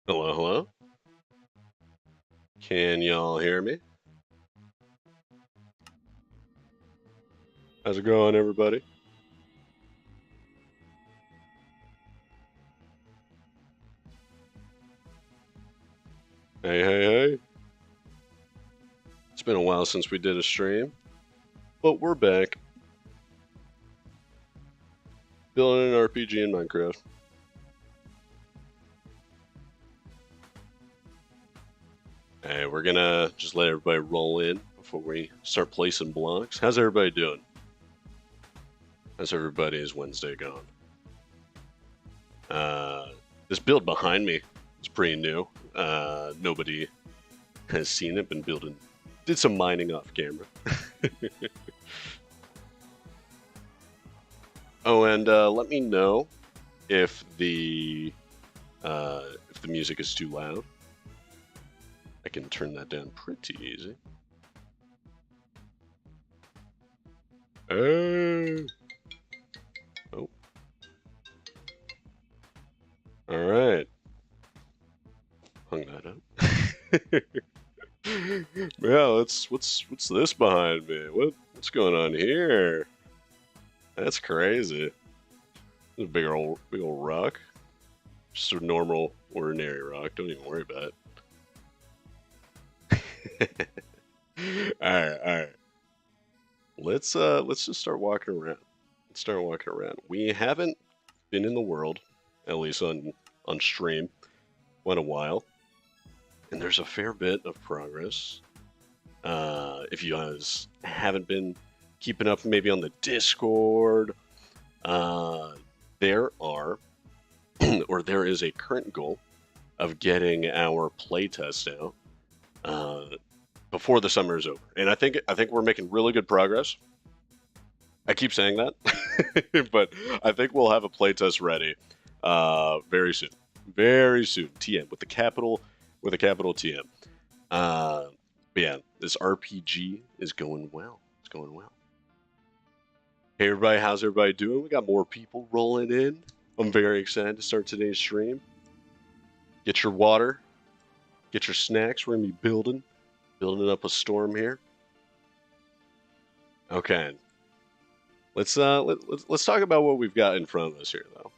Hello, hello. Can y'all hear me? How's it going, everybody? Hey, hey, hey. It's been a while since we did a stream, but we're back. Building an RPG in Minecraft. Hey, we're gonna just let everybody roll in before we start placing blocks. How's everybody doing? How's everybody's Wednesday going? This build behind me is pretty new. Nobody has seen it. Been building, did some mining off camera. Oh, and let me know if the music is too loud. I can turn that down pretty easy. Oh. All right. Hung that up. Yeah, what's this behind me? What's going on here? That's crazy. This is a big old rock. Just a normal, ordinary rock. Don't even worry about it. All right. Let's just start walking around. Let's start walking around. We haven't been in the world, at least on stream, quite a while, and there's a fair bit of progress. If you guys haven't been keeping up, maybe on the Discord, there are, or there is a current goal of getting our playtest out before the summer is over, and I think we're making really good progress. I keep saying that, but I think we'll have a playtest ready very soon. Very soon. TM with the capital TM. But yeah, this RPG is going well. It's going well. Hey everybody, how's everybody doing? We got more people rolling in. I'm very excited to start today's stream. Get your water, get your snacks. We're gonna be building up a storm here. Okay. Let's talk about what we've got in front of us here, though.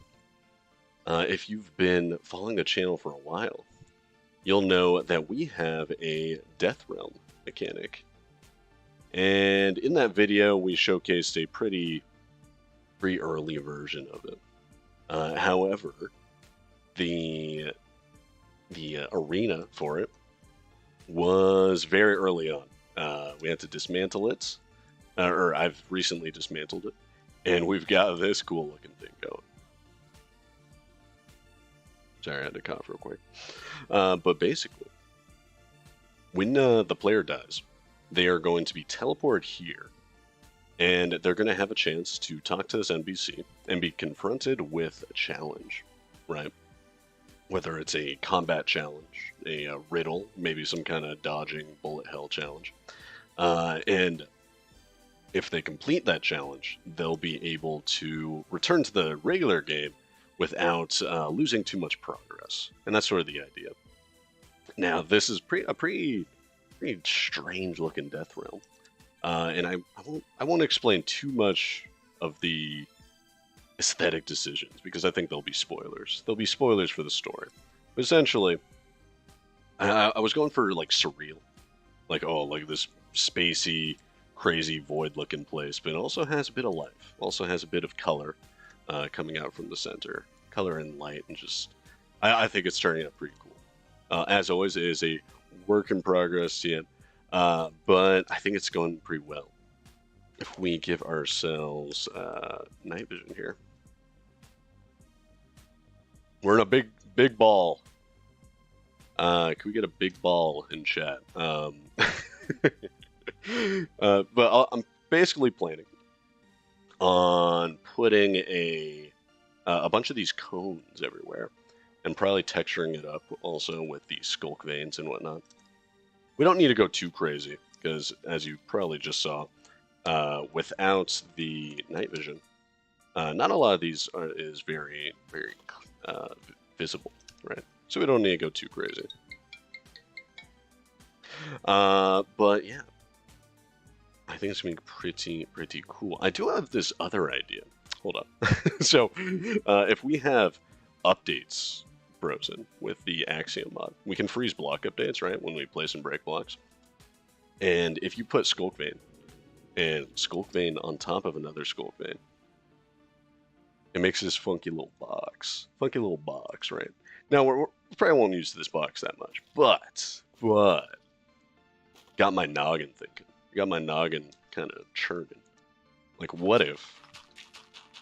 If you've been following the channel for a while, you'll know that we have a Death Realm mechanic. And in that video, we showcased a pretty early version of it. However, the arena for it was very early on. We had to dismantle it, or I've recently dismantled it, and we've got this cool looking thing going. Sorry, I had to cough real quick. But basically, when the player dies, they are going to be teleported here, and they're going to have a chance to talk to this NPC and be confronted with a challenge, right? Whether it's a combat challenge, a riddle, maybe some kind of dodging bullet hell challenge. And if they complete that challenge, they'll be able to return to the regular game without losing too much progress. And that's sort of the idea. Now, this is a pretty strange looking Death Realm. And I won't explain too much of the aesthetic decisions because I think there'll be spoilers. There'll be spoilers for the story. But essentially, I was going for like surreal, like this spacey, crazy void looking place, but it also has a bit of life. Also has a bit of color coming out from the center, color and light, and just I think it's turning out pretty cool. As always, it is a work in progress, yeah, but I think it's going pretty well. If we give ourselves night vision here, we're in a big ball. Can we get a big ball in chat? But I'm basically planning on putting a bunch of these cones everywhere, and probably texturing it up also with the skulk veins and whatnot. We don't need to go too crazy because, as you probably just saw, without the night vision, not a lot of these is very visible, right? so we don't need to go too crazy. But yeah, I think it's gonna be pretty cool. I do have this other idea. Hold up. So, if we have updates frozen with the Axiom mod, we can freeze block updates, right, when we place and break blocks. And if you put Skulk Vein and Skulk Vein on top of another Skulk Vein, it makes this funky little box. Funky little box, right? Now, we probably won't use this box that much, but got my noggin thinking. Got my noggin kind of churning. Like, what if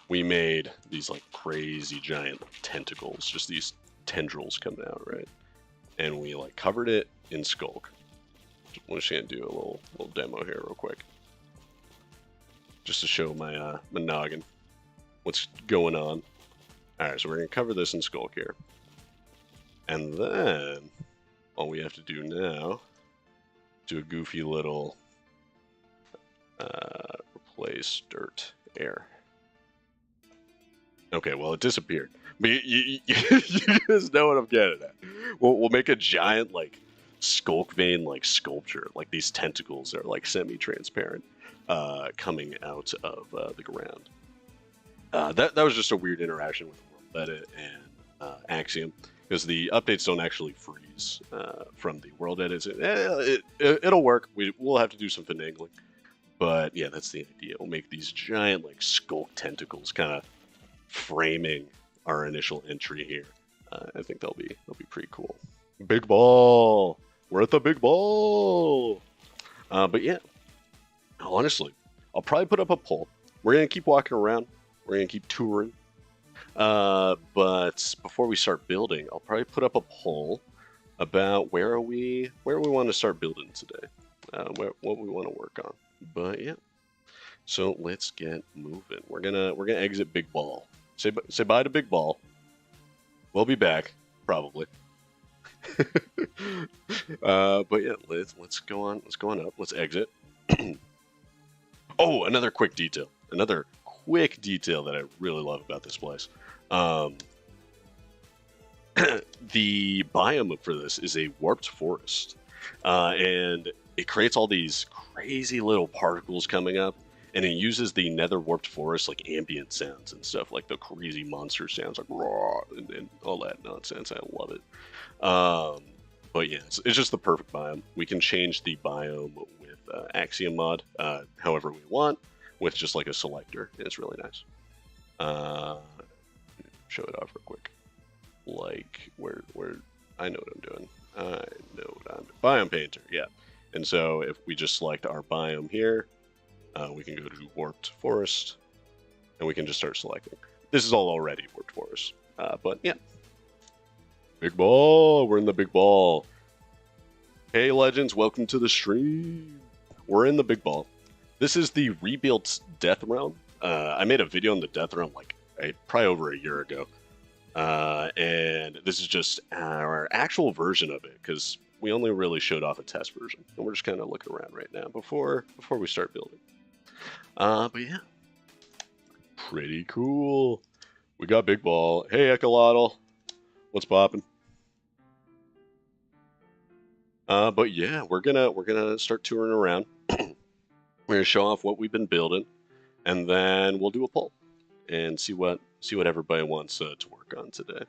we made these like crazy giant tentacles, just these tendrils coming out, right? And we like covered it in Skulk. I'm just gonna do a little demo here real quick, just to show my my noggin, what's going on. All right, so we're gonna cover this in Skulk here, and then all we have to do now, do a goofy little replace dirt air. Okay, well, it disappeared. But you just know what I'm getting at. We'll make a giant, like, Skulk Vein, like, sculpture. Like, these tentacles are, like, semi-transparent coming out of the ground. That was just a weird interaction with World Edit and Axiom, because the updates don't actually freeze from the World Edits. It'll work. We'll have to do some finagling. But, yeah, that's the idea. We'll make these giant, like, Skulk tentacles kind of framing our initial entry here. I think they'll be pretty cool. Big ball. We're at the big ball. But yeah, honestly, I'll probably put up a poll. We're gonna keep walking around. We're gonna keep touring. But before we start building, I'll probably put up a poll about where we want to start building today. What we want to work on. But yeah. So let's get moving. We're gonna exit Big Ball. Say bye to Big Ball. We'll be back probably. But yeah, let's go on. Let's go on up. Let's exit. Oh, another quick detail. Another quick detail that I really love about this place. The biome for this is a warped forest, and it creates all these crazy little particles coming up. And it uses the nether warped forest like ambient sounds and stuff, like the crazy monster sounds, like raw and all that nonsense. I love it. But yeah, it's just the perfect biome. We can change the biome with Axiom mod however we want, with just like a selector. It's really nice. Show it off real quick. Like where I know what I'm doing. I know what I'm doing. Biome painter, yeah. And so if we just select our biome here. We can go to Warped Forest, and we can just start selecting. This is all already Warped Forest, but yeah. Big ball, we're in the big ball. Hey legends, welcome to the stream. We're in the big ball. This is the rebuilt Death Realm. I made a video on the Death Realm like probably over a year ago, and this is just our actual version of it because we only really showed off a test version, and we're just kind of looking around right now before we start building. But yeah, pretty cool. We got Big Ball. Hey, Echolotl. What's poppin'? But yeah, we're gonna start touring around. We're gonna show off what we've been building, and then we'll do a poll and see what everybody wants to work on today.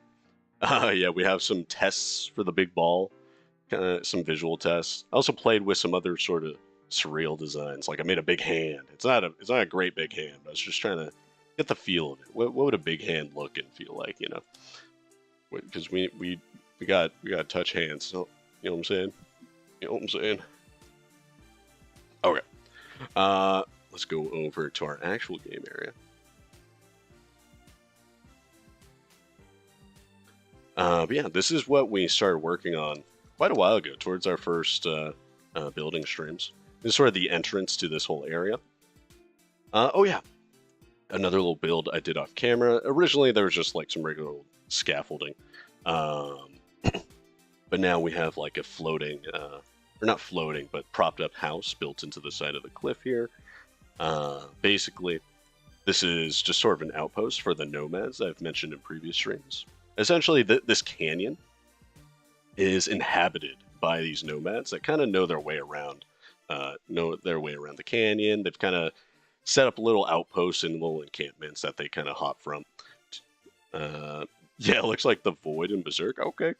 Yeah, we have some tests for the Big Ball, kind of some visual tests. I also played with some other sort of surreal designs. Like I made a big hand. It's not a great big hand, but I was just trying to get the feel of it. What would a big hand look and feel like, you know? Because we got touch hands, so you know what I'm saying? You know what I'm saying? Okay. Let's go over to our actual game area. But yeah, this is what we started working on quite a while ago, towards our first building streams. This is sort of the entrance to this whole area. Oh yeah, another little build I did off camera. Originally, there was just like some regular scaffolding. But now we have like a floating, or not floating, but propped up house built into the side of the cliff here. Basically, this is just sort of an outpost for the nomads that I've mentioned in previous streams. Essentially, this canyon is inhabited by these nomads that kind of know their way around, the canyon. They've kind of set up little outposts and little encampments that they kind of hop from. Uh, yeah, it looks like the Void and Berserk. Okay,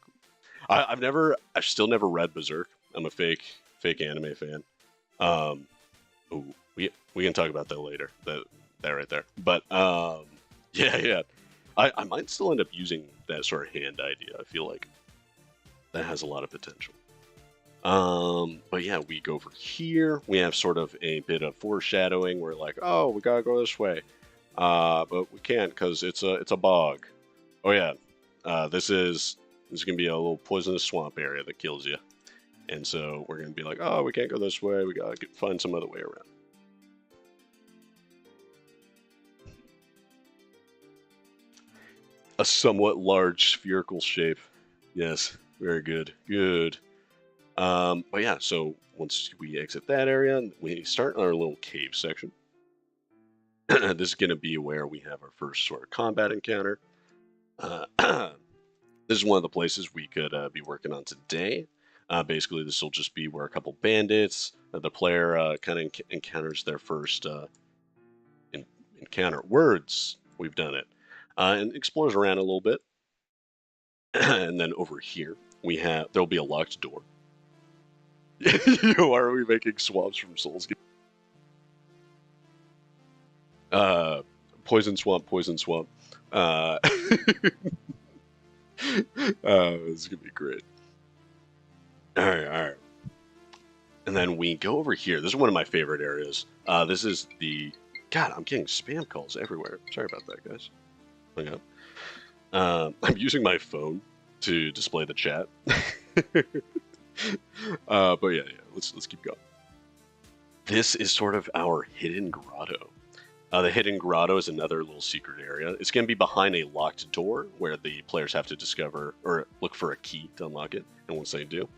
I've still never read Berserk. I'm a fake anime fan. Um, ooh, we can talk about that later. That right there. But yeah. I might still end up using that sort of hand idea. I feel like that has a lot of potential. But yeah, we go over here. We have sort of a bit of foreshadowing. We're like, oh, we gotta go this way, but we can't because it's a bog. Oh yeah, this is gonna be a little poisonous swamp area that kills you, and so we're gonna be like, oh, we can't go this way. We gotta find some other way around. A somewhat large spherical shape. Yes, very good. Good. But yeah, so once we exit that area, we start our little cave section. This is going to be where we have our first sort of combat encounter. This is one of the places we could be working on today. Basically, this will just be where a couple bandits, the player kind of encounters their first encounter. Words, we've done it. And explores around a little bit. And then over here, there'll be a locked door. Why are we making swamps from Souls? Poison swamp, poison swamp. This is gonna be great. All right. And then we go over here. This is one of my favorite areas. This is the... God, I'm getting spam calls everywhere. Sorry about that, guys. Okay. I'm using my phone to display the chat. But yeah, let's keep going. This is sort of our hidden grotto. The hidden grotto is another little secret area. It's going to be behind a locked door where the players have to discover or look for a key to unlock it. And once they do,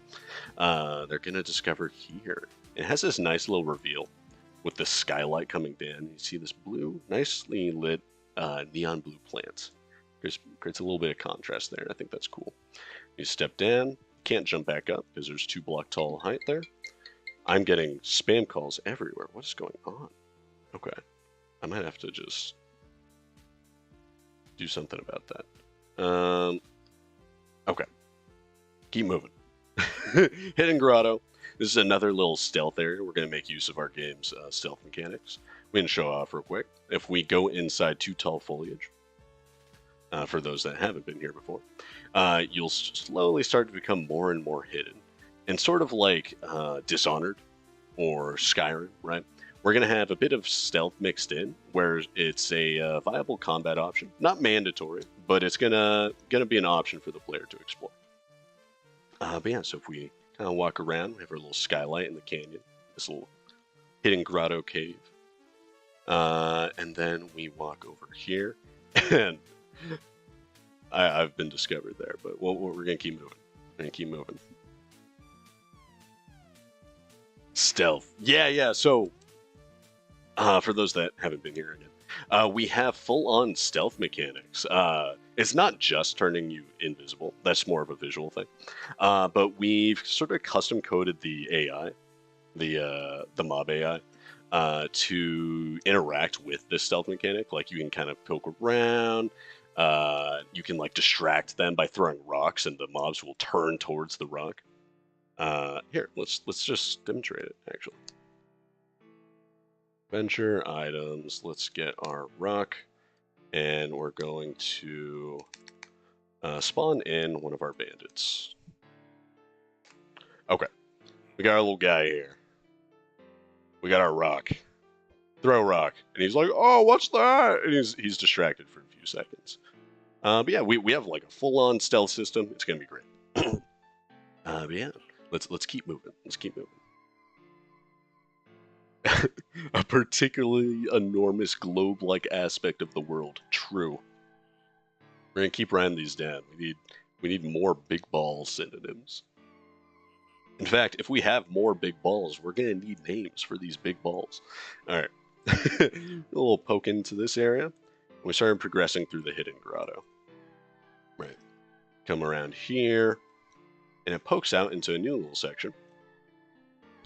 they're going to discover here. It has this nice little reveal with the skylight coming down. You see this blue, nicely lit neon blue plant. Creates a little bit of contrast there. I think that's cool. You step down. Can't jump back up because there's 2 block tall height there. I'm getting spam calls everywhere. What is going on? Okay. I might have to just do something about that. Okay. Keep moving. Hidden Grotto. This is another little stealth area. We're going to make use of our game's stealth mechanics. We can show off real quick. If we go inside 2 tall foliage, for those that haven't been here before, you'll slowly start to become more and more hidden. And sort of like Dishonored or Skyrim, right? We're going to have a bit of stealth mixed in, where it's a viable combat option. Not mandatory, but it's gonna be an option for the player to explore. But yeah, so if we kind of walk around, we have our little skylight in the canyon, this little hidden grotto cave. And then we walk over here, and I've been discovered there, but we're going to keep moving. We're going to keep moving. Stealth. Yeah, so... for those that haven't been here again, we have full-on stealth mechanics. It's not just turning you invisible. That's more of a visual thing. But we've sort of custom-coded the AI, the mob AI, to interact with this stealth mechanic. Like, you can kind of poke around. You can, like, distract them by throwing rocks, and the mobs will turn towards the rock. Here, let's just demonstrate it, actually. Venture items. Let's get our rock, and we're going to spawn in one of our bandits. Okay, we got our little guy here. We got our rock. Throw rock, and he's like, "Oh, what's that?" And he's distracted for a few seconds. But yeah, we have like a full-on stealth system. It's gonna be great. But yeah, let's keep moving. Let's keep moving. A particularly enormous globe-like aspect of the world. True. We're gonna keep writing these down. We need more big ball synonyms. In fact, if we have more big balls, we're gonna need names for these big balls. All right. A little poke into this area. We started progressing through the hidden grotto. Right. Come around here. and it pokes out into a new little section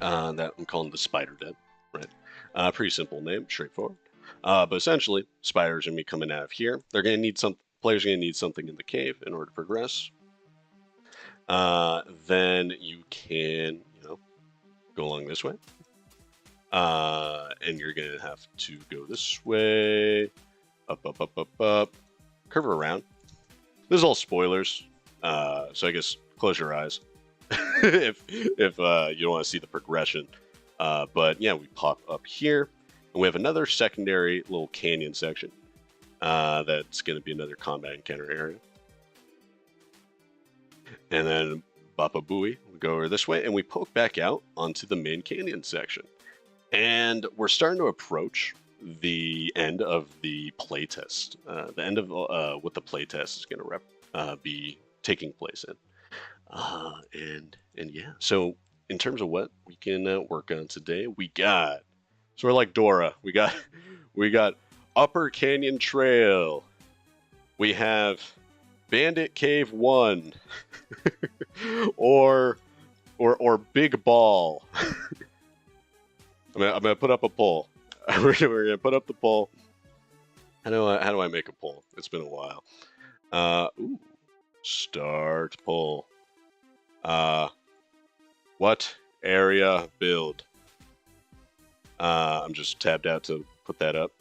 that I'm calling the spider den, right? Pretty simple name, straightforward. But essentially, spiders are going to be coming out of here. They're going to need some. Players are going to need something in the cave in order to progress. Then you can, go along this way. And you're going to have to go this way, up, curve around. This is all spoilers, so I guess close your eyes if you don't want to see the progression. But yeah, we pop up here, and we have another secondary little canyon section that's going to be another combat encounter area. And then Bapa Booey, we go over this way, and we poke back out onto the main canyon section. And we're starting to approach the end of the playtest, the end of what the playtest is going to be taking place in. And yeah, so in terms of what we can work on today, so we're like Dora. We got Upper Canyon Trail. We have Bandit Cave 1 or Big Ball. I'm gonna put up a poll. We're gonna put up the poll. How do I make a poll? It's been a while. Start poll. What area build? I'm just tabbed out to put that up.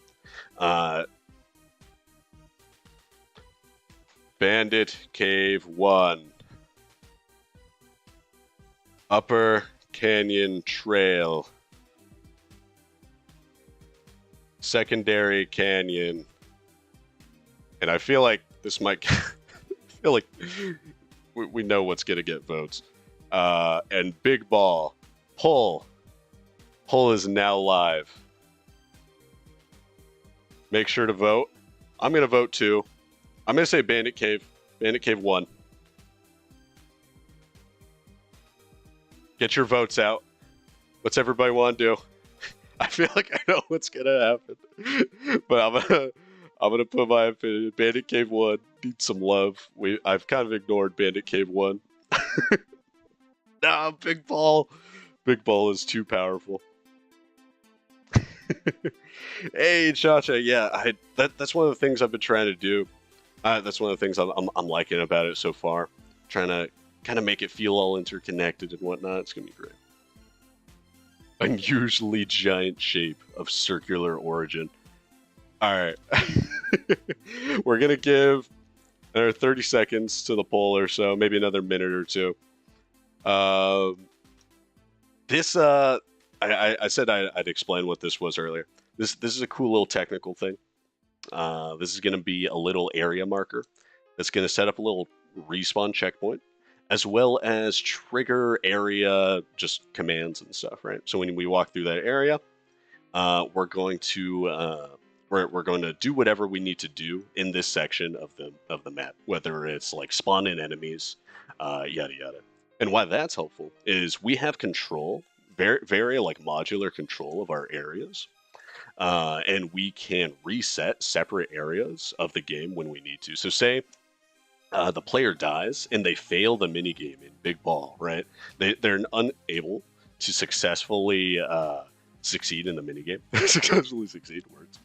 Bandit Cave 1. Upper Canyon Trail. Secondary Canyon. And I feel like this might... I feel like we know what's going to get votes. And Big Ball. Poll. Poll is now live. Make sure to vote. I'm going to vote too. I'm going to say Bandit Cave. Bandit Cave 1. Get your votes out. What's everybody want to do? I feel like I know what's going to happen. But I'm gonna put my opinion. Bandit Cave 1 needs some love. I've kind of ignored Bandit Cave 1. Nah, Big Ball. Big Ball is too powerful. Hey, Chacha, yeah, that's one of the things I've been trying to do. That's one of the things I'm liking about it so far. Trying to kind of make it feel all interconnected and whatnot. It's gonna be great. Unusually giant shape of circular origin. All right, we're gonna give another 30 seconds to the poll or so, maybe another minute or two. I said I'd explain what this was earlier. This is a cool little technical thing. This is going to be a little area marker that's going to set up a little respawn checkpoint, as well as trigger area just commands and stuff, right? So when we walk through that area, we're going to do whatever we need to do in this section of the map, whether it's like spawn in enemies, yada yada. And why that's helpful is we have control, very like modular control of our areas. And we can reset separate areas of the game when we need to. So say the player dies and they fail the minigame in Big Ball, right? They're unable to successfully succeed in the minigame. Successfully succeed words.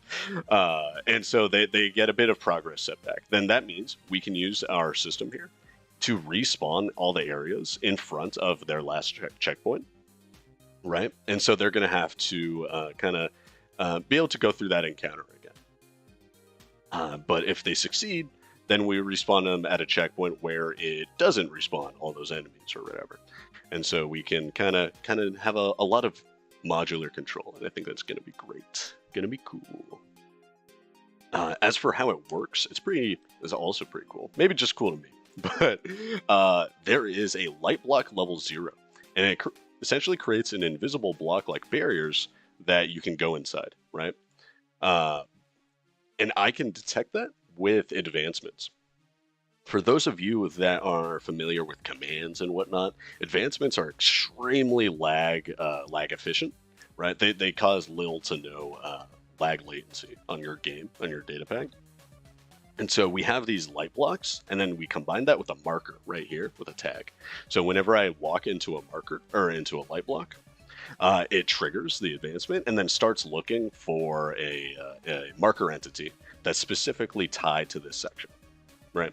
And so they get a bit of progress setback. Then that means we can use our system here to respawn all the areas in front of their last checkpoint, right? And so they're going to have to kind of be able to go through that encounter again. But if they succeed, then we respawn them at a checkpoint where it doesn't respawn all those enemies or whatever. And so we can kind of have a lot of modular control, and I think that's going to be great. Going to be cool. As for how it works, it's also pretty cool. Maybe just cool to me. But there is a light block level 0, and it essentially creates an invisible block like barriers that you can go inside, right? And I can detect that with advancements. For those of you that are familiar with commands and whatnot, advancements are extremely lag efficient, right? They cause little to no lag latency on your game, on your data pack. And so we have these light blocks, and then we combine that with a marker right here with a tag. So whenever I walk into a marker or into a light block, it triggers the advancement and then starts looking for a marker entity that's specifically tied to this section, right?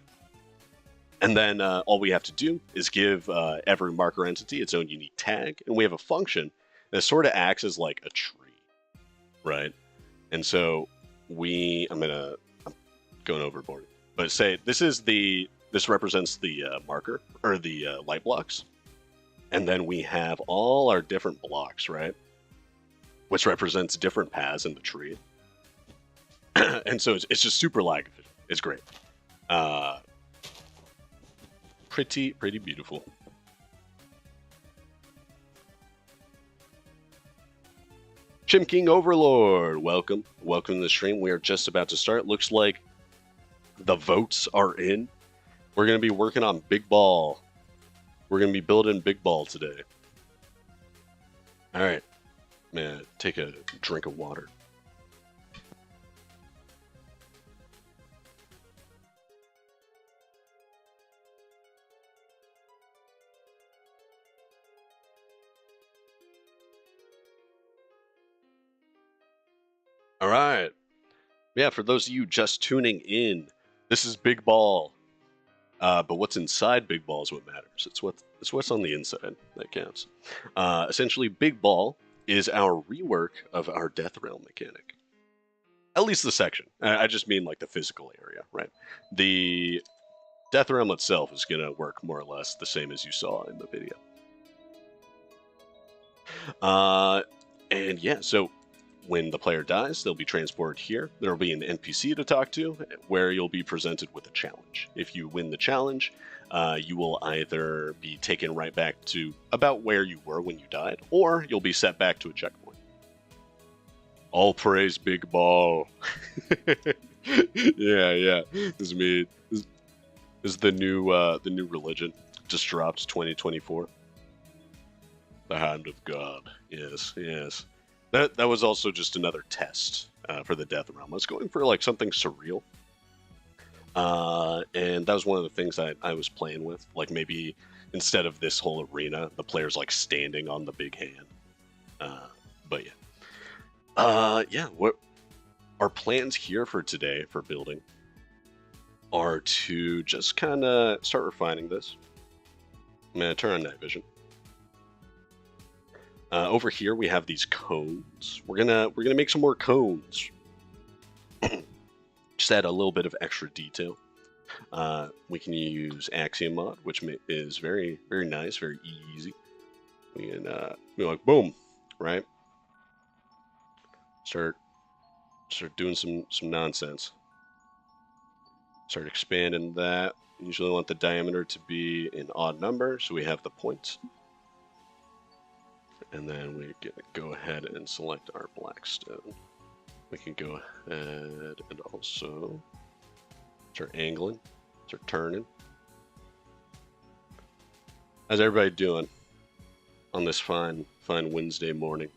And then all we have to do is give every marker entity its own unique tag, and we have a function that sort of acts as like a tree, right? And so I'm going overboard, but say this represents the marker or the light blocks, and then we have all our different blocks, right? Which represents different paths in the tree. And so it's just super lag efficient. It's great. Pretty beautiful. Chim King Overlord, welcome to the stream. We are just about to start. Looks like the votes are in. We're going to be working on Big Ball. We're going to be building Big Ball today. All right. Man, take a drink of water. All right. Yeah, for those of you just tuning in, this is Big Ball. But what's inside Big Ball is what matters. It's what's on the inside that counts. Essentially, Big Ball is our rework of our Death Realm mechanic. At least the section. I just mean like the physical area, right? The Death Realm itself is going to work more or less the same as you saw in the video. And yeah, so when the player dies, they'll be transported here. There will be an NPC to talk to, where you'll be presented with a challenge. If you win the challenge, you will either be taken right back to about where you were when you died, or you'll be set back to a checkpoint. All praise Big Ball. yeah. This is me. This is the new religion. Just dropped 2024. The Hand of God. Yes. That was also just another test for the Death Realm. I was going for like something surreal. And that was one of the things I was playing with. Like maybe instead of this whole arena, the player's like standing on the big hand. But yeah. What our plans here for today for building are to just kind of start refining this. I'm going to turn on night vision. Over here we have these cones. We're gonna make some more cones. Just add a little bit of extra detail. We can use Axiom mod, which is very nice, very easy. We can like boom, right? Start doing some nonsense. Start expanding that. Usually want the diameter to be an odd number, so we have the points. And then we can go ahead and select our blackstone. We can go ahead and also start angling, start turning. How's everybody doing on this fine Wednesday morning?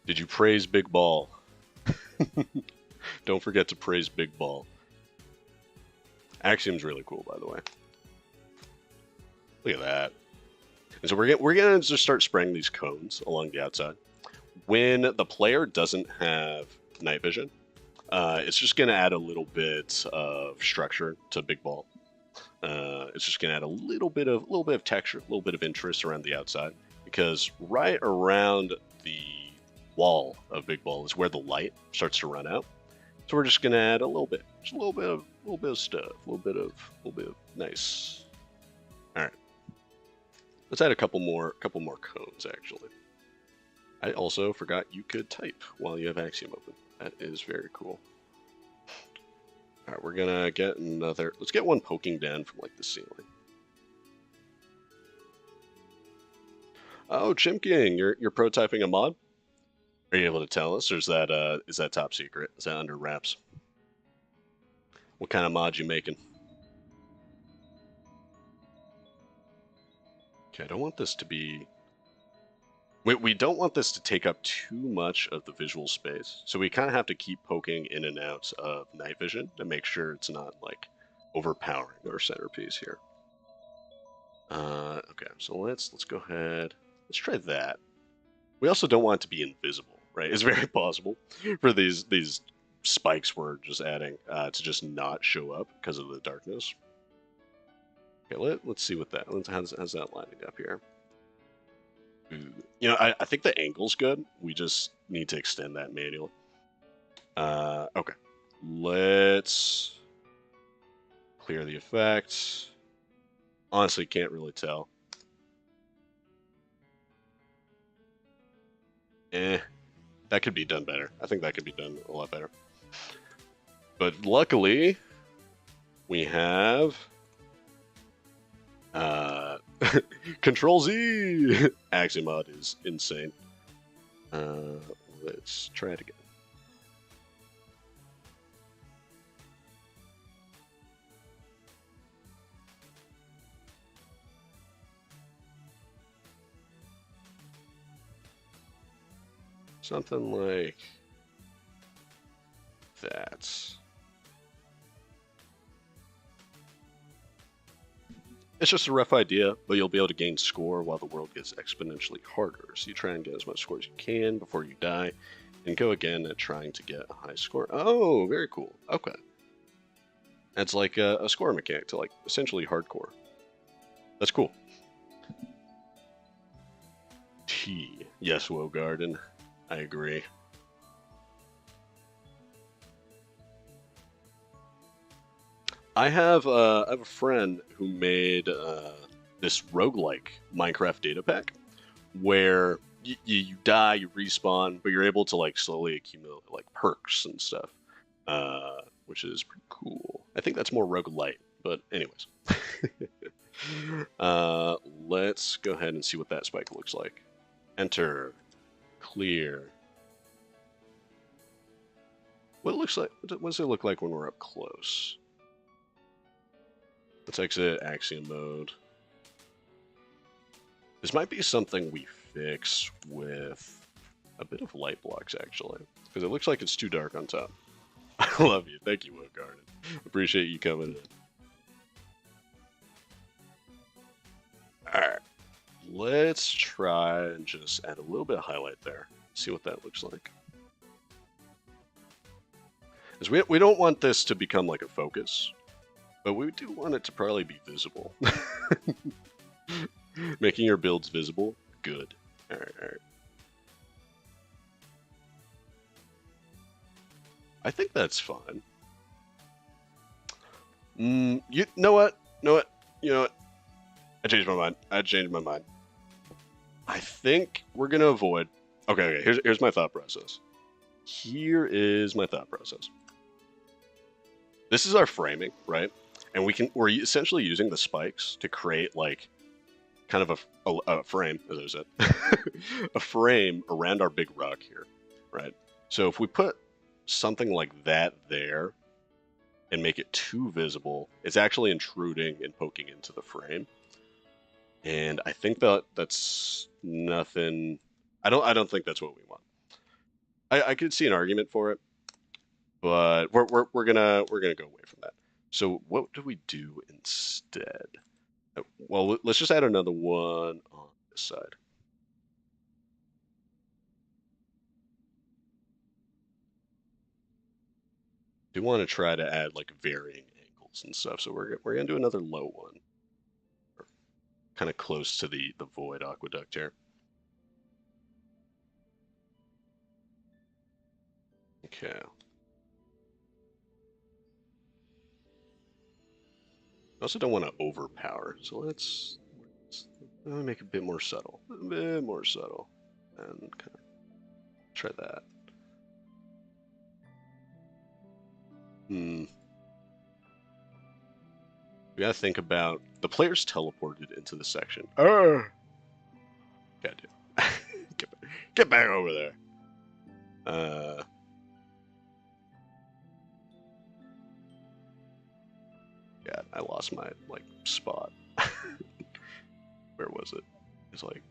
Did you praise Big Ball? Don't forget to praise Big Ball. Axiom's really cool, by the way. Look at that. And so we're gonna just start spraying these cones along the outside. When the player doesn't have night vision, it's just gonna add a little bit of structure to Big Ball. It's just gonna add a little bit of texture, a little bit of interest around the outside, because right around the wall of Big Ball is where the light starts to run out. So we're just gonna add a little bit, just a little bit of stuff, a little bit of nice. All right. Let's add a couple more cones, actually. I also forgot you could type while you have Axiom open. That is very cool. All right, we're gonna get another. Let's get one poking down from like the ceiling. Oh, Chimking, you're prototyping a mod? Are you able to tell us, or is that top secret? Is that under wraps? What kind of mod you making? Okay, I don't want this to be We don't want this to take up too much of the visual space, so we kind of have to keep poking in and out of night vision to make sure it's not like overpowering our centerpiece here. Okay, so let's go ahead. Let's try that. We also don't want it to be invisible, right? It's very possible for these spikes we're just adding to just not show up because of the darkness. Okay, let's see what that. How's that lining up here? You know, I think the angle's good. We just need to extend that manually. Okay. Let's clear the effect. Honestly, can't really tell. That could be done better. I think that could be done a lot better. But luckily, we have Control Z. Axiomod is insane. Let's try it again. Something like that. It's just a rough idea, but you'll be able to gain score while the world gets exponentially harder. So you try and get as much score as you can before you die, and go again at trying to get a high score. Oh, very cool. Okay. That's like a score mechanic to like essentially hardcore. That's cool. T. Yes, Wogarden. I agree. I have a friend who made this roguelike Minecraft data pack where you die, you respawn, but you're able to like slowly accumulate like perks and stuff, which is pretty cool. I think that's more roguelite, but anyways. Let's go ahead and see what that spike looks like. Enter. Clear. What does it look like when we're up close? Let's exit Axiom mode. This might be something we fix with a bit of light blocks, actually, because it looks like it's too dark on top. I love you. Thank you, Wogarden. Appreciate you coming in. Alright. Let's try and just add a little bit of highlight there. See what that looks like. Because we don't want this to become like a focus, but we do want it to probably be visible. Making your builds visible, good. Alright. I think that's fine. You know what? I changed my mind. I think we're gonna avoid. Okay. Here's my thought process. Here is my thought process. This is our framing, right? And we're essentially using the spikes to create like kind of a frame, as I said, a frame around our big rock here, right? So if we put something like that there and make it too visible, it's actually intruding and poking into the frame. And I think that's nothing. I don't think that's what we want. I could see an argument for it, but we're gonna go away from that. So what do we do instead? Well, let's just add another one on this side. Do want to try to add like varying angles and stuff, so we're gonna do another low one, kind of close to the void aqueduct here. Okay. I also don't want to overpower, so let's make it a bit more subtle, and kind of try that. We gotta think about the players teleported into the section. Oh, yeah, dude. Get back over there. Yeah, I lost my like spot. Where was it? It's like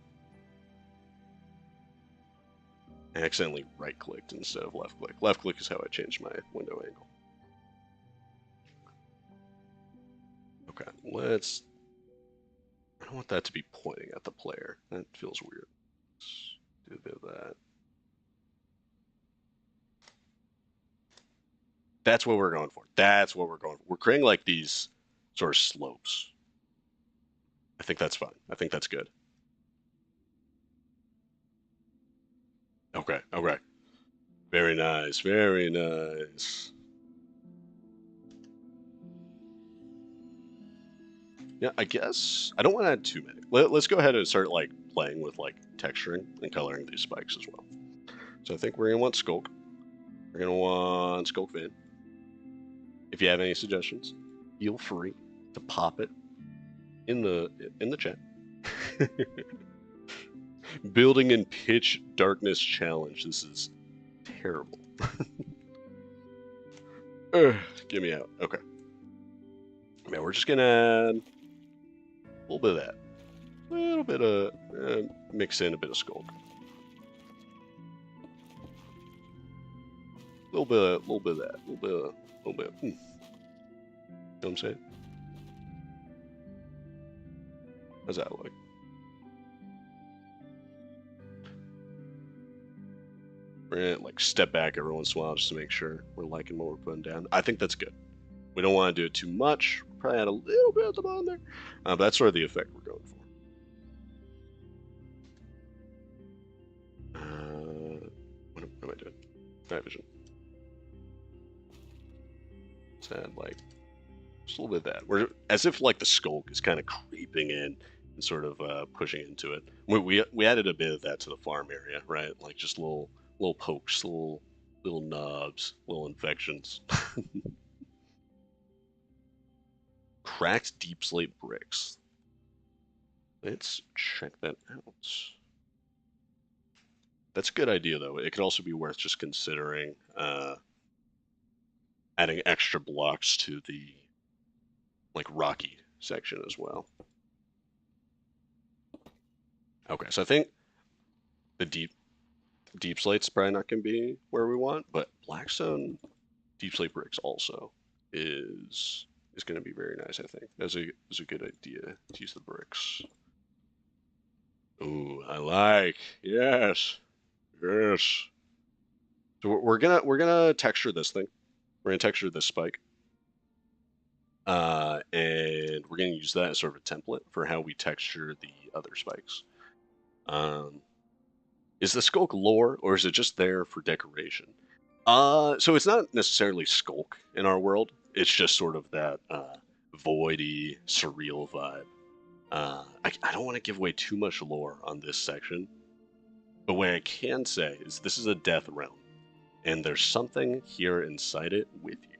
I accidentally right-clicked instead of left-click. Left-click is how I changed my window angle. Okay, let's... I don't want that to be pointing at the player. That feels weird. Let's do a bit of that. That's what we're going for. That's what we're going for. We're creating like these sort of slopes. I think that's fine. I think that's good. Okay, okay. Very nice, very nice. Yeah, I guess I don't want to add too many. Let's go ahead and start like playing with like texturing and coloring these spikes as well. So I think we're gonna want Skulk. We're gonna want Skulk Van. If you have any suggestions, feel free to pop it in the chat. Building in pitch darkness challenge. This is terrible. Get me out. Okay. Man, we're just gonna add a little bit of that. A little bit of mix in a bit of Skulk. A little bit of that. A little bit. You know what I'm saying? How's that look? We're gonna like step back every once in a while just to make sure we're liking what we're putting down. I think that's good. We don't want to do it too much. We'll probably add a little bit at the bottom there. But that's sort of the effect we're going for. What am I doing? Night vision. Let's add like just a little bit of that. We're as if like the Skulk is kind of creeping in and sort of pushing into it. We added a bit of that to the farm area, right? Like just little pokes, little knobs, little infections. Cracked deep slate bricks. Let's check that out. That's a good idea, though. It could also be worth just considering adding extra blocks to the like rocky section as well. Okay, so I think the deep slate's probably not going to be where we want, but Blackstone deep slate bricks also is going to be very nice. I think that's a good idea to use the bricks. Ooh, I like yes. So we're gonna texture this thing. We're gonna texture this spike, and we're gonna use that as sort of a template for how we texture the other spikes. Is the Skulk lore, or is it just there for decoration? So it's not necessarily Skulk in our world. It's just sort of that voidy, surreal vibe. I don't want to give away too much lore on this section, but what I can say is this is a death realm, and there's something here inside it with you.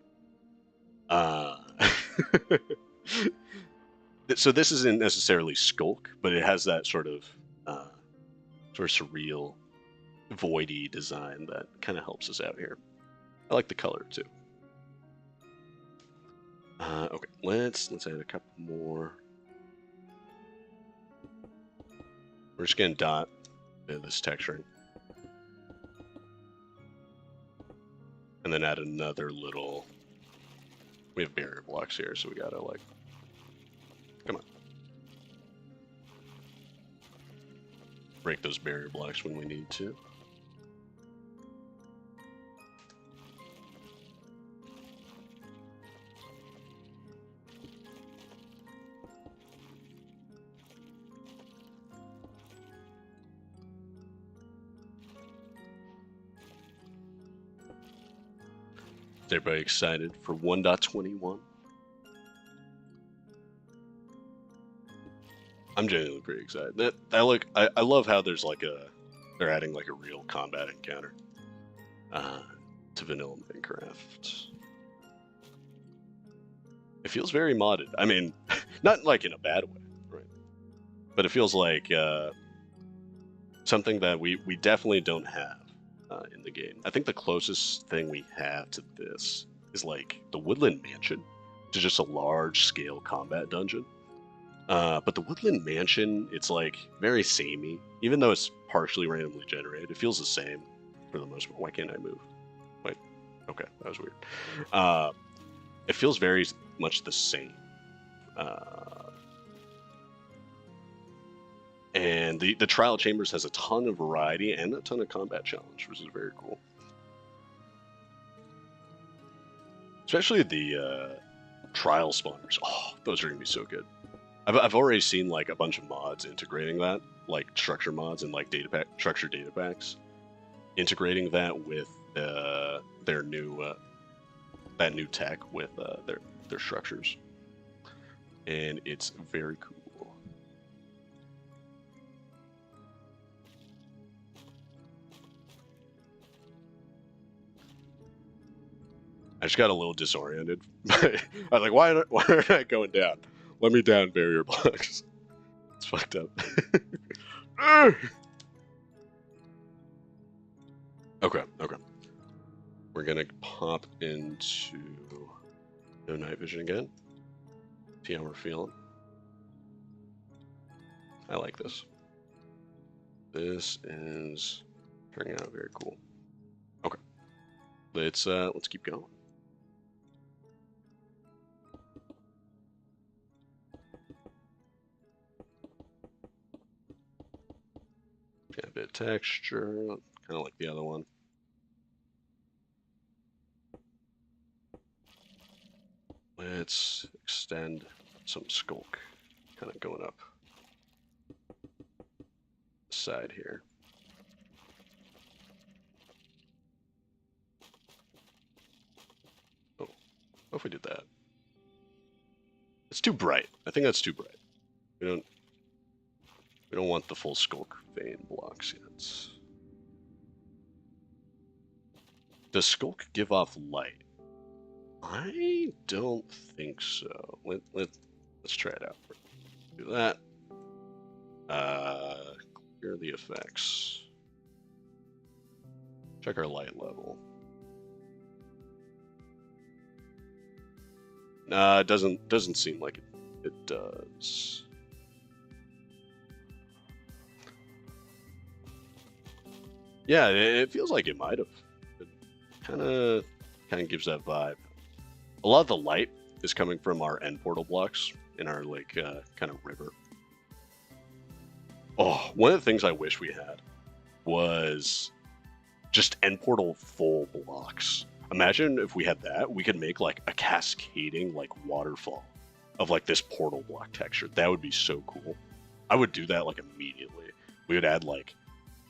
So this isn't necessarily Skulk, but it has that sort of surreal, voidy design that kind of helps us out here. I like the color too. Okay, let's add a couple more. We're just gonna dot this texturing, and then add another little. We have barrier blocks here, so we gotta like. Come on. Break those barrier blocks when we need to. Is everybody excited for 1.21? I'm genuinely pretty excited. I love how there's like they're adding like a real combat encounter to vanilla Minecraft. It feels very modded. I mean, not like in a bad way, right? But it feels like something that we definitely don't have in the game. I think the closest thing we have to this is like the Woodland Mansion, which is just a large-scale combat dungeon. But the Woodland Mansion, it's like very samey. Even though it's partially randomly generated, it feels the same. for the most part. Why can't I move? Wait, okay, that was weird. It feels very much the same. And the Trial Chambers has a ton of variety and a ton of combat challenge, which is very cool. Especially the trial spawners. Oh, those are going to be so good. I've already seen like a bunch of mods integrating that, like structure mods and like structure data packs, integrating that with their new that new tech with their structures, and it's very cool. I just got a little disoriented. I was like, why aren't I going down? Let me down, barrier blocks. It's fucked up. Okay. We're gonna pop into no night vision again. See how we're feeling. I like this. This is turning out very cool. Okay. Let's keep going. Got a bit of texture, kind of like the other one. Let's extend some skulk, kind of going up the side here. Oh, what if we did that? It's too bright. I think that's too bright. We don't want the full skulk vein blocks yet. Does skulk give off light? I don't think so. Let's try it out. Do that. Clear the effects. Check our light level. It doesn't seem like it does. Yeah, it feels like it might have. It kind of gives that vibe. A lot of the light is coming from our end portal blocks in our like kind of river. Oh, one of the things I wish we had was just end portal full blocks. Imagine if we had that, we could make like a cascading like waterfall of like this portal block texture. That would be so cool. I would do that like immediately. We would add like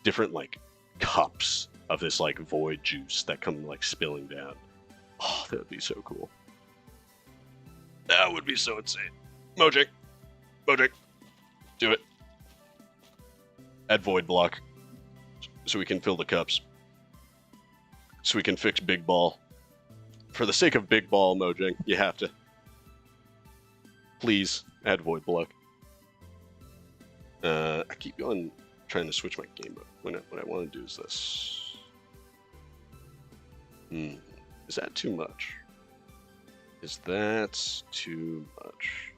different like cups of this like void juice that come like spilling down. Oh, that would be so cool. That would be so insane. Mojang, do it. Add void block so we can fill the cups. So we can fix Big Ball. For the sake of Big Ball, Mojang, you have to. Please add void block. I keep going trying to switch my game mode. What I want to do is this. Is that too much? Is that too much?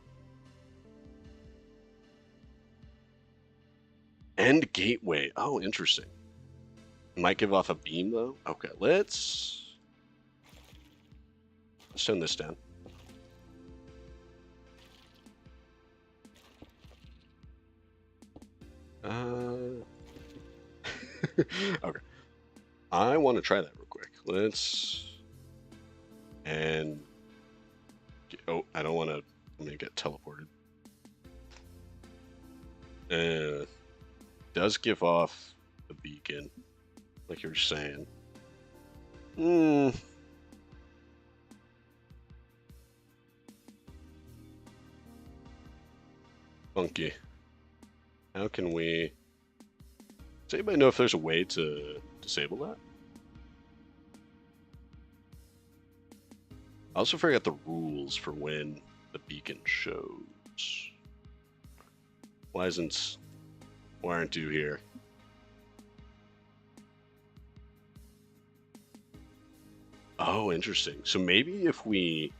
End gateway. Oh, interesting. Might give off a beam though. Okay, let's turn this down. Okay. I want to try that real quick. Oh, I don't want to. I'm gonna get teleported. Does give off the beacon, like you were saying. Funky. How can we? Does anybody know if there's a way to disable that? I also forgot the rules for when the beacon shows. Why aren't you here? Oh, interesting. So maybe if we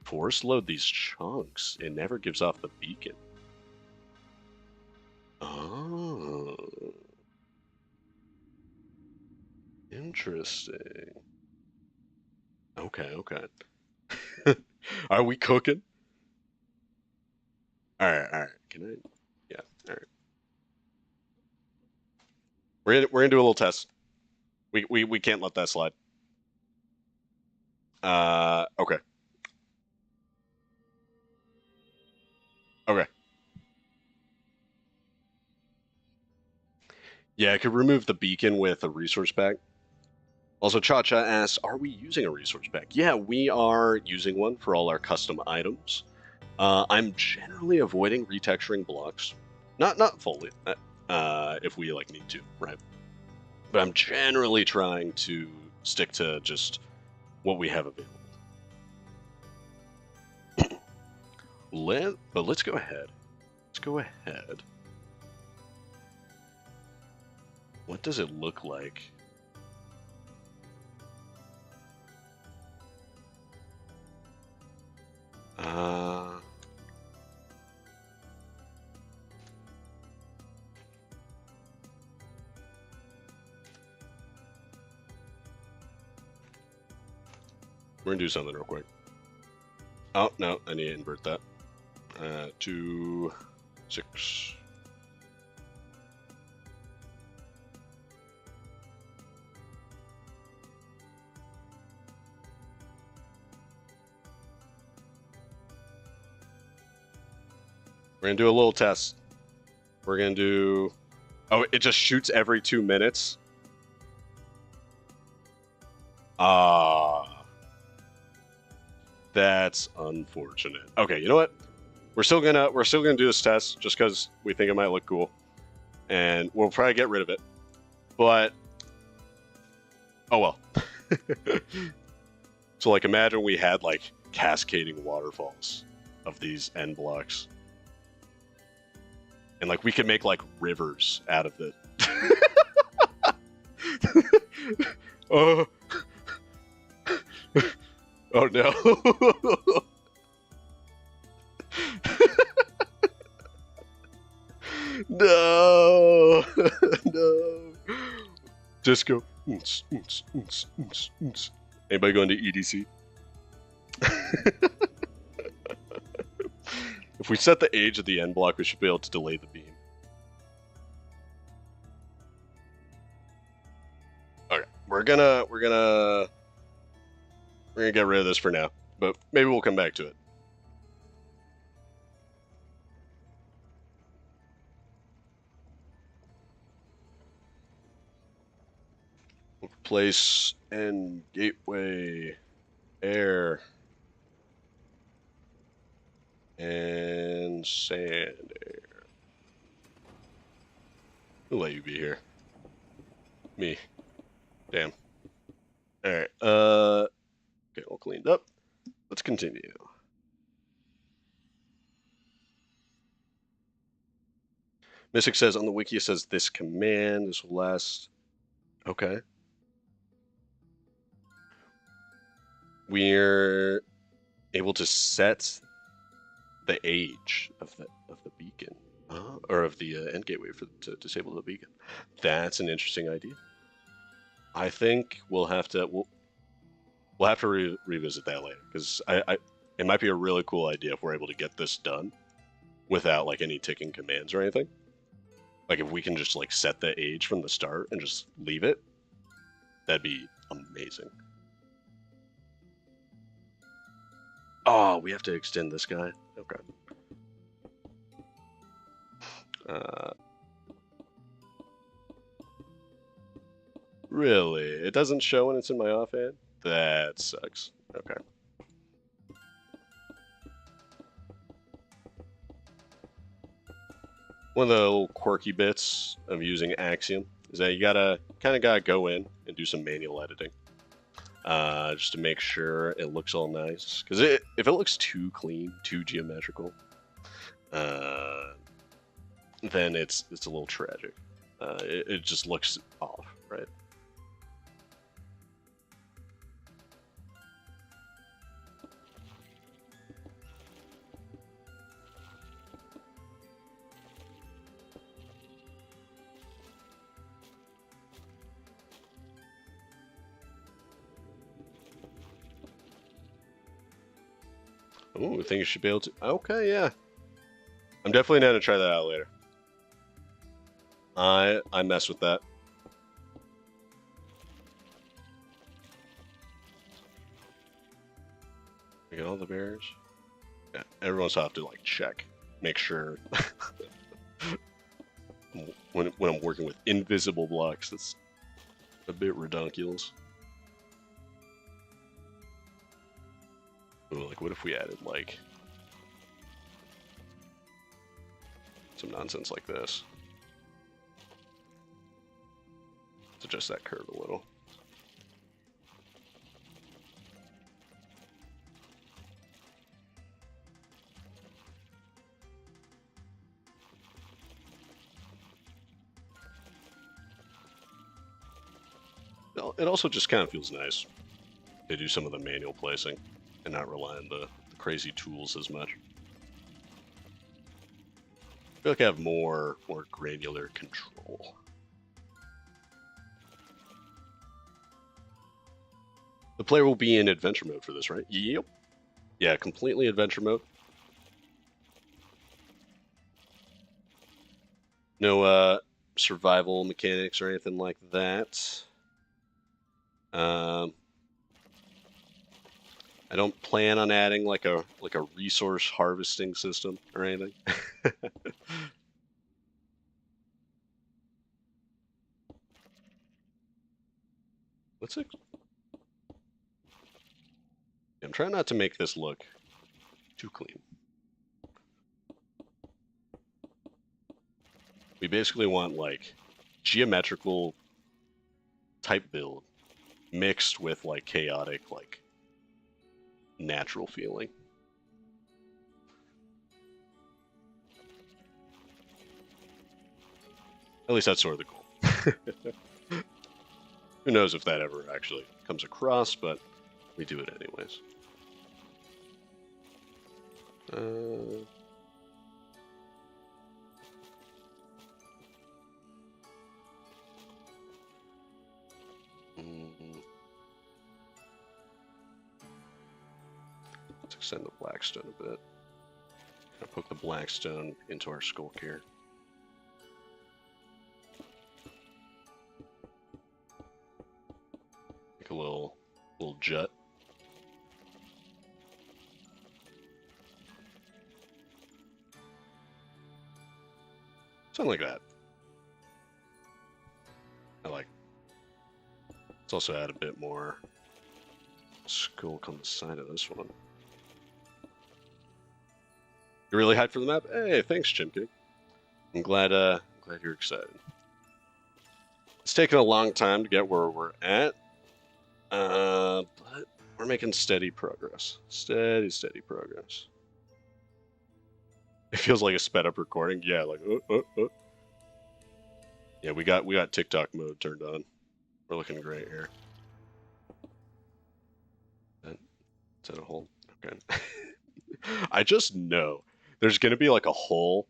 force load these chunks, it never gives off the beacon. Oh. Interesting. Okay, okay. Are we cooking? All right, all right. Can I? Yeah, all right. We're gonna do a little test. We can't let that slide. Okay, okay. Yeah, I could remove the beacon with a resource pack. Also, Cha-Cha asks, are we using a resource pack? Yeah, we are using one for all our custom items. I'm generally avoiding retexturing blocks. Not fully, if we like need to, right? But I'm generally trying to stick to just what we have available. But let's go ahead. Let's go ahead. What does it look like? We're gonna do something real quick. Oh, no, I need to invert that. 2, 6. We're gonna do a little test. We're gonna do... Oh, it just shoots every 2 minutes? That's unfortunate. Okay, you know what? We're still gonna do this test just because we think it might look cool, and we'll probably get rid of it. But oh well. So like, imagine we had like cascading waterfalls of these end blocks, and like we could make like rivers out of it. Oh. Oh no. No. No. Disco. Anybody going to EDC? If we set the age of the end block, we should be able to delay the beam. Okay, we're gonna get rid of this for now, but maybe we'll come back to it. We'll replace end gateway air and sand air. We'll let you be here. Me. Damn. Alright, okay, all cleaned up. Let's continue. Mystic says on the wiki, it says this command, this will last. Okay. We're able to set the age of the beacon, or of the end gateway to disable the beacon. That's an interesting idea. I think we'll have to revisit that later, because it might be a really cool idea if we're able to get this done without like any ticking commands or anything. Like if we can just like set the age from the start and just leave it, that'd be amazing. Oh, we have to extend this guy? Okay. Really? It doesn't show when it's in my offhand? That sucks. Okay. One of the little quirky bits of using Axiom is that you kind of gotta go in and do some manual editing. Just to make sure it looks all nice. Because if it looks too clean, too geometrical, then it's a little tragic. It just looks off, right? Ooh, think you should be able to. Okay, yeah. I'm definitely going to try that out later. I mess with that. We get all the bears. Yeah, everyone's have to like check, make sure. when I'm working with invisible blocks, that's a bit redonkulous. Ooh, like what if we added like some nonsense like this? To adjust that curve a little. It also just kind of feels nice to do some of the manual placing and not rely on the crazy tools as much. I feel like I have more granular control. The player will be in adventure mode for this, right? Yep. Yeah, completely adventure mode. No survival mechanics or anything like that. I don't plan on adding like a resource harvesting system or anything. What's it? I'm trying not to make this look too clean. We basically want like geometrical type build mixed with like chaotic, like natural feeling. At least that's sort of the goal. Who knows if that ever actually comes across, but we do it anyways. Let's extend the blackstone a bit. I'll poke the blackstone into our skulk here. Make a little jut. Something like that. I like. Let's also add a bit more skulk on the side of this one. You're really hyped for the map? Hey, thanks, Chimkey. I'm glad you're excited. It's taken a long time to get where we're at, but we're making steady progress. Steady progress. It feels like a sped up recording. Yeah, like Yeah, we got TikTok mode turned on. We're looking great here. Is that a hole? Okay. I just know there's gonna be like a hole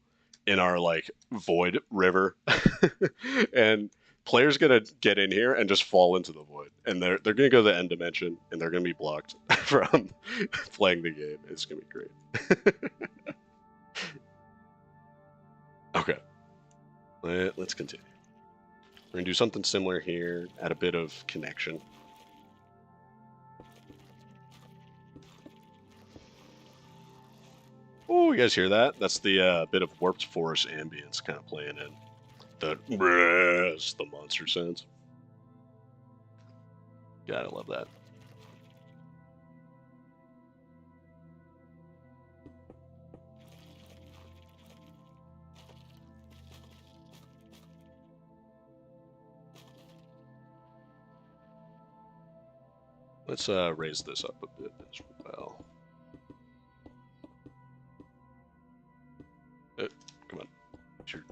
in our like void river, and players gonna get in here and just fall into the void, and they're gonna go to the end dimension, and they're gonna be blocked from playing the game. It's gonna be great. Okay, let's continue. We're gonna do something similar here. Add a bit of connection. Oh, you guys hear that? That's the bit of warped forest ambience kind of playing in. The monster sounds. Gotta love that. Let's raise this up a bit as well. Come on, use your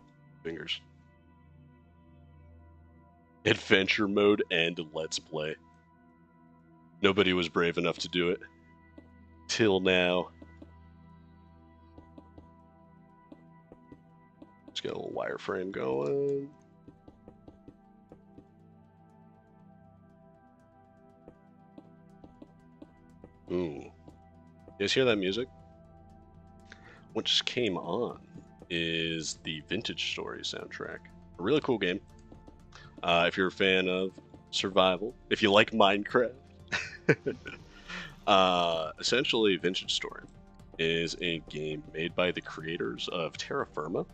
fingers. Adventure mode and let's play. Nobody was brave enough to do it. Till now. Let's get a little wireframe going. Ooh. You guys hear that music? what just came on is the Vintage Story soundtrack. A really cool game. If you're a fan of survival, if you like Minecraft, essentially Vintage Story is a game made by the creators of Terraforma,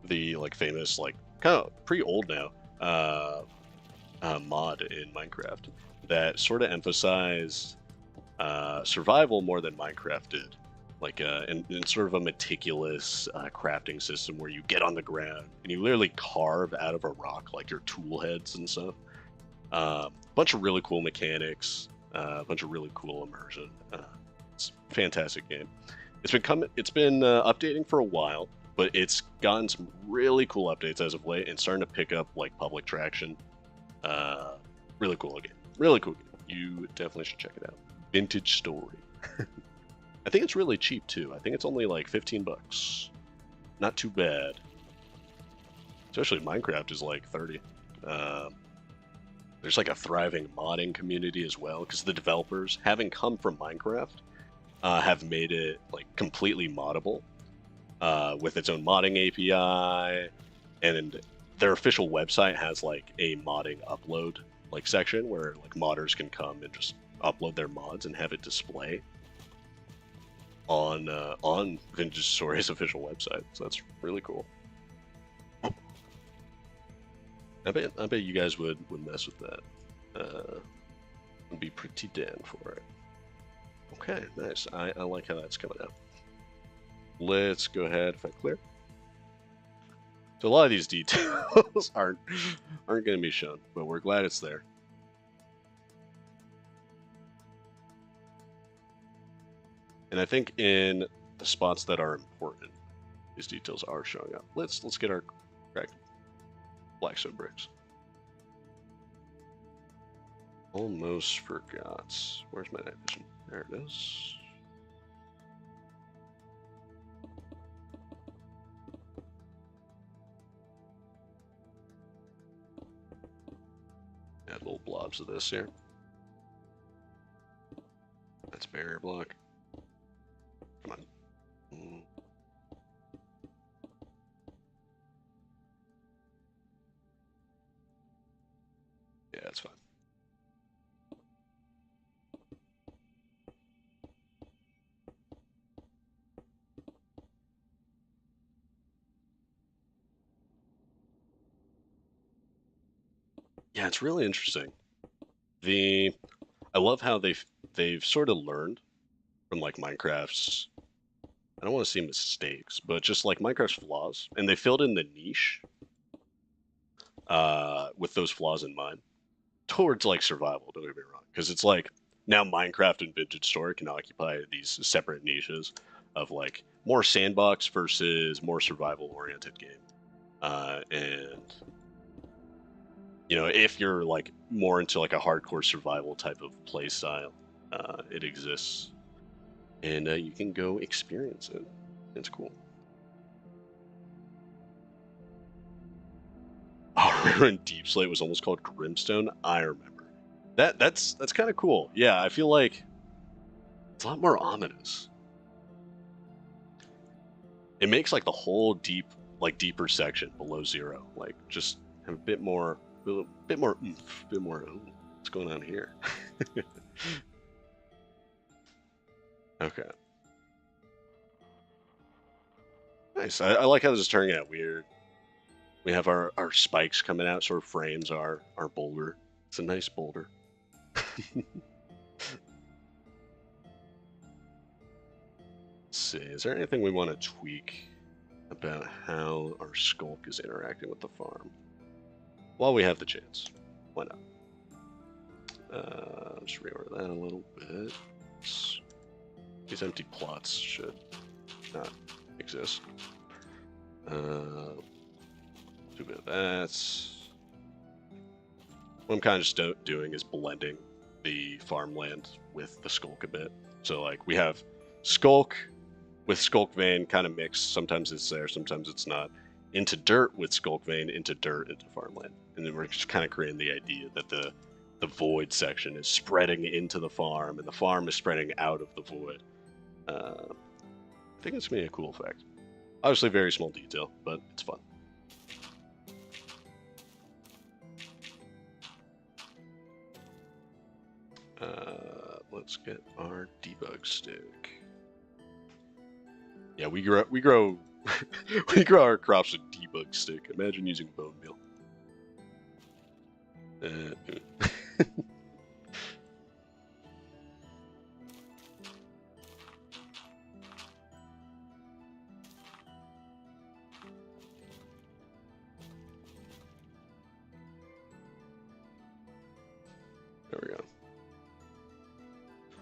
the like famous like kind of pretty old now mod in Minecraft that sort of emphasized survival more than Minecraft did. Like in sort of a meticulous crafting system where you get on the ground and you literally carve out of a rock like your tool heads and stuff. Bunch of really cool mechanics, a bunch of really cool immersion. It's a fantastic game. It's been updating for a while, but it's gotten some really cool updates as of late and starting to pick up like public traction. Really cool game. Really cool game. You definitely should check it out. Vintage Story. I think it's really cheap too. I think it's only like 15 bucks. Not too bad. Especially Minecraft is like 30. There's like a thriving modding community as well because the developers, having come from Minecraft, have made it like completely moddable with its own modding API, and their official website has like a modding upload like section where like modders can come and just upload their mods and have it display on Vintage Story's official website. So that's really cool. I bet you guys would mess with that. And be pretty down for it. Okay, nice. I like how that's coming out. Let's go ahead if I clear. So a lot of these details aren't going to be shown, but we're glad it's there. And I think in the spots that are important, these details are showing up. Let's get our cracked blackstone bricks. Almost forgot. Where's my night vision? There it is. Add little blobs of this here. That's barrier block. Come on. Yeah, that's fine. Yeah, it's really interesting. I love how they've sort of learned from like Minecraft's, I don't want to say mistakes, but just like Minecraft's flaws, and they filled in the niche with those flaws in mind towards like survival. Don't get me wrong, because it's like now Minecraft and Vintage Story can occupy these separate niches of like more sandbox versus more survival oriented game, and you know, if you're like more into like a hardcore survival type of play style, it exists, and you can go experience it. It's cool. Oh, and Deep Slate was almost called Grimstone. I remember that's kind of cool. Yeah, I feel like it's a lot more ominous. It makes like the whole deeper section below zero like just have a bit more oomph, bit more. Ooh, what's going on here? Okay. Nice. I like how this is turning out weird. We have our spikes coming out, sort of frames our boulder. It's a nice boulder. Let's see, is there anything we want to tweak about how our skulk is interacting with the farm? While we have the chance. Why not? Just reorder that a little bit. These empty plots should not exist. Do a bit of that. What I'm kind of just doing is blending the farmland with the skulk a bit. So like we have skulk with skulk vein kind of mixed. Sometimes it's there, sometimes it's not. Into dirt with skulk vein, into dirt, into farmland. And then we're just kind of creating the idea that the void section is spreading into the farm and the farm is spreading out of the void. I think it's going to be a cool effect. Obviously, very small detail, but it's fun. Let's get our debug stick. Yeah, we grow we grow our crops with debug stick. Imagine using bone meal. There we go.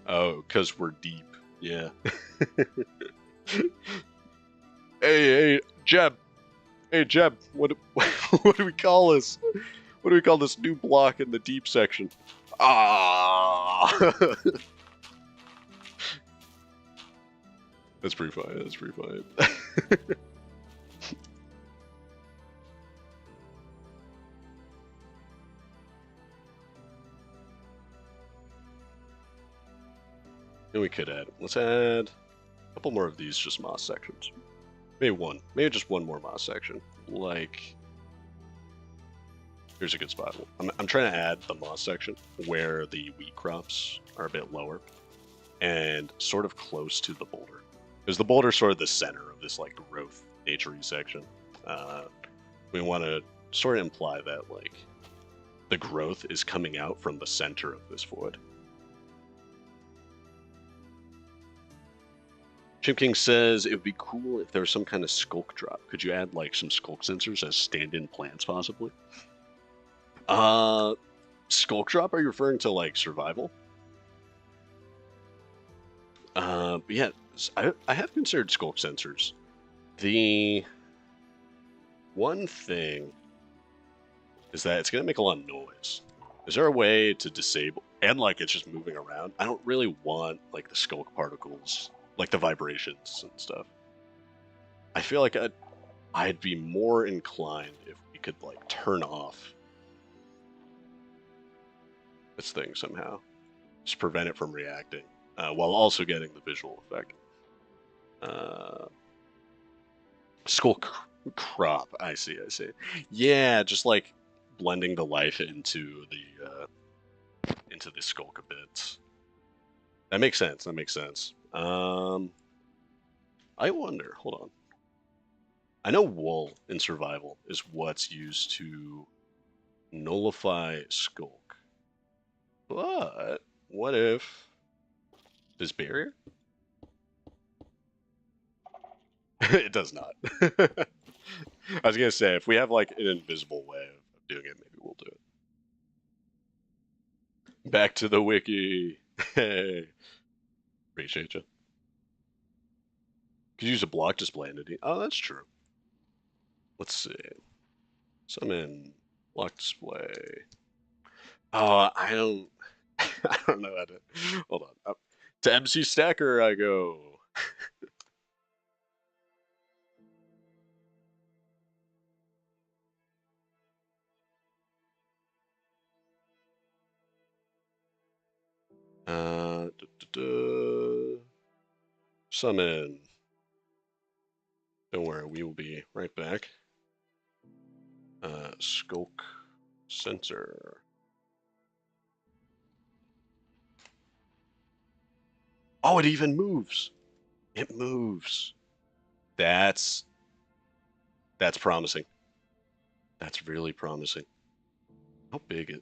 Oh, because we're deep. Yeah. Hey, Jeb. Hey, Jeb. What do we call this? What do we call this new block in the deep section? Ah. That's pretty fine. That's pretty fine. And we could add. Let's add a couple more of these just moss sections. Maybe one. Maybe just one more moss section. Like, here's a good spot. I'm trying to add the moss section where the wheat crops are a bit lower and sort of close to the boulder. Because the boulder's sort of the center of this like growth naturey section. We want to sort of imply that like the growth is coming out from the center of this void. Chimp King says it would be cool if there was some kind of skulk drop. Could you add like some skulk sensors as stand-in plants possibly? Skulk drop? Are you referring to like survival? But yeah, I have considered skulk sensors. The one thing is that it's gonna make a lot of noise. Is there a way to disable and like it's just moving around? I don't really want like the skulk particles, like the vibrations and stuff. I feel like I'd be more inclined if we could like turn off this thing somehow, just prevent it from reacting, while also getting the visual effect. Skull crop. I see. Yeah, just like blending the life into the skulk a bit. That makes sense. I wonder. Hold on. I know wool in survival is what's used to nullify skulk. But what if this barrier? It does not. I was gonna say if we have like an invisible way of doing it, maybe we'll do it. Back to the wiki. Hey, appreciate you. Could use a block display entity. Oh, that's true. Let's see. Summon block display. Oh, I don't. I don't know how to. Hold on. To MC Stacker, I go. Summon. Don't worry, we will be right back. Skulk sensor. Oh, it even moves. It moves. That's promising. That's really promising. How big is?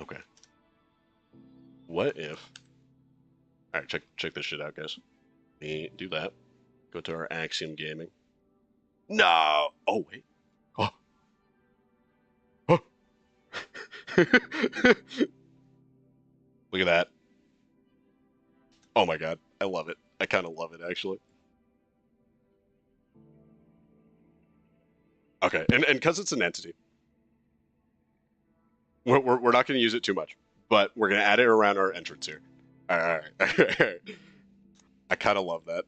Okay. What if? All right, check this shit out, guys. Let me do that. Go to our Axiom Gaming. No. Oh wait. Oh. Oh. Look at that. Oh my god. I love it. I kind of love it actually. Okay, and because it's an entity, we're not going to use it too much, but we're going to add it around our entrance here. All right. I kind of love that.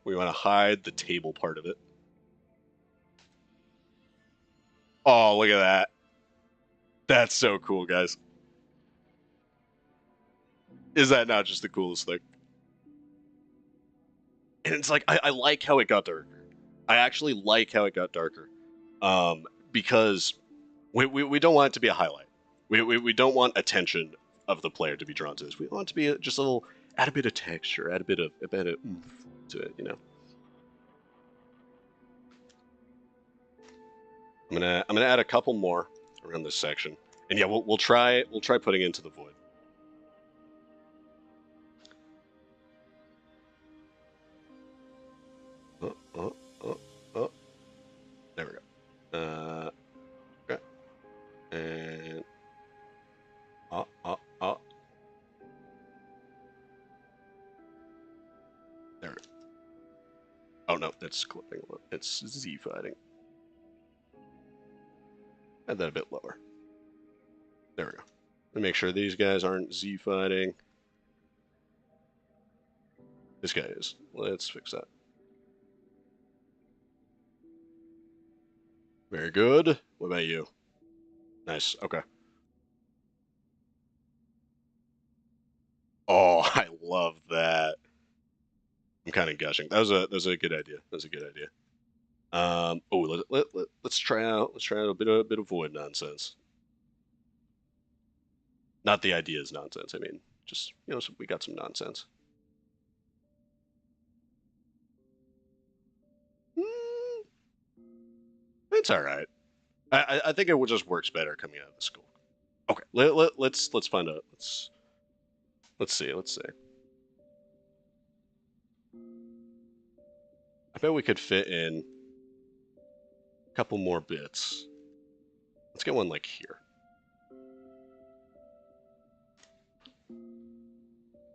We want to hide the table part of it. Oh, look at that. That's so cool, guys. Is that not just the coolest thing? And it's like, I like how it got darker. I actually like how it got darker. Because we don't want it to be a highlight. We don't want attention of the player to be drawn to this. We want it to be just a little, add a bit of texture, add a bit of oomph to it, you know. I'm gonna add a couple more around this section, and yeah, we'll try putting into the void. Oh. There we go. Okay. And there. Oh no, that's clipping. It's Z fighting. Add that a bit lower. There we go. Let me make sure these guys aren't Z fighting. This guy is. Let's fix that. Very good. What about you? Nice. Okay. Oh, I love that. I'm kind of gushing. That was a good idea. That was a good idea. Oh, let's try out a bit of void nonsense. Not the ideas nonsense. I mean, just we got some nonsense. It's all right. I think it just works better coming out of the school. Okay, let's find out. Let's see. I bet we could fit in a couple more bits. Let's get one like here.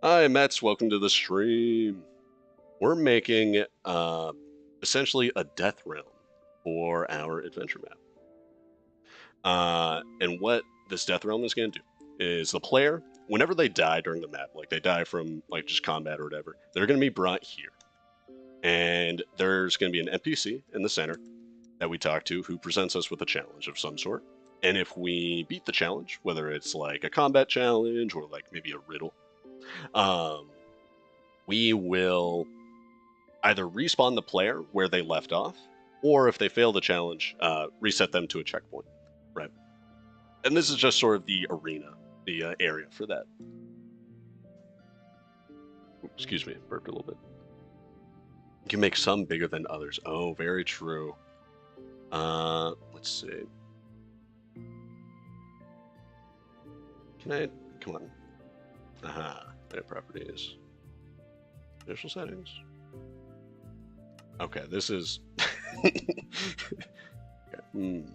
Hi, Mets. Welcome to the stream. We're making essentially a death realm for our adventure map. And what this death realm is going to do is the player, whenever they die during the map, like they die from like just combat or whatever, they're going to be brought here. And there's going to be an NPC in the center that we talk to who presents us with a challenge of some sort. And if we beat the challenge, whether it's like a combat challenge or like maybe a riddle, we will either respawn the player where they left off, or if they fail the challenge, reset them to a checkpoint, right? And this is just sort of the arena, the area for that. Excuse me, burped a little bit. You can make some bigger than others. Oh, very true. Let's see. Can I? Come on. Aha. Edit properties. Initial settings. Okay, this is. Okay.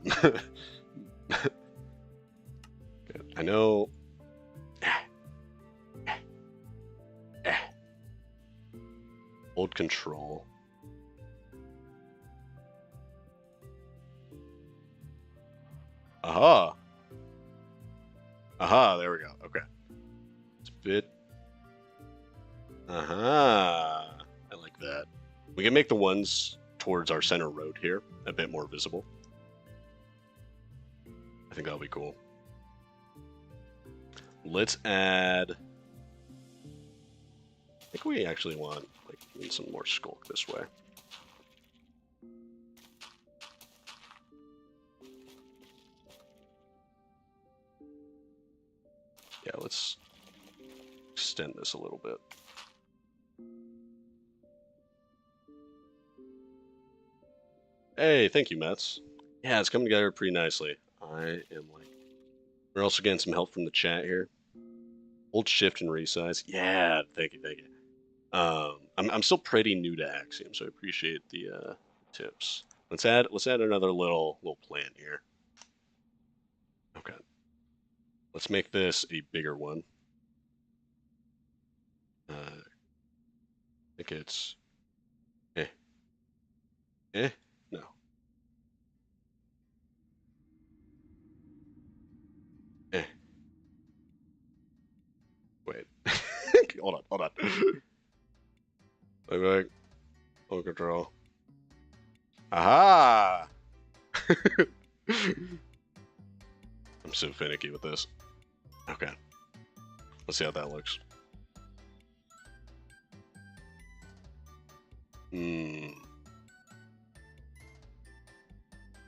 I know. Hold control. Aha. Aha, there we go. Okay. It's a bit. Aha. I like that. We can make the ones towards our center road here a bit more visible. I think that'll be cool. Let's add. I think we actually want like some more skulk this way. Yeah, let's extend this a little bit. Hey, thank you, Mets. Yeah, it's coming together pretty nicely. I am like. We're also getting some help from the chat here. Hold shift and resize. Yeah, thank you. I'm still pretty new to Axiom, so I appreciate the tips. Let's add another little plan here. Okay. Let's make this a bigger one. I think it's no. Wait. Hold on. Look back. Hold control. Aha! I'm so finicky with this. Okay. Let's see how that looks. Hmm.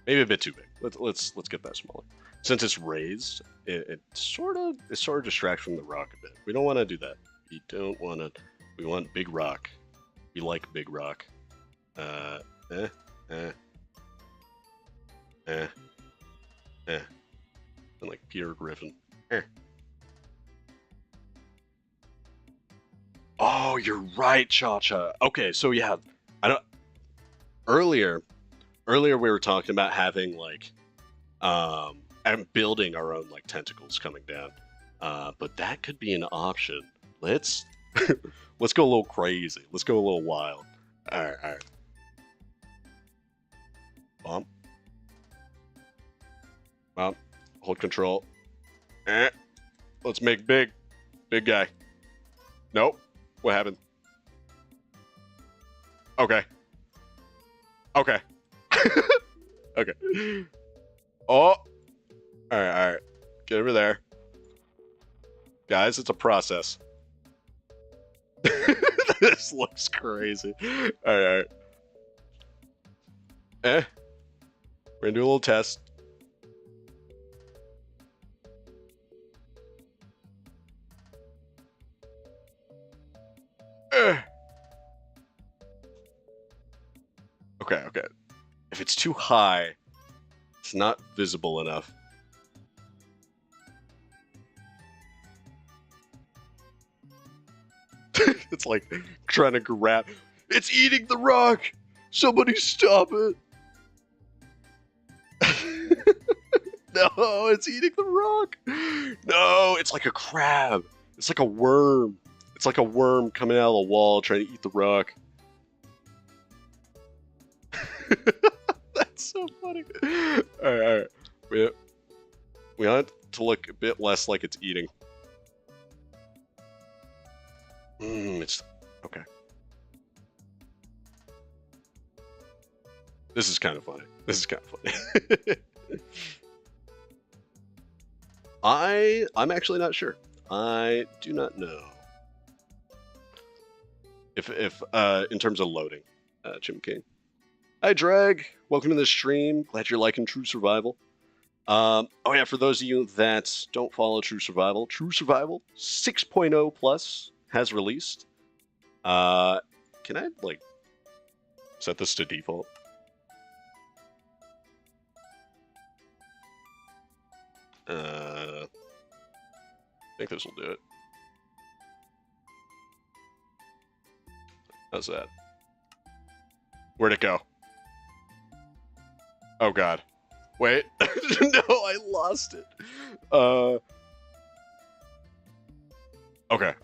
Maybe a bit too big. Let's get that smaller. Since it's raised, it sort of distracts from the rock a bit. We don't want to do that. We don't want to. We want big rock. We like big rock. Eh. And like Peter Griffin. Oh, you're right, Cha-Cha. Okay, so yeah, I don't. Earlier we were talking about having like, and building our own like tentacles coming down. But that could be an option. Let's let's go a little crazy. Let's go a little wild. All right. Bump. Hold control. Let's make big guy. Nope. What happened? Okay. Okay. Oh. All right. Get over there. Guys, it's a process. This looks crazy. All right. We're gonna do a little test. Okay. If it's too high, it's not visible enough. It's like trying to grab. It's eating the rock! Somebody stop it! No, it's eating the rock! No, it's like a crab. It's like a worm. It's like a worm coming out of the wall trying to eat the rock. That's so funny. Alright. We want it to look a bit less like it's eating. It's okay. This is kind of funny. I'm actually not sure. I do not know if in terms of loading, Jim King. Hi, Drag. Welcome to the stream. Glad you're liking True Survival. Oh yeah, for those of you that don't follow True Survival 6.0 plus has released. Can I like set this to default? I think this will do it. How's that? Where'd it go? Oh god. Wait. No, I lost it. Okay.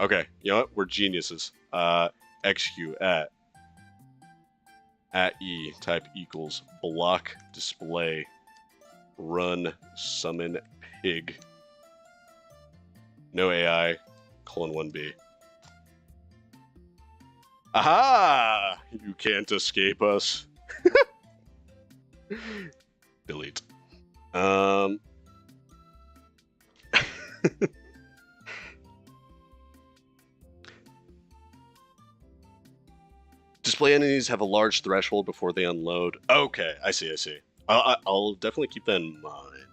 You know what? We're geniuses. Execute at E type equals block display run summon pig. No AI, :1b. Aha! You can't escape us. Delete. Display entities have a large threshold before they unload. Okay, I see. I'll definitely keep that in mind.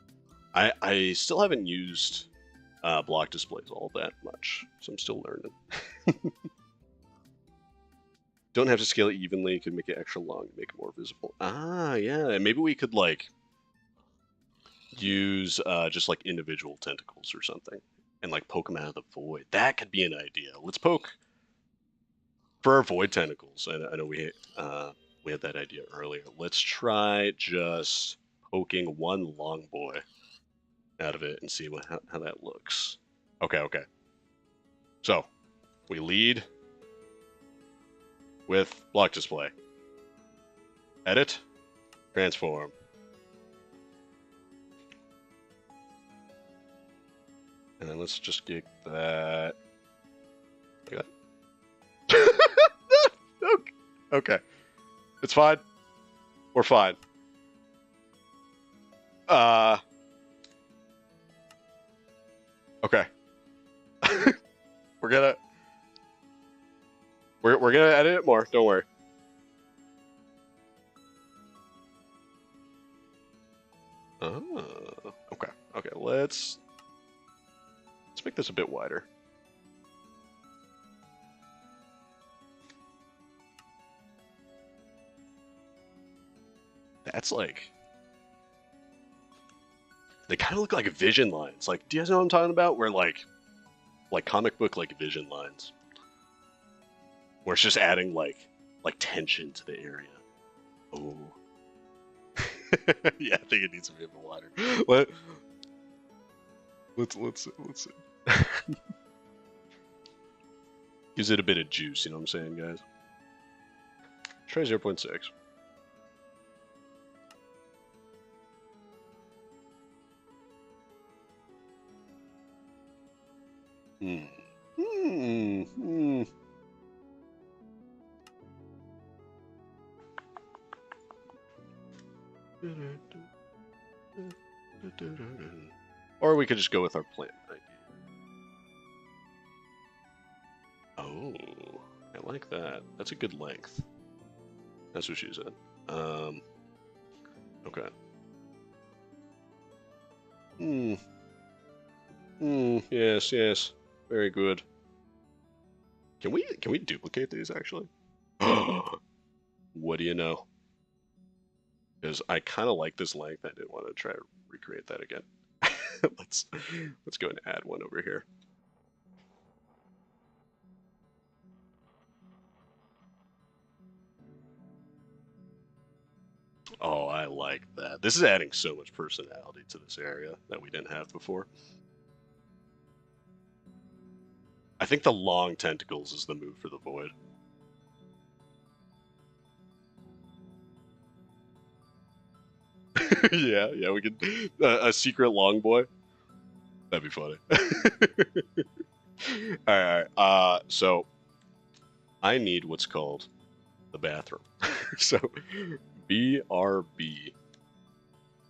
I still haven't used block displays all that much, so I'm still learning. Don't have to scale it evenly. You could make it extra long to make it more visible. Ah, yeah. And maybe we could like use just like individual tentacles or something, and like poke them out of the void. That could be an idea. Let's poke for our void tentacles. I know we had that idea earlier. Let's try just poking one long boy out of it and see how that looks. Okay. So we lead with block display. Edit, transform. And then let's just get that. Like that. Okay. It's fine. We're fine. Okay. We're gonna edit it more. Don't worry. let's make this a bit wider. That's like, they kind of look like vision lines. Like, do you guys know what I'm talking about? Where like comic book like vision lines, where it's just adding like tension to the area. Oh, yeah, I think it needs to be a bit wider. Let's see. Gives it a bit of juice, you know what I'm saying, guys? Try 0.6. Or we could just go with our plan idea. Oh, I like that. That's a good length. That's what she said. Okay. Yes. Very good. Can we duplicate these actually? What do you know? Because I kind of like this length. I didn't want to try to recreate that again. let's go and add one over here. Oh, I like that. This is adding so much personality to this area that we didn't have before. I think the long tentacles is the move for the void. yeah, we could a secret long boy. That'd be funny. all right. So I need what's called the bathroom. So BRB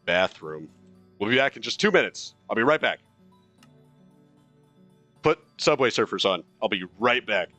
bathroom. We'll be back in just 2 minutes. I'll be right back. Put Subway Surfers on. I'll be right back.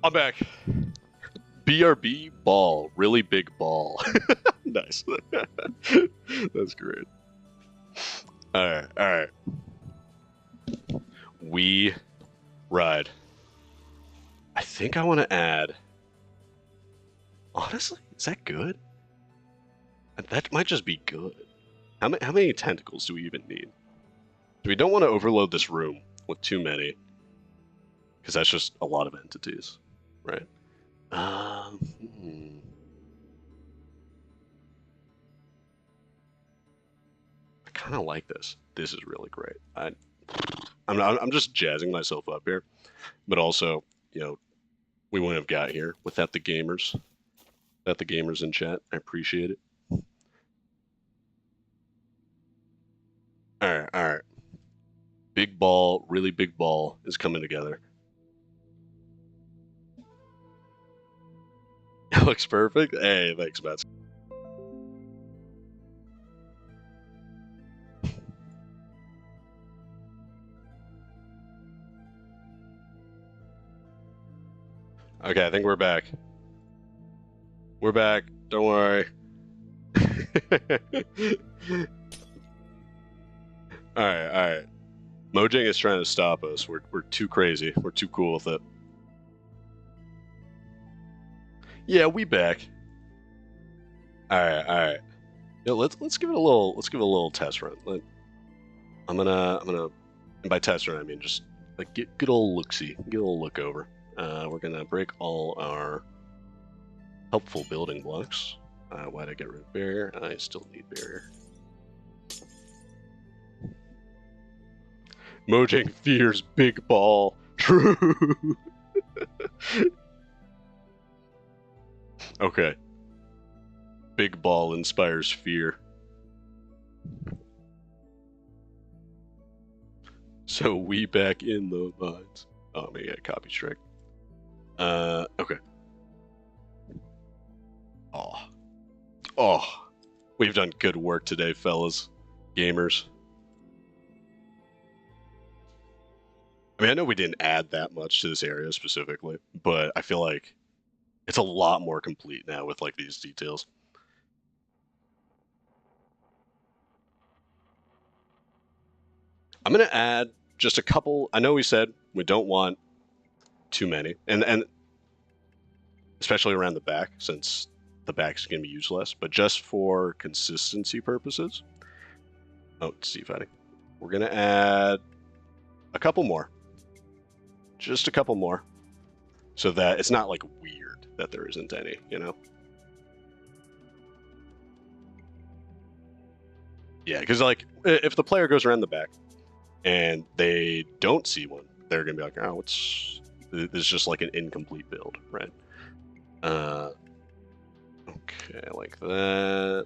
I'm back. BRB ball, really big ball. Nice. That's great. All right. We ride. I think I want to add. Honestly, is that good? That might just be good. How many tentacles do we even need? We don't want to overload this room with too many, because that's just a lot of entities, right? I kind of like this. This is really great. I'm just jazzing myself up here, but also, we wouldn't have got here without the gamers. Without the gamers in chat. I appreciate it. All right. Big ball, really big ball is coming together. It looks perfect. Hey, thanks, Matt. Okay, I think we're back. We're back. Don't worry. Alright, alright. Mojang is trying to stop us. We're too crazy. We're too cool with it. Yeah, we back. Alright, alright. Yo, let's give it a little test run. I'm gonna and by test run I mean just like get good old look-see, get a little look over. We're gonna break all our helpful building blocks. Why'd I get rid of barrier? I still need barrier. Mojang fears big ball. True. Okay. Big ball inspires fear. So we back in the mines. Oh, maybe I copy strike. Okay. Oh, we've done good work today, fellas, gamers. I mean, I know we didn't add that much to this area specifically, but I feel like it's a lot more complete now with like these details. I'm gonna add just a couple. I know we said we don't want too many, and especially around the back, since the back is going to be useless, but just for consistency purposes. Oh, sea fighting. We're going to add a couple more. Just a couple more. So that it's not like weird that there isn't any, you know? Yeah, because like if the player goes around the back and they don't see one, they're going to be like, oh, this is just like an incomplete build, right? Okay, like that.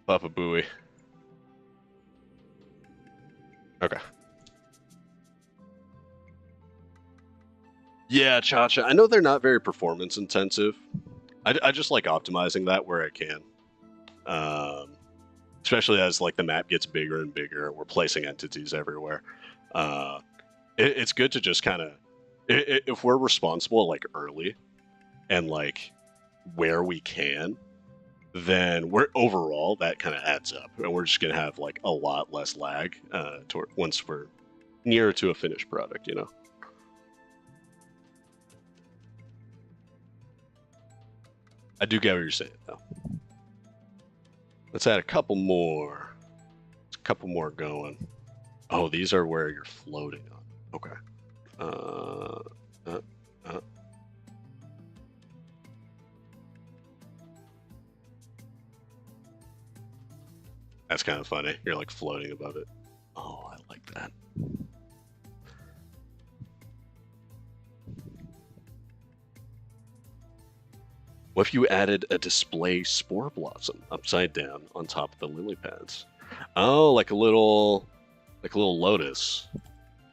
Papa Booey. Okay. Yeah, Cha-Cha. I know they're not very performance intensive. I just like optimizing that where I can. Especially as like the map gets bigger and bigger, we're placing entities everywhere. It's good to just kind of, if we're responsible like early and like where we can, then we're overall that kind of adds up, and we're just gonna have like a lot less lag once we're nearer to a finished product, you know. I do get what you're saying though. Let's add a couple more. There's a couple more going. Oh, these are where you're floating on. Okay. That's kind of funny. You're like floating above it. Oh, I like that. What if you added a display spore blossom upside down on top of the lily pads? Oh, like a little lotus.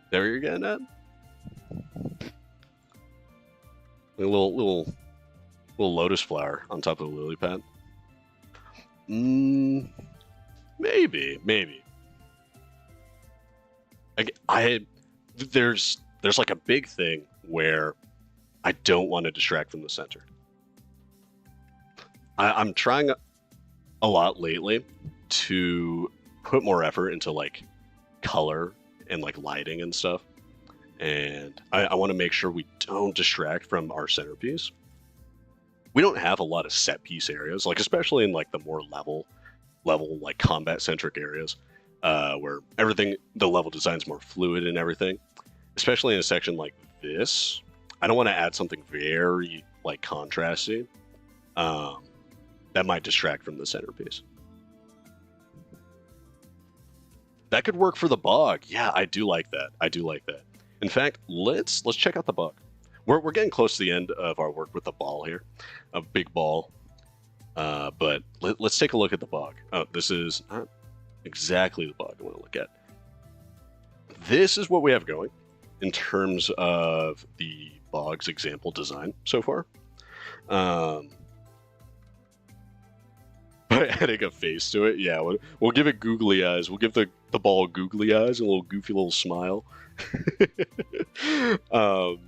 There you're getting at? A little lotus flower on top of the lily pad. Maybe. There's like a big thing where I don't want to distract from the center. I'm trying a lot lately to put more effort into like color and like lighting and stuff, and I want to make sure we don't distract from our centerpiece. We don't have a lot of set piece areas, like especially in like the more level like combat centric areas, where everything, the level design's more fluid and everything. Especially in a section like this, I don't want to add something very like contrasty. That might distract from the centerpiece. That could work for the bog. Yeah, I do like that. In fact, let's check out the bog. We're getting close to the end of our work with the ball here, a big ball. But let's take a look at the bog. Oh, this is not exactly the bog I want to look at. This is what we have going in terms of the bog's example design so far. by adding a face to it. Yeah, we'll give it googly eyes. We'll give the ball googly eyes and a little goofy little smile. um,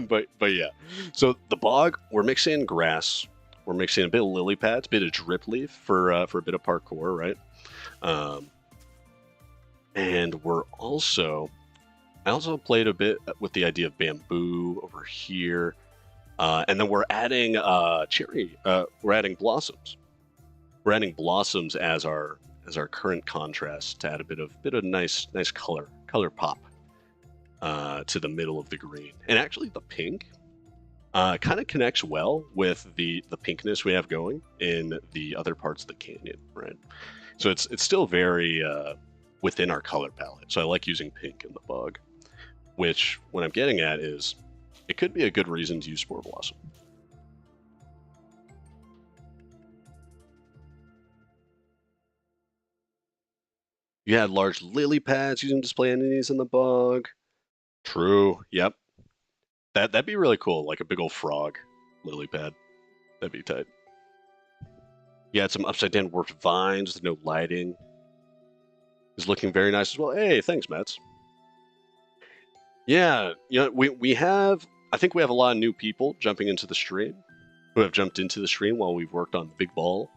but yeah. So the bog, we're mixing grass. We're mixing a bit of lily pads, a bit of drip leaf for a bit of parkour, right? And I also played a bit with the idea of bamboo over here, and then we're adding cherry. We're adding blossoms. We're adding blossoms as our current contrast to add a bit of nice color pop to the middle of the green. And actually, the pink kind of connects well with the pinkness we have going in the other parts of the canyon, right? So it's still very within our color palette. So I like using pink in the bug, which what I'm getting at is it could be a good reason to use Spore Blossom. You had large lily pads using display entities in the bug. True. Yep. That'd be really cool, like a big old frog lily pad. That'd be tight. You had some upside down warped vines with no lighting. Is looking very nice as well. Hey, thanks, Mets. Yeah, we have. I think we have a lot of new people jumping into the stream, who have jumped into the stream while we've worked on Big Ball.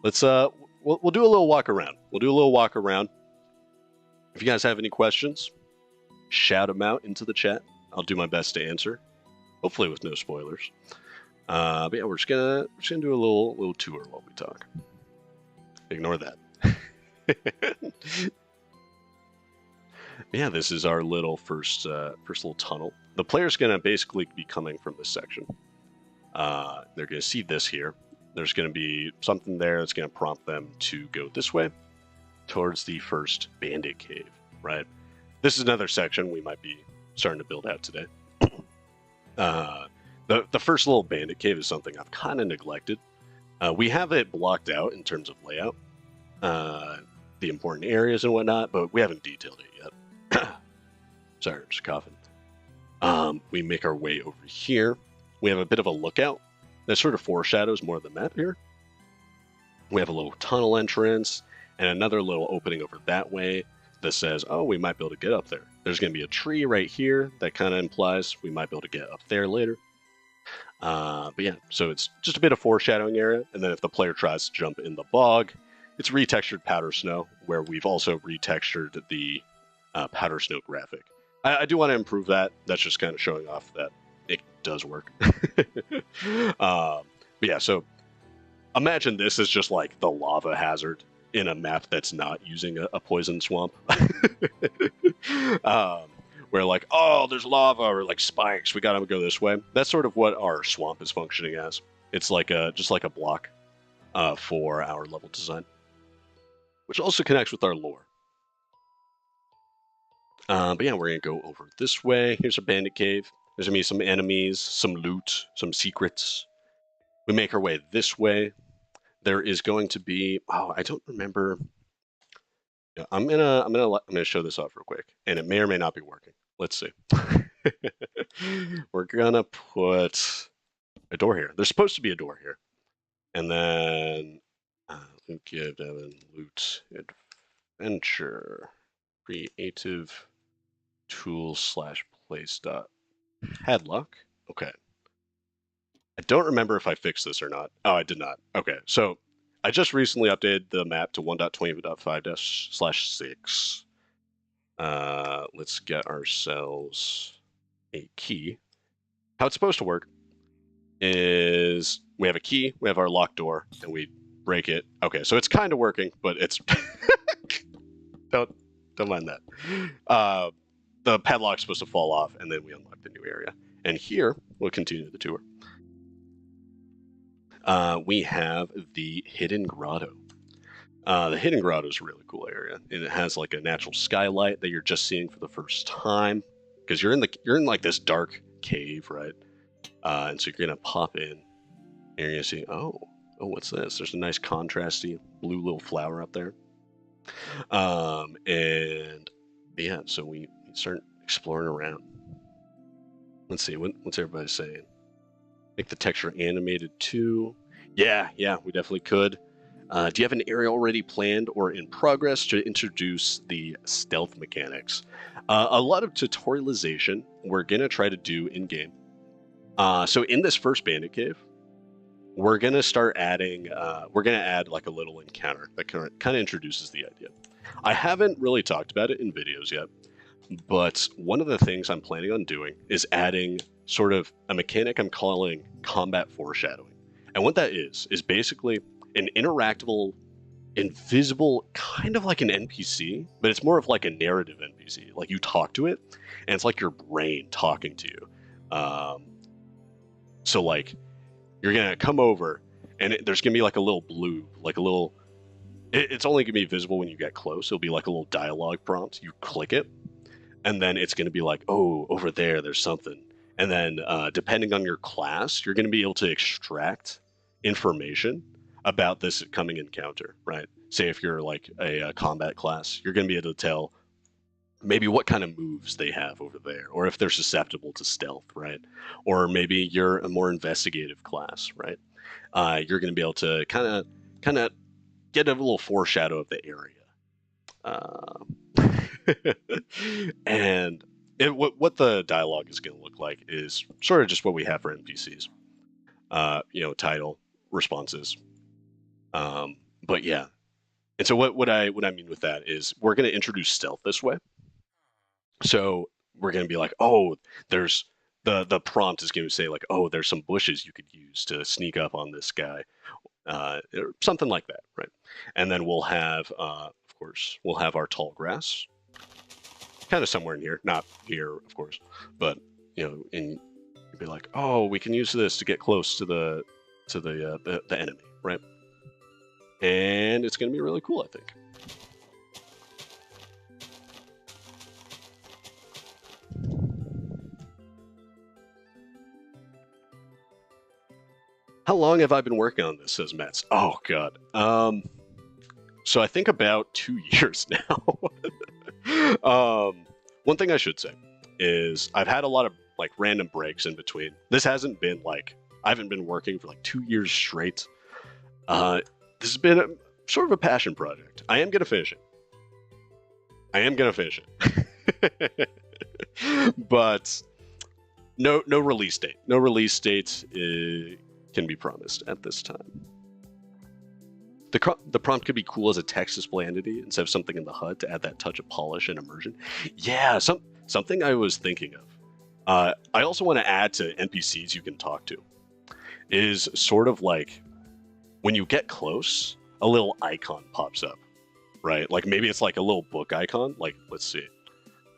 Let's we'll do a little walk around. We'll do a little walk around. If you guys have any questions, shout them out into the chat. I'll do my best to answer, hopefully with no spoilers. But yeah, we're just gonna do a little tour while we talk. Ignore that. Yeah, this is our little first little tunnel. The player's gonna basically be coming from this section. They're gonna see this here. There's gonna be something there that's gonna prompt them to go this way towards the first bandit cave, right? This is another section we might be starting to build out today. The first little bandit cave is something I've kind of neglected. We have it blocked out in terms of layout, the important areas and whatnot, but we haven't detailed it yet. Sorry, I'm just coughing. We make our way over here. We have a bit of a lookout that sort of foreshadows more of the map here. We have a little tunnel entrance and another little opening over that way that says, oh, we might be able to get up there. There's going to be a tree right here that kind of implies we might be able to get up there later. But yeah, so it's just a bit of foreshadowing area, and then if the player tries to jump in the bog, it's retextured powder snow, where we've also retextured the powder snow graphic. I do want to improve that. That's just kind of showing off that it does work. But yeah, so imagine this is just like the lava hazard in a map that's not using a poison swamp. Where like, oh, there's lava or like spikes, we gotta go this way. That's sort of what our swamp is functioning as. It's like just like a block for our level design, which also connects with our lore. But yeah, we're gonna go over this way. Here's a bandit cave. There's gonna be some enemies, some loot, some secrets. We make our way this way. There is going to be, oh, I don't remember. Yeah, I'm gonna show this off real quick, and it may or may not be working. Let's see. We're gonna put a door here. There's supposed to be a door here, and then give Devon loot adventure creative tools / place dot padlock. Okay. I don't remember if I fixed this or not. Oh, I did not. Okay, so I just recently updated the map to 1.20.5-6. Let's get ourselves a key. How it's supposed to work is we have a key, we have our locked door, and we break it. Okay, so it's kind of working, but it's don't mind that. The padlock's supposed to fall off, and then we unlock the new area. And here we'll continue the tour. We have the Hidden Grotto. The Hidden Grotto is a really cool area, and it has like a natural skylight that you're just seeing for the first time because you're in like this dark cave, right? And so you're gonna pop in, and you're gonna see, oh, what's this? There's a nice contrasty blue little flower up there. And yeah, so we start exploring around. Let's see, what's everybody saying? Make the texture animated too. Yeah, we definitely could. Do you have an area already planned or in progress to introduce the stealth mechanics? A lot of tutorialization we're going to try to do in-game. So in this first bandit cave, we're going to start adding, we're going to add like a little encounter that kind of introduces the idea. I haven't really talked about it in videos yet, but one of the things I'm planning on doing is adding sort of a mechanic I'm calling combat foreshadowing. And what that is basically an interactable, invisible, kind of like an NPC, but it's more of like a narrative NPC. Like you talk to it, and it's like your brain talking to you. So like you're gonna come over, and there's gonna be like a little blue, like a little. It's only gonna be visible when you get close. It'll be like a little dialogue prompt. You click it, and then it's gonna be like, oh, over there's something. And then depending on your class, you're gonna be able to extract information about this coming encounter, right? Say if you're like a combat class, you're going to be able to tell maybe what kind of moves they have over there, or if they're susceptible to stealth, right? Or maybe you're a more investigative class, right? You're going to be able to kind of get a little foreshadow of the area. And what the dialogue is going to look like is sort of just what we have for NPCs. Title, responses. But yeah. And so what I mean with that is we're going to introduce stealth this way. So we're going to be like, oh, there's the prompt is going to say like, oh, there's some bushes you could use to sneak up on this guy, or something like that, right? And then we'll have, of course, we'll have our tall grass, kind of somewhere in here, not here, of course, but you'd be like, oh, we can use this to get close to the enemy, right? And it's going to be really cool, I think. How long have I been working on this, says Mets? Oh, God. So I think about 2 years now. One thing I should say is I've had a lot of like random breaks in between. This hasn't been like, I haven't been working for like 2 years straight. This has been sort of a passion project. I am going to finish it. But no release date. No release date can be promised at this time. The prompt could be cool as a text display entity instead of something in the HUD to add that touch of polish and immersion. Yeah, something I was thinking of. I also want to add to NPCs you can talk to is sort of like when you get close, a little icon pops up, right? Like maybe it's like a little book icon. Like, let's see.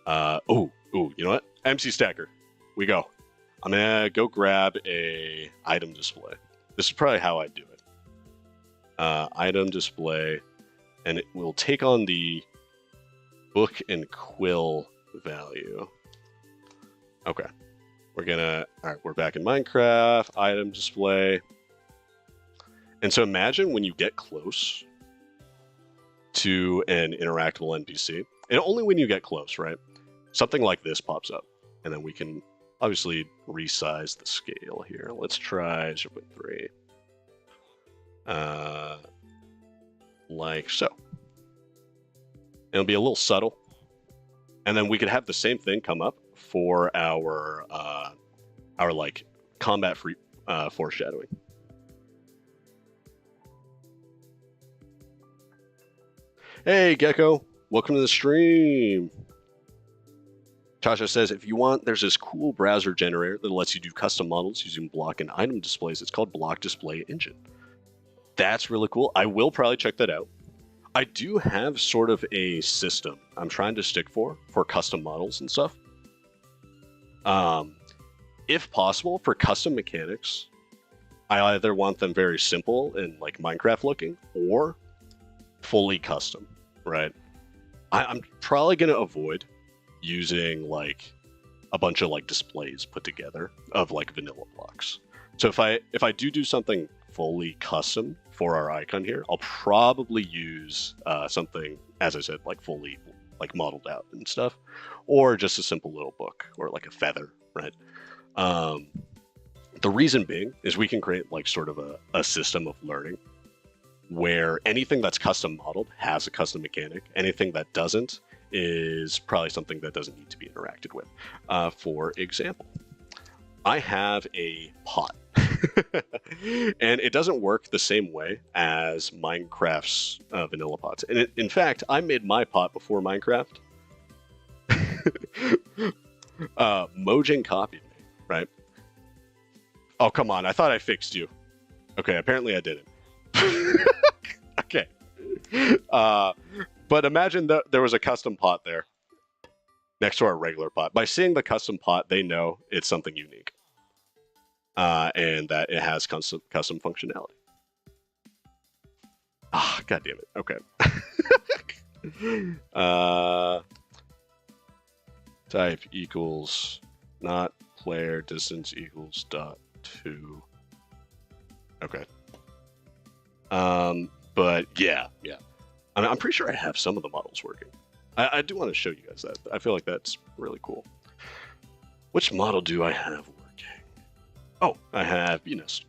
You know what? MC Stacker, we go. I'm gonna go grab a item display. This is probably how I do it. Item display, and it will take on the book and quill value. Okay. We're back in Minecraft, item display. And so imagine when you get close to an interactable NPC, and only when you get close, right? Something like this pops up, and then we can obviously resize the scale here. Let's try 0.3. Like so. It'll be a little subtle. And then we could have the same thing come up for our like combat free foreshadowing. Hey Gecko, welcome to the stream. Tasha says, if you want, there's this cool browser generator that lets you do custom models using block and item displays. It's called Block Display Engine. That's really cool. I will probably check that out. I do have sort of a system I'm trying to stick for custom models and stuff. If possible, for custom mechanics, I either want them very simple and like Minecraft looking, or fully custom, right? I'm probably going to avoid using like a bunch of like displays put together of like vanilla blocks. So if I do something fully custom for our icon here, I'll probably use something, as I said, like fully like modeled out and stuff, or just a simple little book or like a feather, right? The reason being is we can create like sort of a system of learning where anything that's custom modeled has a custom mechanic. Anything that doesn't is probably something that doesn't need to be interacted with. For example, I have a pot. And it doesn't work the same way as Minecraft's vanilla pots. And in fact, I made my pot before Minecraft. Mojang copied me, right? Oh, come on. I thought I fixed you. Okay, apparently I didn't. Okay. But imagine that there was a custom pot there next to our regular pot. By seeing the custom pot, they know it's something unique. And that it has custom functionality. Ah, God damn it. Okay. Type equals not player distance equals .2. Okay. But yeah. I'm pretty sure I have some of the models working. I do want to show you guys that. I feel like that's really cool. Which model do I have working? Oh, I have BNest.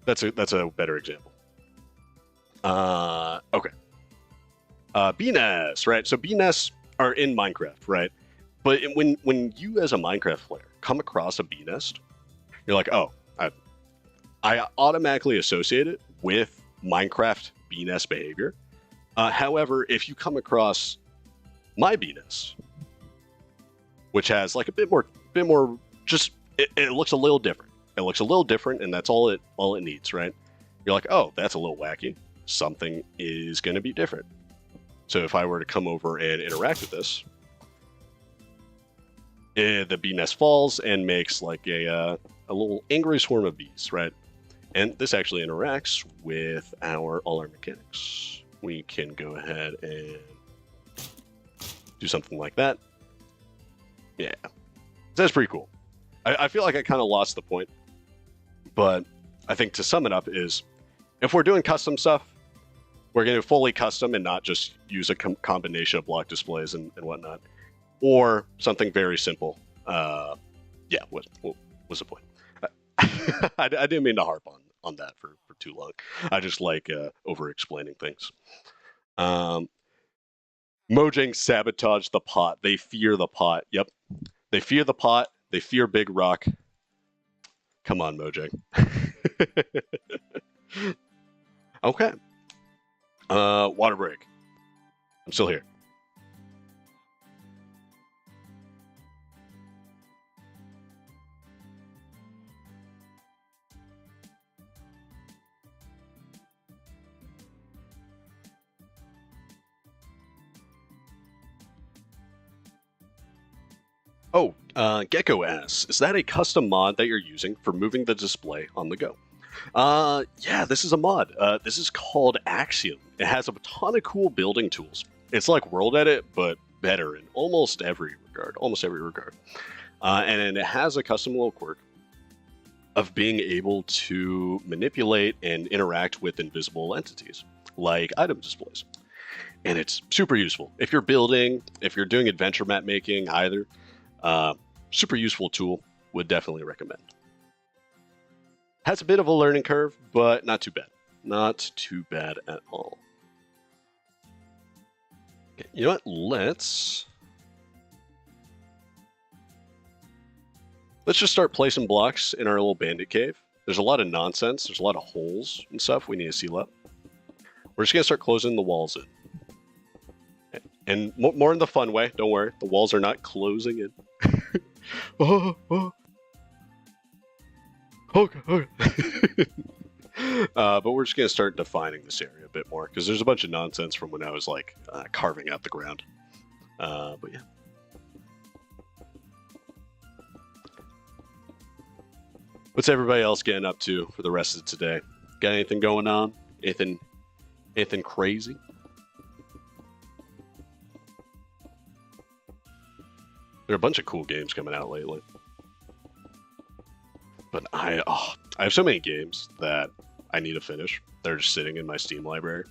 That's a better example. Okay. BNest, right? So BNests are in Minecraft, right? But when you as a Minecraft player come across a BNest, you're like, oh, I automatically associate it with Minecraft BNest behavior. However, if you come across my BNest, which has like a bit more, just it looks a little different. It looks a little different, and that's all it needs, right? You're like, oh, that's a little wacky. Something is going to be different. So if I were to come over and interact with this, the BNest falls and makes like a little angry swarm of bees, right? And this actually interacts with all our mechanics. We can go ahead and do something like that. Yeah, that's pretty cool. I feel like I kind of lost the point, but I think to sum it up is, if we're doing custom stuff, we're going to fully custom and not just use a combination of block displays and whatnot, or something very simple. Yeah, what's the point? I didn't mean to harp on that for too long. I just like over-explaining things. Mojang sabotaged the pot. They fear the pot. Yep. They fear the pot. They fear Big Rock. Come on, Mojang. Okay. Water break. I'm still here. Oh, Gecko asks, is that a custom mod that you're using for moving the display on the go? Yeah, this is a mod. This is called Axiom. It has a ton of cool building tools. It's like World Edit, but better in almost every regard. And it has a custom little quirk of being able to manipulate and interact with invisible entities, like item displays. And it's super useful. If you're building, if you're doing adventure map making, either. Super useful tool, would definitely recommend. Has a bit of a learning curve, but not too bad. Not too bad at all. Okay, you know what? Let's just start placing blocks in our little bandit cave. There's a lot of nonsense. There's a lot of holes and stuff we need to seal up. We're just going to start closing the walls in. Okay. And more in the fun way. Don't worry. The walls are not closing in. Okay. But we're just going to start defining this area a bit more, because there's a bunch of nonsense from when I was like carving out the ground. But yeah. What's everybody else getting up to for the rest of today? Got anything going on? Anything crazy? There are a bunch of cool games coming out lately. But I have so many games that I need to finish. They're just sitting in my Steam library.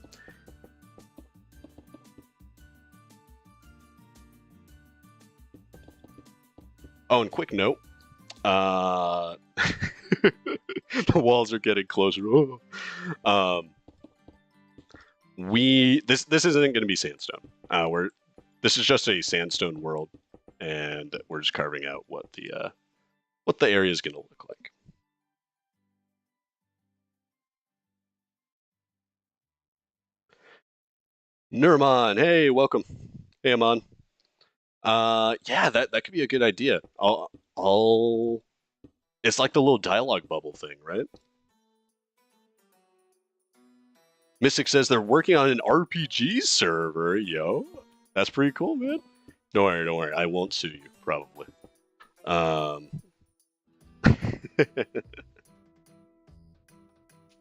Oh, and quick note. The walls are getting closer. this isn't going to be sandstone. This is just a sandstone world, and we're just carving out what the area is going to look like. Nurman, hey, welcome. Hey, Aman. Yeah, that could be a good idea. It's like the little dialogue bubble thing, right? Mystic says they're working on an RPG server, yo. That's pretty cool, man. Don't worry. I won't sue you, probably.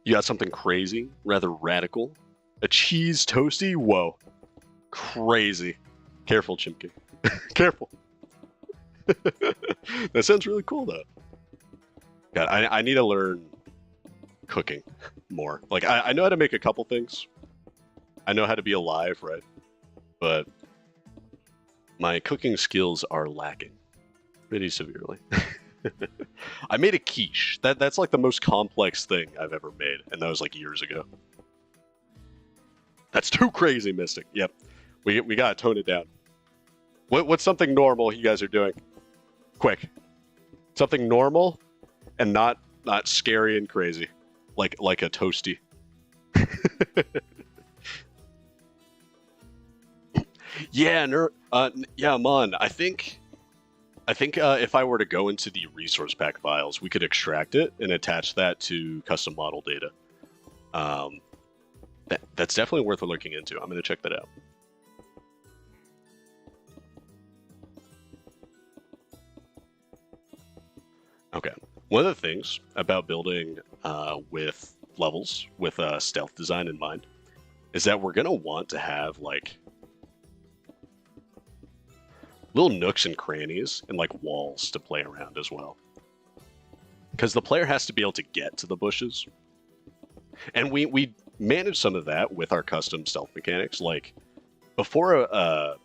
You got something crazy, rather radical? A cheese toasty? Whoa. Crazy. Careful, Chimkey. Careful. That sounds really cool, though. God, I need to learn cooking more. Like, I know how to make a couple things. I know how to be alive, right? But my cooking skills are lacking pretty severely. I made a quiche. That's like the most complex thing I've ever made, and that was like years ago. That's too crazy, Mystic. Yep, we gotta tone it down. What's something normal you guys are doing? Quick, something normal and not scary and crazy, like a toasty. Yeah, yeah, Mon. I think if I were to go into the resource pack files, we could extract it and attach that to custom model data. That's definitely worth looking into. I'm going to check that out. Okay. One of the things about building with levels with stealth design in mind is that we're going to want to have like little nooks and crannies and like walls to play around as well. Because the player has to be able to get to the bushes. And we manage some of that with our custom stealth mechanics. Like before a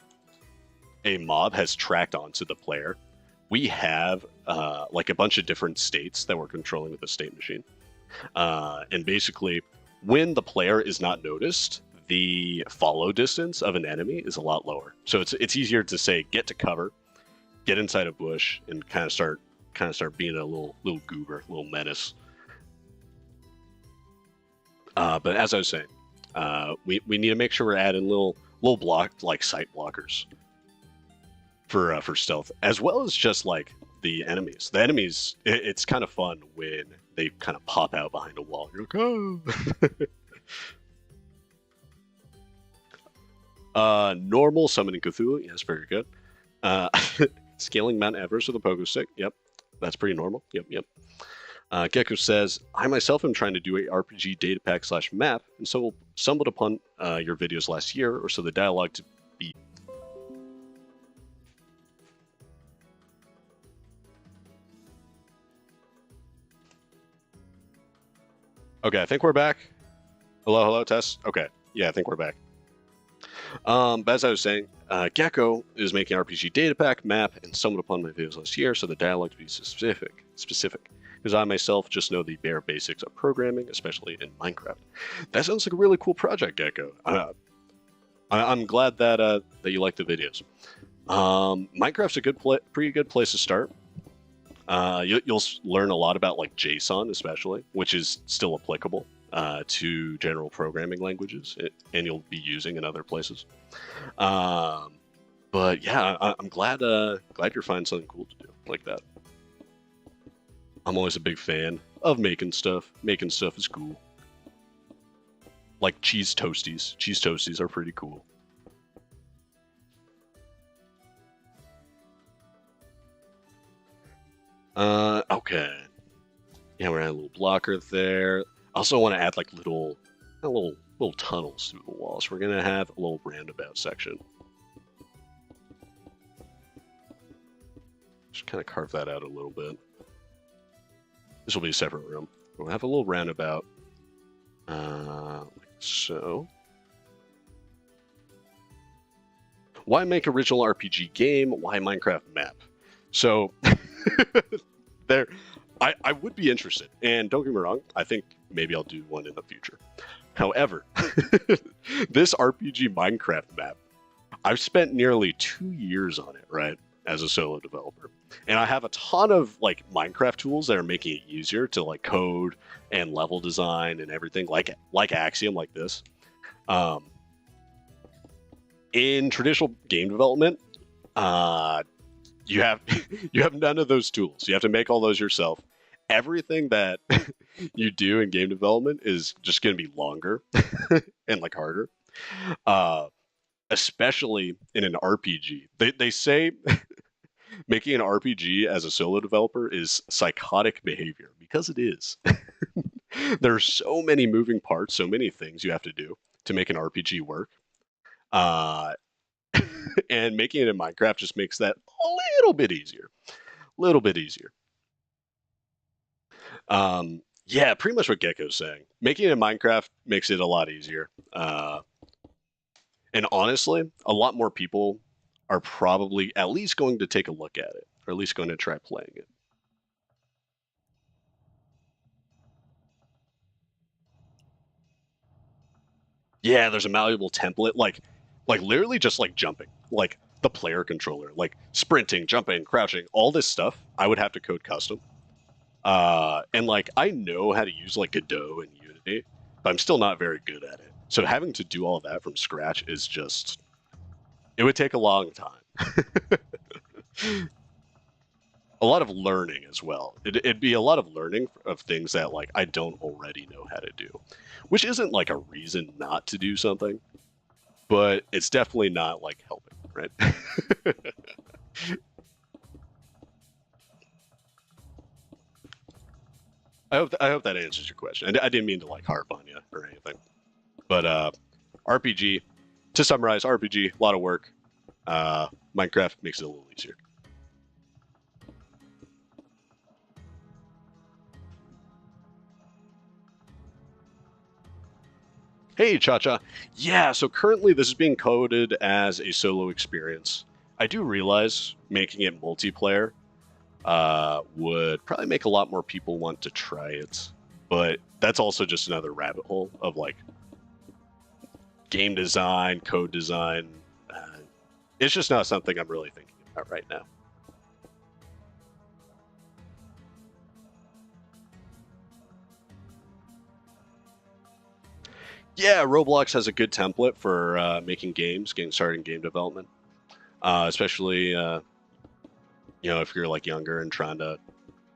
mob has tracked onto the player, we have like a bunch of different states that we're controlling with the state machine. And basically, when the player is not noticed, the follow distance of an enemy is a lot lower. So it's easier to say get to cover, get inside a bush, and kind of start being a little goober, a little menace. But as I was saying, we need to make sure we're adding little block like sight blockers for stealth, as well as just like the enemies. The enemies, it's kind of fun when they kind of pop out behind a wall. You're like, oh. Normal summoning Cthulhu, yes, very good. Scaling Mount Everest with a pogo stick, yep, that's pretty normal. Yep. Gecko says, I myself am trying to do a RPG data pack / map, and so stumbled upon your videos last year, or so the dialogue to be. Okay, I think we're back. Hello, Tess. Okay, yeah, I think we're back. But as I was saying, Gecko is making RPG data pack, map, and stumbled upon my videos last year, so the dialogue to be specific. Because I myself just know the bare basics of programming, especially in Minecraft. That sounds like a really cool project, Gecko. I'm glad that you like the videos. Minecraft's a pretty good place to start. You'll learn a lot about like JSON, especially, which is still applicable to general programming languages, and you'll be using in other places. But yeah, I'm glad you're finding something cool to do like that. I'm always a big fan of making stuff. Making stuff is cool. Like cheese toasties. Cheese toasties are pretty cool. Okay. Yeah, we're adding a little blocker there. I also want to add like little tunnels through the walls. We're gonna have a little roundabout section. Just kind of carve that out a little bit. This will be a separate room. We'll have a little roundabout, like so. Why make original RPG game? Why Minecraft map? So I would be interested, and don't get me wrong, I think maybe I'll do one in the future. However, this RPG Minecraft map, I've spent nearly 2 years on it, right, as a solo developer, and I have a ton of like Minecraft tools that are making it easier to like code and level design and everything, like Axiom, like this. Um, in traditional game development, you have you have none of those tools. You have to make all those yourself. Everything that you do in game development is just going to be longer and like harder. Uh, Especially in an RPG. They say making an RPG as a solo developer is psychotic behavior because it is. There are so many moving parts, so many things you have to do to make an RPG work. Uh, and making it in Minecraft just makes that a little bit easier. Little bit easier. Yeah, pretty much what Gecko's saying. Making it in Minecraft makes it a lot easier. And honestly, a lot more people are probably at least going to take a look at it, or at least going to try playing it. Yeah, there's a malleable template, like literally just like jumping, like the player controller, like sprinting, jumping, crouching, all this stuff. I would have to code custom. And like I know how to use like Godot and Unity, but I'm still not very good at it. So having to do all that from scratch is just it would take a long time. A lot of learning as well. It'd be a lot of learning of things that like I don't already know how to do, which isn't like a reason not to do something, but it's definitely not like helping, right? I hope that answers your question. I didn't mean to like harp on you or anything, but RPG. To summarize, RPG, a lot of work. Minecraft makes it a little easier. Hey, Cha Cha. Yeah, so currently this is being coded as a solo experience. I do realize making it multiplayer would probably make a lot more people want to try it, but that's also just another rabbit hole of like game design, code design. Uh, it's just not something I'm really thinking about right now. Yeah, Roblox has a good template for making games, getting started in game development, especially if you're like younger and trying to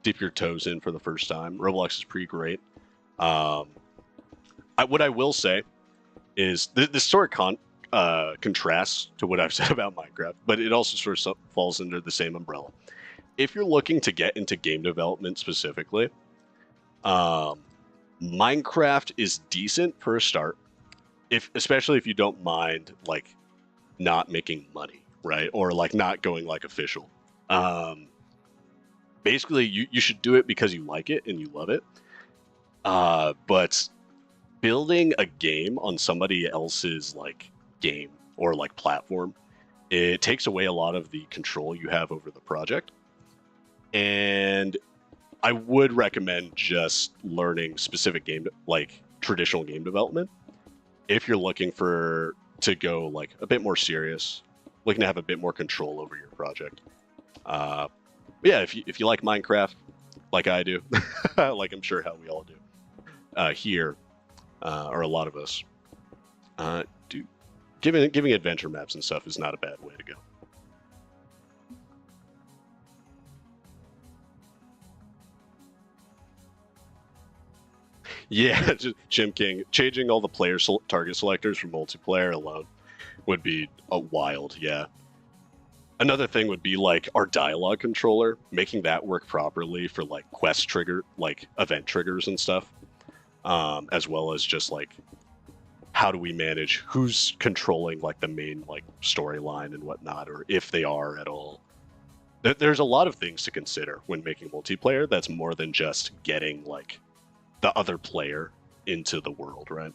dip your toes in for the first time. Roblox is pretty great. Um, what I will say is this sort of contrasts to what I've said about Minecraft, but it also sort of falls under the same umbrella. If you're looking to get into game development specifically, um, Minecraft is decent for a start, if especially if you don't mind like not making money, right, or like not going like official. Um, Basically, you should do it because you like it and you love it. But building a game on somebody else's like game or like platform, it takes away a lot of the control you have over the project. And I would recommend just learning specific game like traditional game development if you're looking for to go like a bit more serious, looking to have a bit more control over your project. Uh, yeah, if you like Minecraft, like I do, like I'm sure how we all do here, or a lot of us, do giving adventure maps and stuff is not a bad way to go. Yeah, just Chim King changing all the target selectors for multiplayer alone would be a wild. Yeah. Another thing would be like our dialogue controller, making that work properly for like quest trigger, like event triggers and stuff, as well as just like how do we manage who's controlling like the main like storyline and whatnot, or if they are at all. There's a lot of things to consider when making multiplayer. That's more than just getting like the other player into the world, right?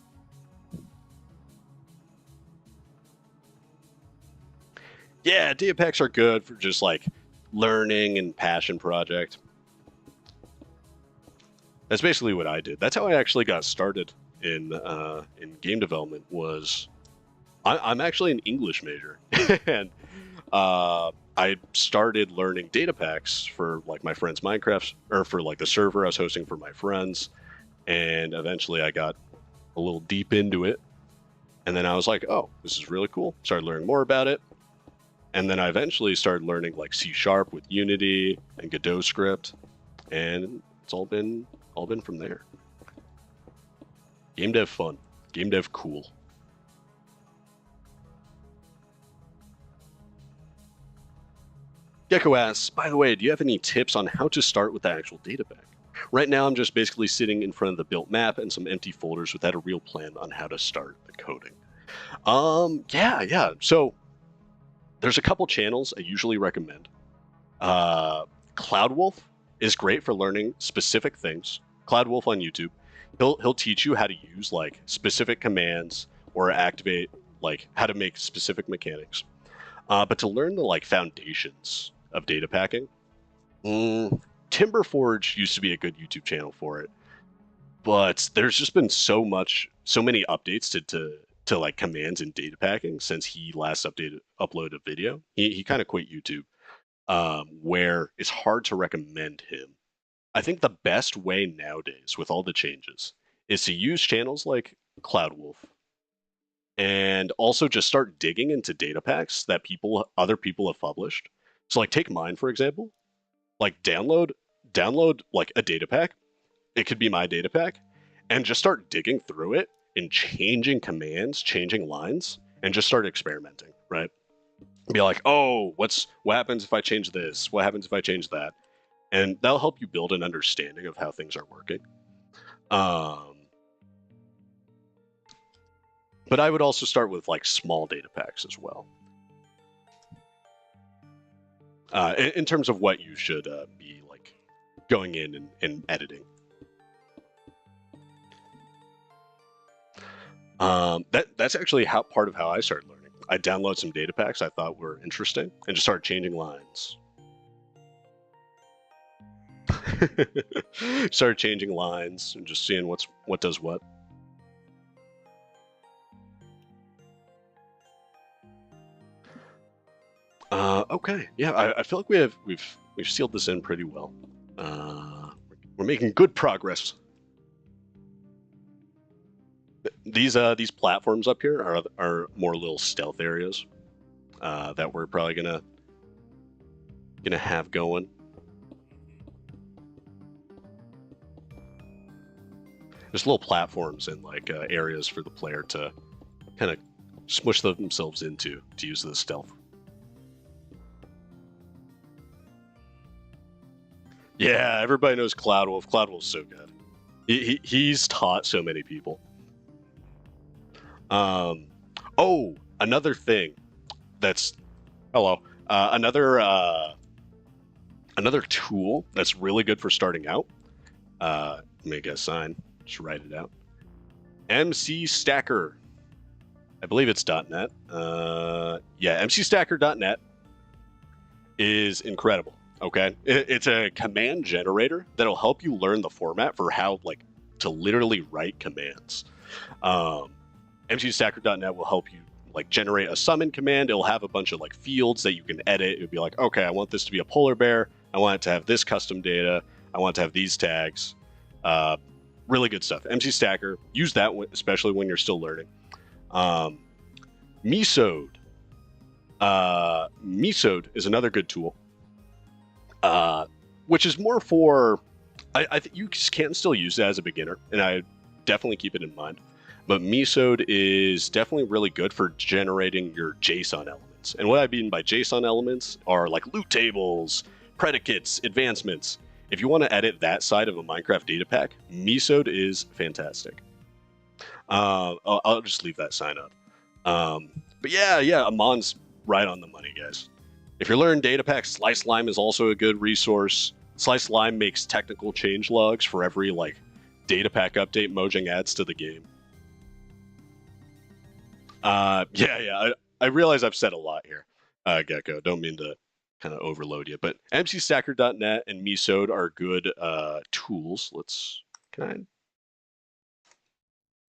Yeah, datapacks are good for just like learning and passion project. That's basically what I did. That's how I actually got started in game development was I'm actually an English major, and I started learning datapacks for like my friends' Minecraft, or for like the server I was hosting for my friends, and eventually I got a little deep into it, and then I was like, oh, this is really cool. Started learning more about it, and then I eventually started learning like C# with Unity and Godot script, and it's all been from there. Game dev fun, game dev cool. Gecko asks, by the way, do you have any tips on how to start with the actual data pack? Right now, I'm just basically sitting in front of the built map and some empty folders without a real plan on how to start the coding. Yeah. So there's a couple channels I usually recommend. CloudWolf is great for learning specific things. CloudWolf on YouTube. He'll teach you how to use like specific commands or activate like how to make specific mechanics. But to learn the like foundations of data packing, Timberforge used to be a good YouTube channel for it, but there's just been so many updates to like commands and data packing since he last uploaded a video. He kind of quit YouTube, where it's hard to recommend him. I think the best way nowadays with all the changes is to use channels like CloudWolf and also just start digging into data packs that other people have published. So like take mine for example, like download like a data pack. It could be my data pack, and just start digging through it and changing commands, changing lines, and just start experimenting, right? Be like, oh, what happens if I change this? What happens if I change that? And that'll help you build an understanding of how things are working. But I would also start with like small data packs as well. In terms of what you should be like going in and editing. That's actually part of how I started learning. I downloaded some data packs I thought were interesting and just started changing lines. Started changing lines and just seeing what does what. Okay, yeah, I feel like we've sealed this in pretty well. We're making good progress. These platforms up here are more little stealth areas that we're probably gonna have going. There's little platforms and like areas for the player to kind of smush themselves into to use the stealth. Yeah, everybody knows CloudWolf. CloudWolf's so good. He's taught so many people. Oh, another thing that's another tool that's really good for starting out. Let me get a sign. Just write it out. MC Stacker. I believe it's .net. Yeah, mcstacker.net is incredible. Okay, it's a command generator that'll help you learn the format for how like to literally write commands. mcstacker.net will help you like generate a summon command. It'll have a bunch of like fields that you can edit. It'll be like, okay, I want this to be a polar bear. I want it to have this custom data. I want it to have these tags. Really good stuff. mcstacker, use that especially when you're still learning. Mesode. Mesode is another good tool. Which is more for, I think you can still use it as a beginner, and I definitely keep it in mind. But Mesode is definitely really good for generating your JSON elements. And what I mean by JSON elements are like loot tables, predicates, advancements. If you want to edit that side of a Minecraft data pack, Mesode is fantastic. I'll just leave that sign up. But yeah, Amon's right on the money, guys. If you're learning data packs, Slice Lime is also a good resource. Slice Lime makes technical change logs for every like data pack update Mojang adds to the game. Yeah. I realize I've said a lot here, Gecko. Don't mean to kind of overload you, but mcstacker.net and Mesode are good tools.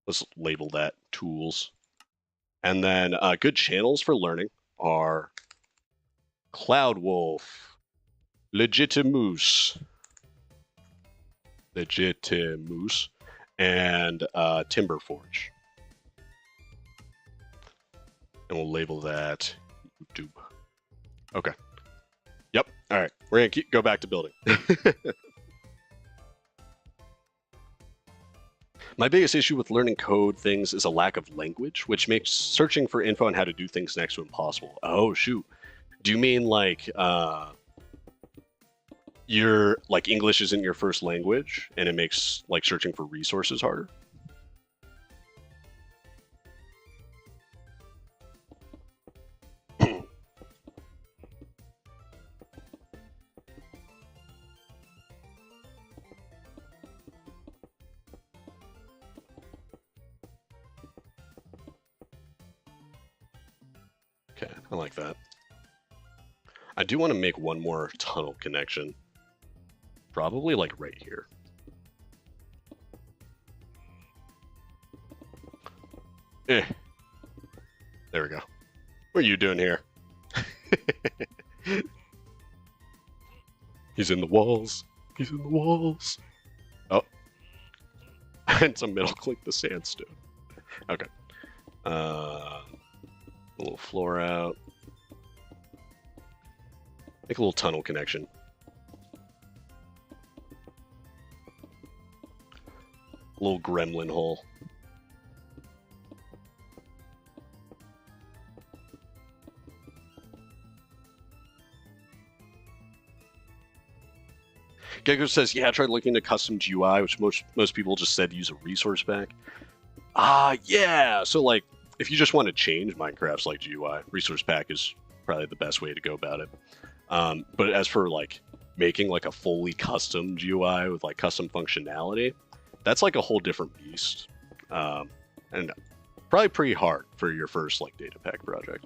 Let's label that tools. And then good channels for learning are Cloudwolf, Legitimus, and Timberforge. And we'll label that YouTube. Okay. Yep. All right. We're going to go back to building. My biggest issue with learning code things is a lack of language, which makes searching for info on how to do things next to impossible. Oh, shoot. Do you mean like your like English isn't your first language and it makes like searching for resources harder? Okay, I like that. I do want to make one more tunnel connection. Probably like right here. There we go. What are you doing here? He's in the walls. He's in the walls. Oh. And to middle click the sandstone. Okay. A little floor out. Make a little tunnel connection. A little gremlin hole. Gecko says, yeah, I tried looking at custom GUI, which most people just said use a resource pack. Yeah. So like, if you just want to change Minecraft's like GUI, resource pack is probably the best way to go about it. But as for like making like a fully custom GUI with like custom functionality, that's like a whole different beast. And probably pretty hard for your first like data pack project.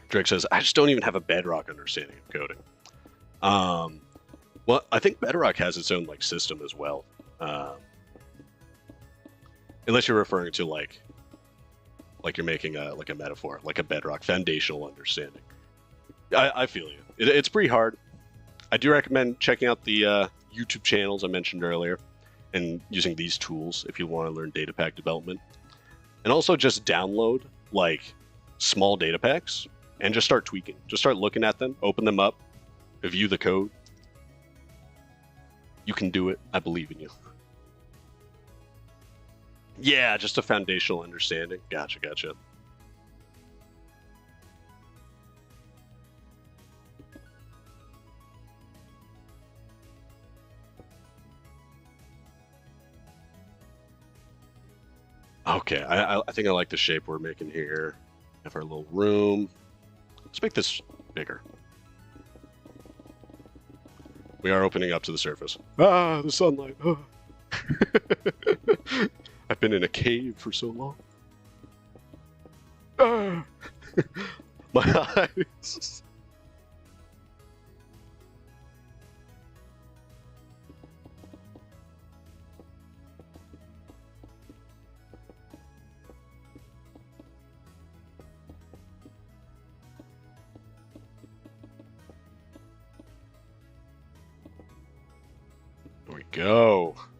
Drake says, I just don't even have a Bedrock understanding of coding. Well, I think Bedrock has its own like system as well. Unless you're referring to like you're making a metaphor, like a Bedrock foundational understanding. I feel you. It's pretty hard. I do recommend checking out the YouTube channels I mentioned earlier and using these tools if you want to learn data pack development. And also just download like small data packs and just start tweaking. Just start looking at them, open them up, review the code. You can do it. I believe in you. Yeah, just a foundational understanding. Gotcha. Okay, I think I like the shape we're making here. Have our little room. Let's make this bigger. We are opening up to the surface. Ah, the sunlight. Ah. I've been in a cave for so long. Ah. My eyes.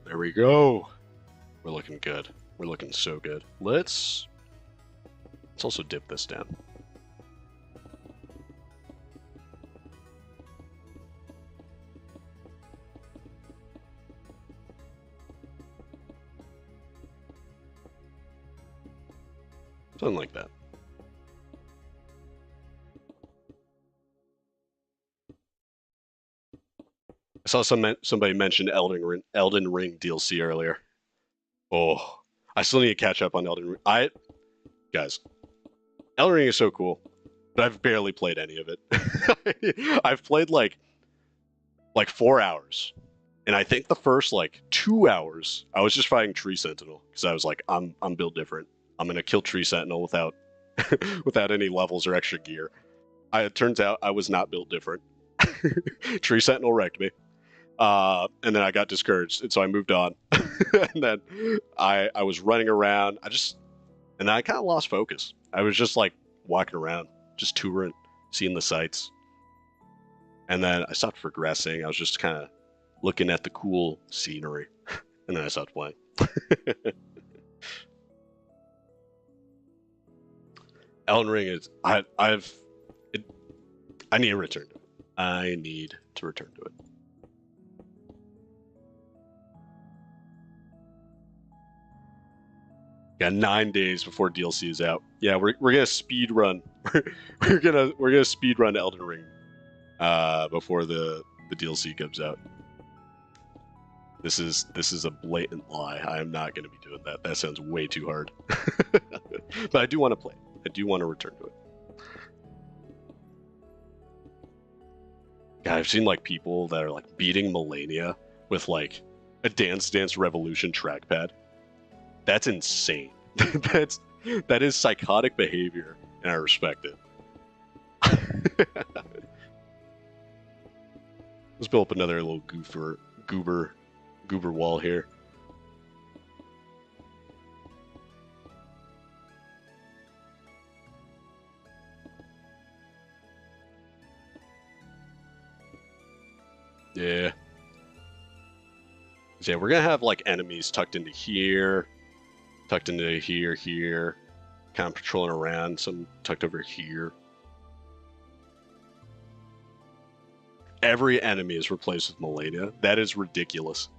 There we go. We're looking good. We're looking so good. Let's also dip this down. Something like that. I saw somebody mention Elden Ring DLC earlier. Oh, I still need to catch up on Elden Ring. Guys, Elden Ring is so cool, but I've barely played any of it. I've played like 4 hours, and I think the first like 2 hours I was just fighting Tree Sentinel because I was like, I'm built different. I'm gonna kill Tree Sentinel without without any levels or extra gear. It turns out I was not built different. Tree Sentinel wrecked me. And then I got discouraged, and so I moved on. And then I was running around. And I kind of lost focus. I was just like walking around, just touring, seeing the sights. And then I stopped progressing. I was just kind of looking at the cool scenery, and then I stopped playing. Elden Ring is I need to return to it. I need to return to it. Got 9 days before DLC is out. Yeah, we're gonna speed run. we're gonna speed run Elden Ring before the DLC comes out. This is a blatant lie. I am not gonna be doing that. That sounds way too hard. But I do want to play. I do want to return to it. Yeah, I've seen like people that are like beating Melania with like a Dance Dance Revolution trackpad. That's insane. That is psychotic behavior, and I respect it. Let's build up another little goober wall here. Yeah. So yeah, we're gonna have like enemies tucked into here, kind of patrolling around, some tucked over here. Every enemy is replaced with Melania. That is ridiculous.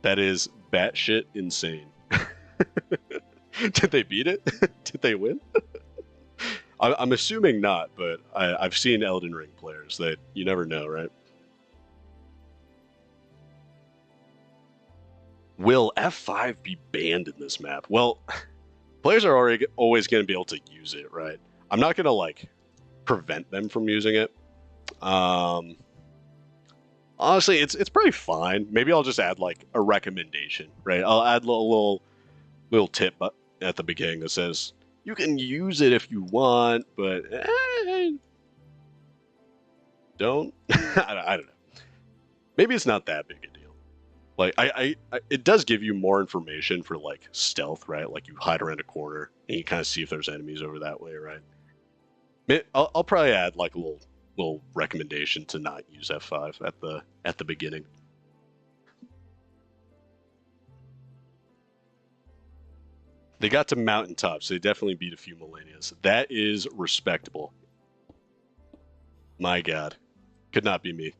That is batshit insane. Did they beat it? Did they win? I'm assuming not, but I've seen Elden Ring players that you never know, right? Will F5 be banned in this map? Well, players are always going to be able to use it, right? I'm not going to like prevent them from using it. Honestly, it's pretty fine. Maybe I'll just add like a recommendation, right? I'll add a little tip at the beginning that says you can use it if you want, but don't. I don't know. Maybe it's not that big a deal. Like it does give you more information for like stealth, right? Like you hide around a corner and you kind of see if there's enemies over that way, right? I'll probably add like a little recommendation to not use F5 at the beginning. They got to mountaintops. So they definitely beat a few Melanias. That is respectable. My God, could not be me.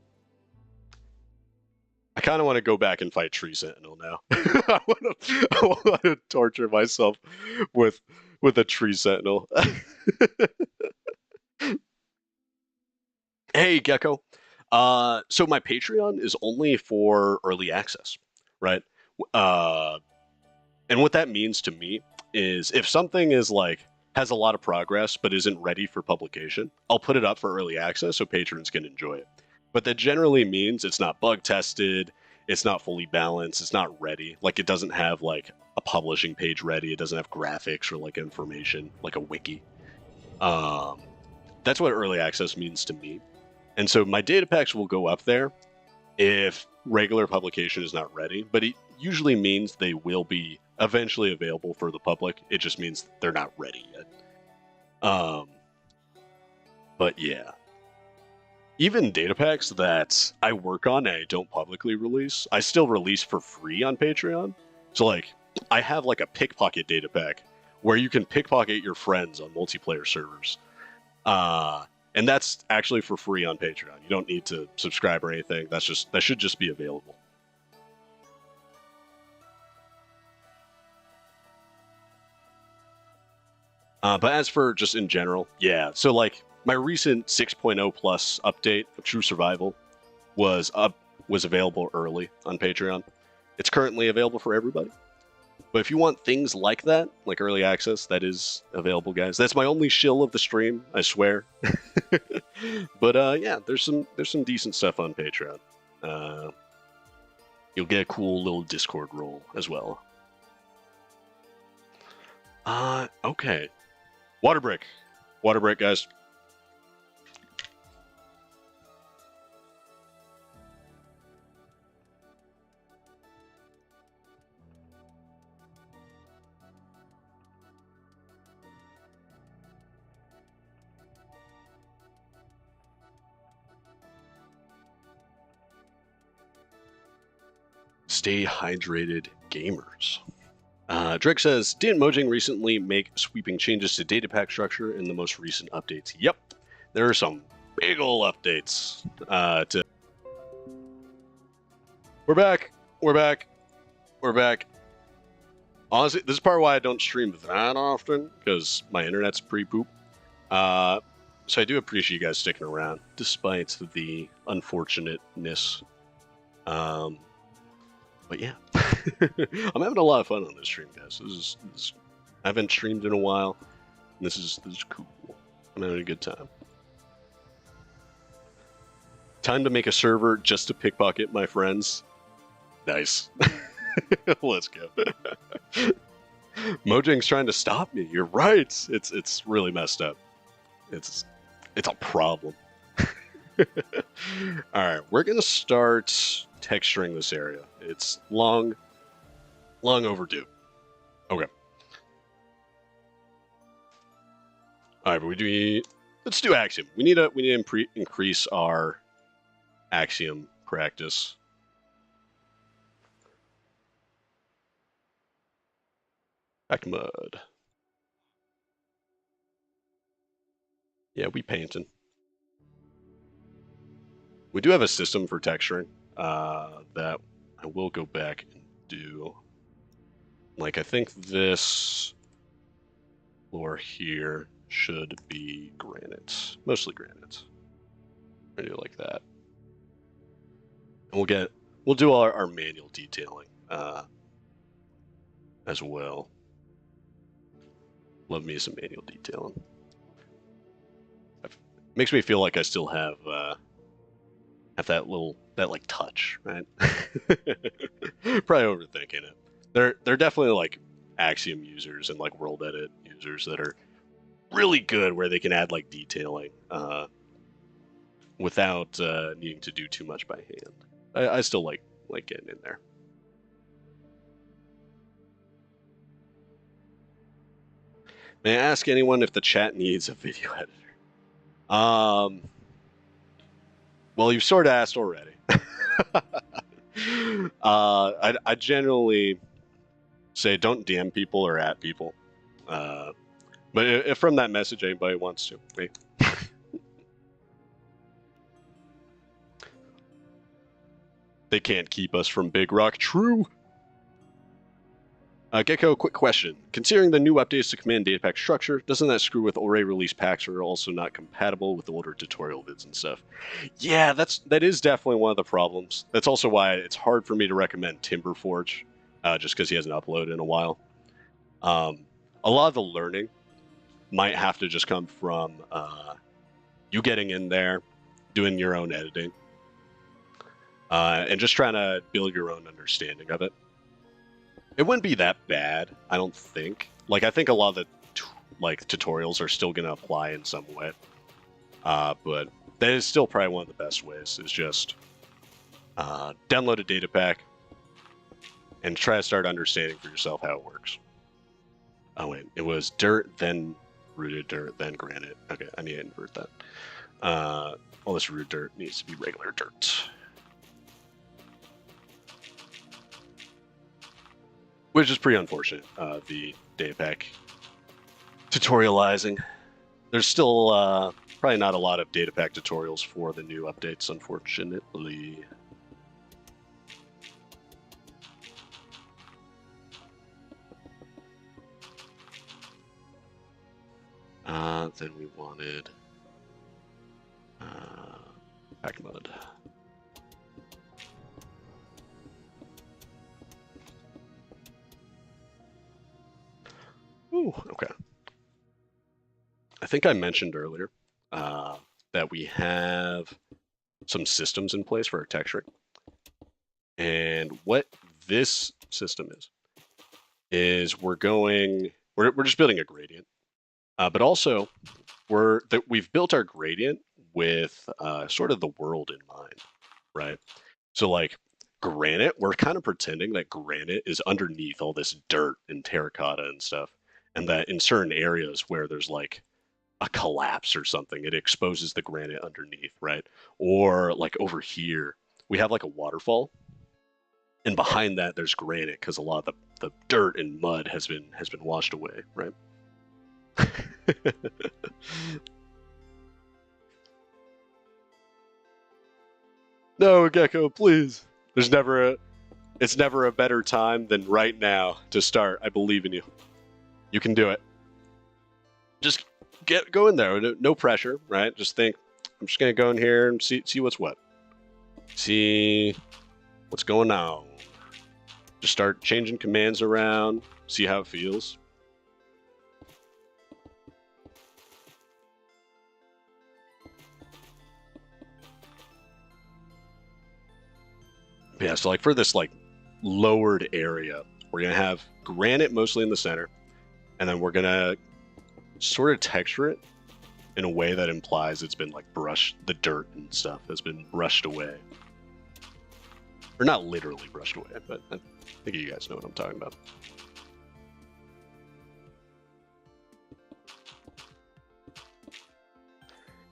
I kind of want to go back and fight Tree Sentinel now. I want to torture myself with a Tree Sentinel. Hey, Gecko. So my Patreon is only for early access, right? And what that means to me is if something is like has a lot of progress but isn't ready for publication, I'll put it up for early access so patrons can enjoy it. But that generally means it's not bug tested, it's not fully balanced, it's not ready. Like it doesn't have like a publishing page ready, it doesn't have graphics or like information, like a wiki. That's what early access means to me. And so my data packs will go up there if regular publication is not ready, but it usually means they will be eventually available for the public. It just means they're not ready yet. But yeah. Even data packs that I work on and I don't publicly release, I still release for free on Patreon. So like I have like a pickpocket data pack where you can pickpocket your friends on multiplayer servers. And that's actually for free on Patreon. You don't need to subscribe or anything. That should just be available. But as for just in general, yeah. So like my recent 6.0 plus update of True Survival was available early on Patreon. It's currently available for everybody. But if you want things like that, like early access, that is available, guys. That's my only shill of the stream, I swear. But yeah, there's some decent stuff on Patreon. You'll get a cool little Discord role as well. Okay. Water break, guys. Stay hydrated, gamers. Drake says, didn't Mojang recently make sweeping changes to datapack structure in the most recent updates? Yep, there are some big ol' updates. We're back. We're back. We're back. Honestly, this is part of why I don't stream that often, because my internet's pretty poop. So I do appreciate you guys sticking around, despite the unfortunateness. But yeah, I'm having a lot of fun on this stream, guys. This is I haven't streamed in a while. And this is cool. I'm having a good time. Time to make a server just to pickpocket my friends. Nice. Let's go. Mojang's trying to stop me. You're right. It's really messed up. It's a problem. All right, we're gonna start texturing this area. It's long overdue. Okay. All right, but let's do Axiom. We need to increase our Axiom practice. Back mud. Yeah, we painting. We do have a system for texturing that I will go back and do. Like, I think this floor here should be granite, mostly granite. I do like that. And we'll do our manual detailing as well. Love me some manual detailing. Makes me feel like I still have that like touch, right? Probably overthinking it. They're definitely like Axiom users and like World Edit users that are really good where they can add like detailing without needing to do too much by hand. I still like getting in there. May I ask anyone if the chat needs a video editor? Well, you've sort of asked already. I generally say don't DM people or at people. But if from that message anybody wants to, wait. They can't keep us from Big Rock. True. Gecko, quick question. Considering the new updates to command datapack structure, doesn't that screw with already released packs or are also not compatible with older tutorial vids and stuff? Yeah, that is definitely one of the problems. That's also why it's hard for me to recommend Timberforge, just because he hasn't uploaded in a while. A lot of the learning might have to just come from you getting in there, doing your own editing, and just trying to build your own understanding of it. It wouldn't be that bad, I don't think. Like, I think a lot of the tutorials are still going to apply in some way. But that is still probably one of the best ways, is just download a data pack and try to start understanding for yourself how it works. Oh, wait. It was dirt, then rooted dirt, then granite. Okay, I need to invert that. All this rooted dirt needs to be regular dirt. Which is pretty unfortunate, the data pack tutorializing. There's still probably not a lot of data pack tutorials for the new updates, unfortunately. Then we wanted pack mode. Ooh, okay. I think I mentioned earlier that we have some systems in place for our texturing. And what this system is we're just building a gradient. But also, we've built our gradient with sort of the world in mind, right? So like granite, we're kind of pretending that granite is underneath all this dirt and terracotta and stuff. And that in certain areas where there's like a collapse or something, it exposes the granite underneath, right? Or like over here, we have like a waterfall. And behind that, there's granite because a lot of the dirt and mud has been washed away, right? No, Gecko, please. It's never a better time than right now to start. I believe in you. You can do it. Just go in there. No pressure, right? Just think, I'm just gonna go in here and see what's what. See what's going on. Just start changing commands around. See how it feels. Yeah, so like for this like lowered area, we're gonna have granite mostly in the center, and then we're gonna sort of texture it in a way that implies it's been like brushed, the dirt and stuff has been brushed away. Or not literally brushed away, but I think you guys know what I'm talking about.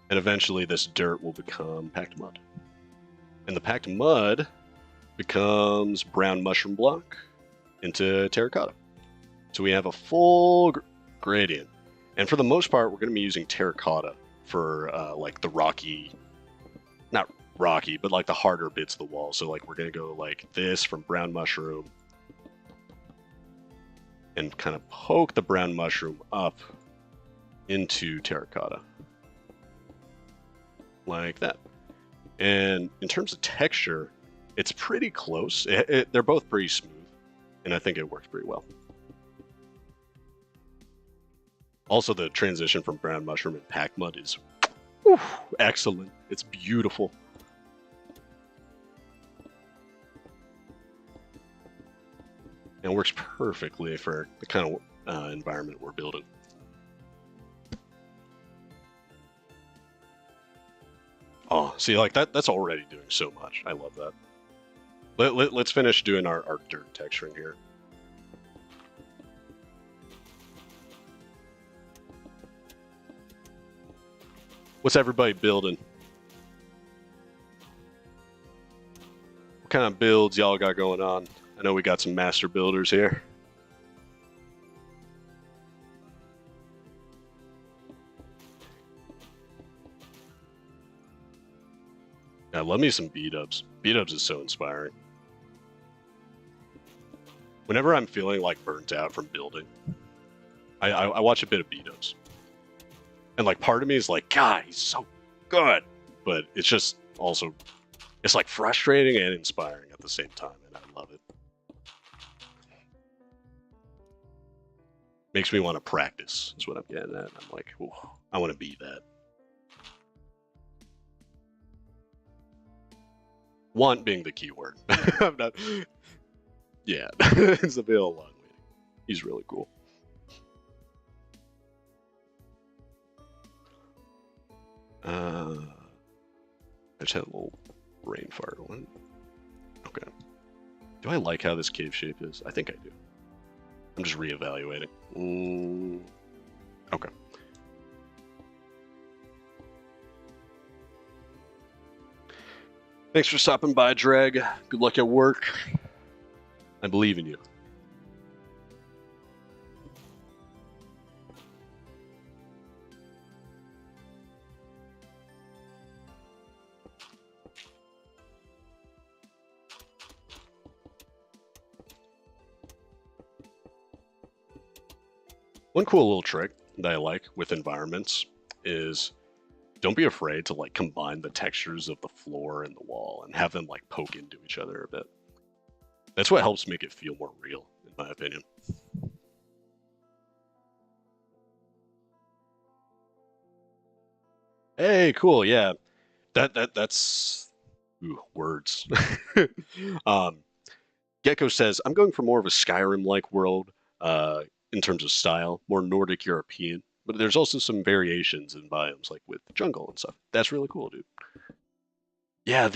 And eventually this dirt will become packed mud. And the packed mud becomes brown mushroom block into terracotta. So we have a full gradient. And for the most part, we're going to be using terracotta for like the rocky, not rocky, but like the harder bits of the wall. So like we're going to go like this from brown mushroom and kind of poke the brown mushroom up into terracotta. Like that. And in terms of texture, it's pretty close. They're both pretty smooth, and I think it works pretty well. Also, the transition from brown mushroom and packed mud is excellent. It's beautiful. And works perfectly for the kind of environment we're building. Oh, see, like that's already doing so much. I love that. Let's finish doing our dirt texturing here. What's everybody building? What kind of builds y'all got going on? I know we got some master builders here. Yeah, love me some B-dubs. B-dubs is so inspiring. Whenever I'm feeling like burnt out from building, I watch a bit of B-dubs. And like part of me is like, God, he's so good. But it's just also, it's like frustrating and inspiring at the same time, and I love it. Makes me want to practice, is what I'm getting at. I'm like, I want to be that. Want being the key word. I'm not. Yeah, it's a bit long waiting. He's really cool. I just had a little brain fart one. Okay. Do I like how this cave shape is? I think I do. I'm just reevaluating. Okay. Thanks for stopping by, Dreg. Good luck at work. I believe in you. One cool little trick that I like with environments is don't be afraid to like combine the textures of the floor and the wall and have them like poke into each other a bit. That's what helps make it feel more real, in my opinion. Hey, cool, yeah. That's words. Gecko says, I'm going for more of a Skyrim-like world in terms of style, more Nordic European, but there's also some variations in biomes, like with jungle and stuff. That's really cool, dude. Yeah,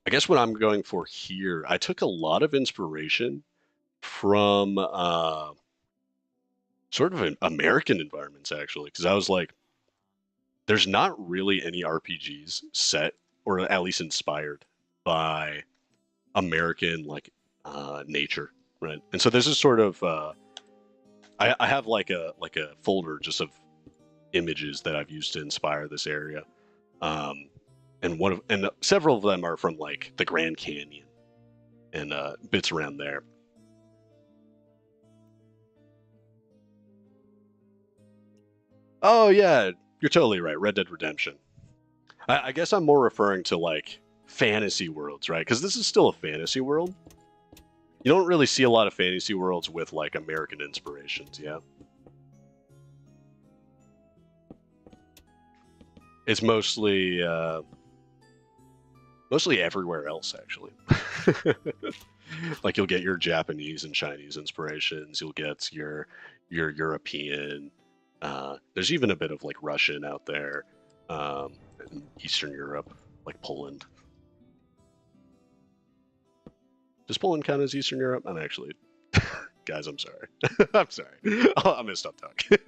I guess what I'm going for here, I took a lot of inspiration from sort of American environments, actually, because I was like, there's not really any RPGs set, or at least inspired by American nature, right? And so this is sort of I have like a folder just of images that I've used to inspire this area, um, and several of them are from like the Grand Canyon and bits around there. Oh yeah, you're totally right. Red Dead Redemption. I guess I'm more referring to like fantasy worlds, right? Because this is still a fantasy world. You don't really see a lot of fantasy worlds with like American inspirations, yeah. It's mostly everywhere else actually. Like you'll get your Japanese and Chinese inspirations. You'll get your European. There's even a bit of like Russian out there, and Eastern Europe, like Poland. Does Poland count as Eastern Europe? I'm actually, guys. I'm sorry. I'm sorry. I'm gonna stop talking.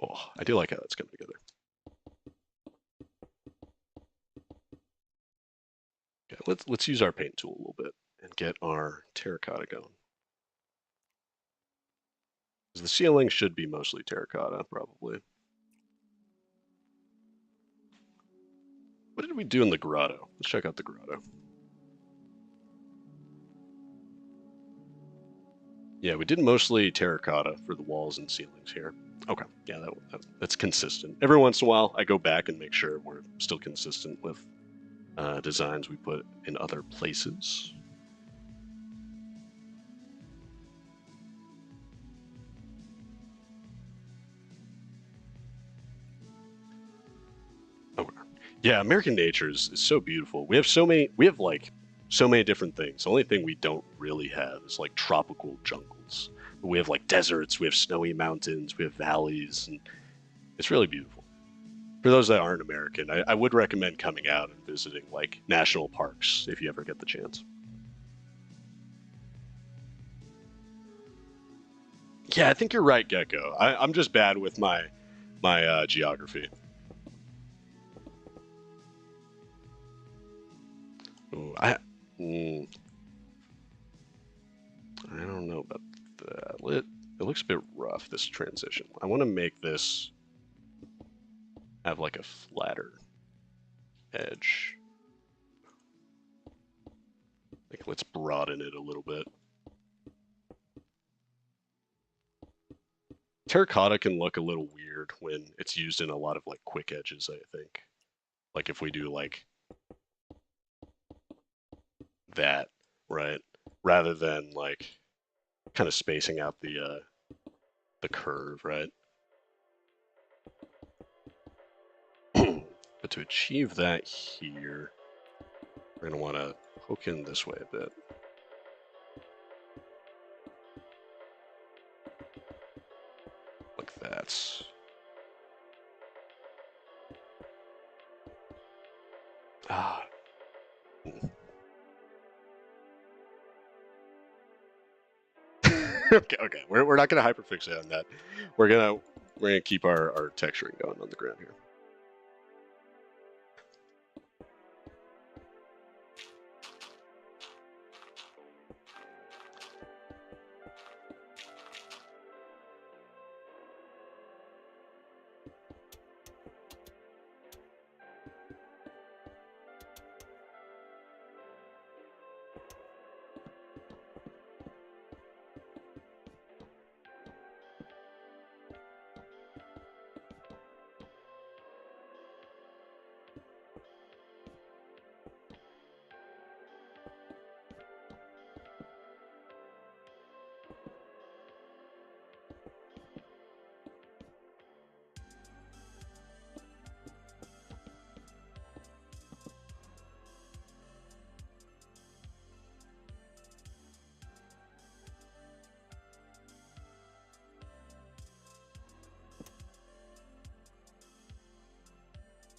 Oh, I do like how that's coming together. Okay, let's use our paint tool a little bit and get our terracotta going. The ceiling should be mostly terracotta, probably. What did we do in the grotto? Let's check out the grotto. Yeah, we did mostly terracotta for the walls and ceilings here. Okay, yeah, that's consistent. Every once in a while, I go back and make sure we're still consistent with designs we put in other places. Okay. Yeah, American nature is so beautiful. We have like so many different things. The only thing we don't really have is like tropical jungles. We have like deserts, we have snowy mountains, we have valleys, and it's really beautiful. For those that aren't American, I would recommend coming out and visiting like national parks if you ever get the chance. Yeah, I think you're right, Gecko. I'm just bad with my geography. Ooh, mm, I don't know about that. It looks a bit rough, this transition. I want to make this have like a flatter edge. Like, let's broaden it a little bit. Terracotta can look a little weird when it's used in a lot of like quick edges, I think. Like if we do like that, right? Rather than like kind of spacing out the curve, right? But to achieve that here, we're gonna want to poke in this way a bit. Like that. Ah. Okay. We're not gonna hyperfixate on that. We're gonna keep our texturing going on the ground here.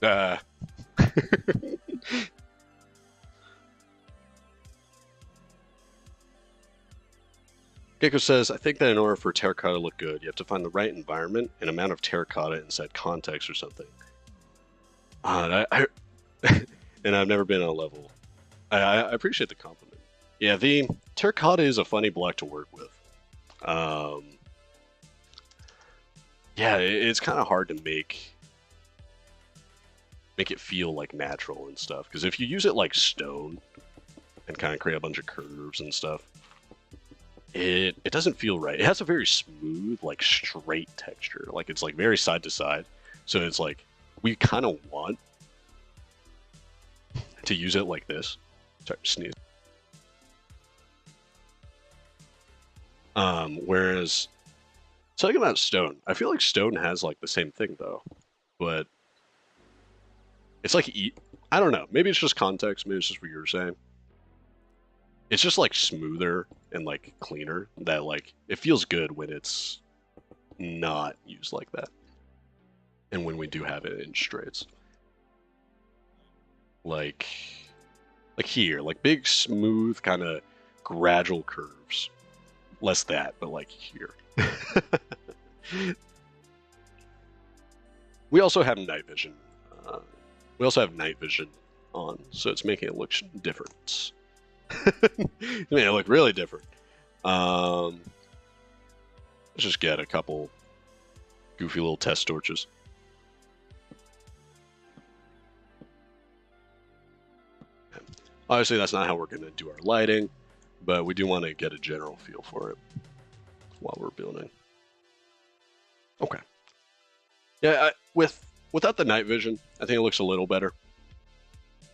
Uh, Gecko says, I think that in order for terracotta to look good, you have to find the right environment and amount of terracotta inside context or something. And I've never been on a level. I appreciate the compliment. Yeah, the terracotta is a funny block to work with. Yeah, it's kind of hard to make it feel like natural and stuff. Because if you use it like stone and kind of create a bunch of curves and stuff, it doesn't feel right. It has a very smooth, like straight texture. Like it's like very side to side. So it's like we kind of want to use it like this. Sorry, sneeze. Whereas talking about stone, I feel like stone has like the same thing though, but it's like I don't know. Maybe it's just context. Maybe it's just what you were saying. It's just like smoother and like cleaner. That like it feels good when it's not used like that, and when we do have it in straights, like here, like big smooth kind of gradual curves. Less that, but like here. We also have night vision. We also have night vision on, so it's making it look different. It made it look really different. Let's just get a couple goofy little test torches. Obviously, that's not how we're going to do our lighting, but we do want to get a general feel for it while we're building. Okay. Yeah, without the night vision, I think it looks a little better.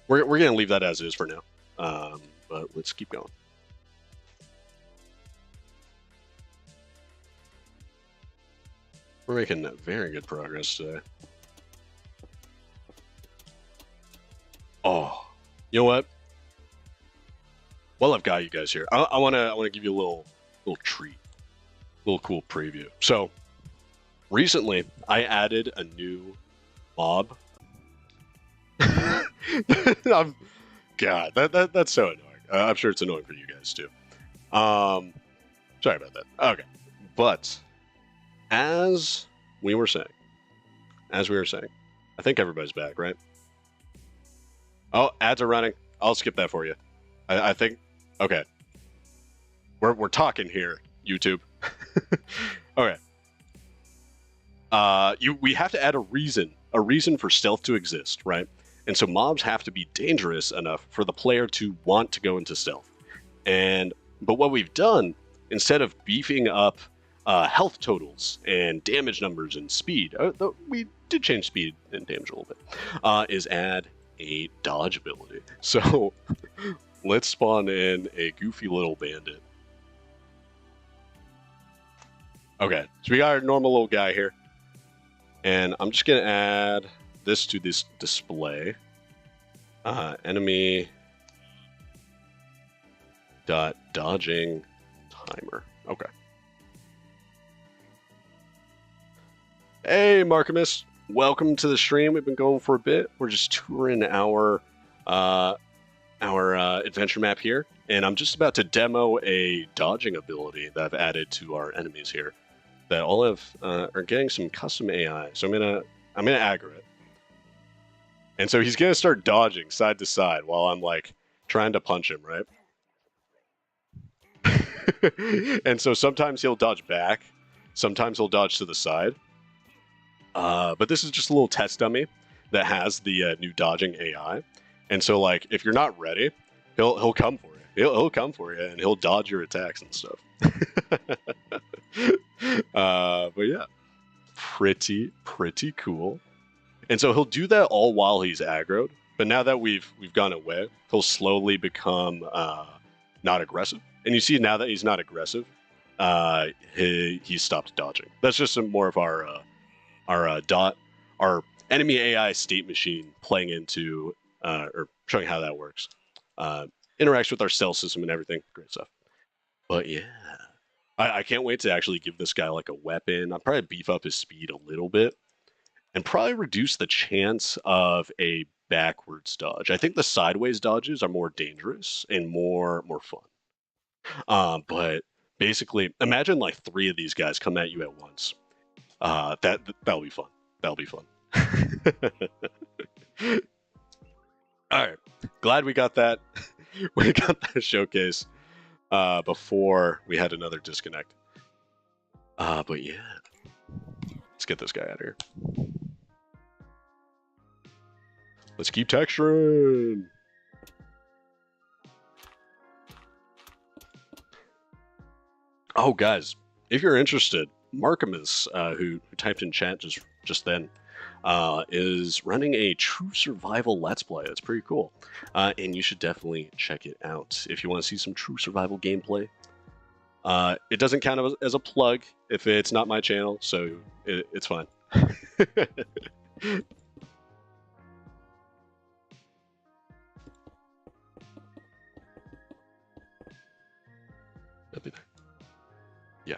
We're going to leave that as is for now, but let's keep going. We're making very good progress today. Oh, you know what? Well, I've got you guys here. I want to give you a little treat, little cool preview. So recently, I added a new mob. God, that's so annoying. I'm sure it's annoying for you guys too. Sorry about that. Okay, but as we were saying, I think everybody's back, right? Oh, ads are running. I'll skip that for you. I think. Okay. We're talking here, YouTube. Okay. We have to add a reason for stealth to exist, right? And so mobs have to be dangerous enough for the player to want to go into stealth. But what we've done, instead of beefing up health totals and damage numbers and speed, we did change speed and damage a little bit, is add a dodge ability. So let's spawn in a goofy little bandit. Okay, so we got our normal little guy here. And I'm just going to add this to this display. Enemy dot dodging timer. Okay. Hey, Markimus. Welcome to the stream. We've been going for a bit. We're just touring our adventure map here, and I'm just about to demo a dodging ability that I've added to our enemies here. That all are getting some custom AI. So I'm gonna aggro it, and so he's gonna start dodging side to side while I'm like trying to punch him, right? And so sometimes he'll dodge back, sometimes he'll dodge to the side. But this is just a little test dummy that has the new dodging AI, and so like if you're not ready, he'll come for you. He'll come for you, and he'll dodge your attacks and stuff. But yeah, pretty cool. And so he'll do that all while he's aggroed. But now that we've gone away, he'll slowly become not aggressive. And you see now that he's not aggressive, he stopped dodging. That's just more of our enemy AI state machine playing into or showing how that works. Interacts with our stealth system and everything. Great stuff. But yeah, I can't wait to actually give this guy like a weapon. I'll probably beef up his speed a little bit and probably reduce the chance of a backwards dodge. I think the sideways dodges are more dangerous and more fun. But basically, imagine like 3 of these guys come at you at once. That'll be fun. That'll be fun. All right, glad we got that. We got that showcase before we had another disconnect. But yeah, let's get this guy out of here. Let's keep texturing. Oh, guys, if you're interested, Markimus, who typed in chat just then, is running a true survival Let's Play. That's pretty cool. And you should definitely check it out if you want to see some true survival gameplay. It doesn't count as a plug if it's not my channel, so it's fine. That'd be there. Yeah.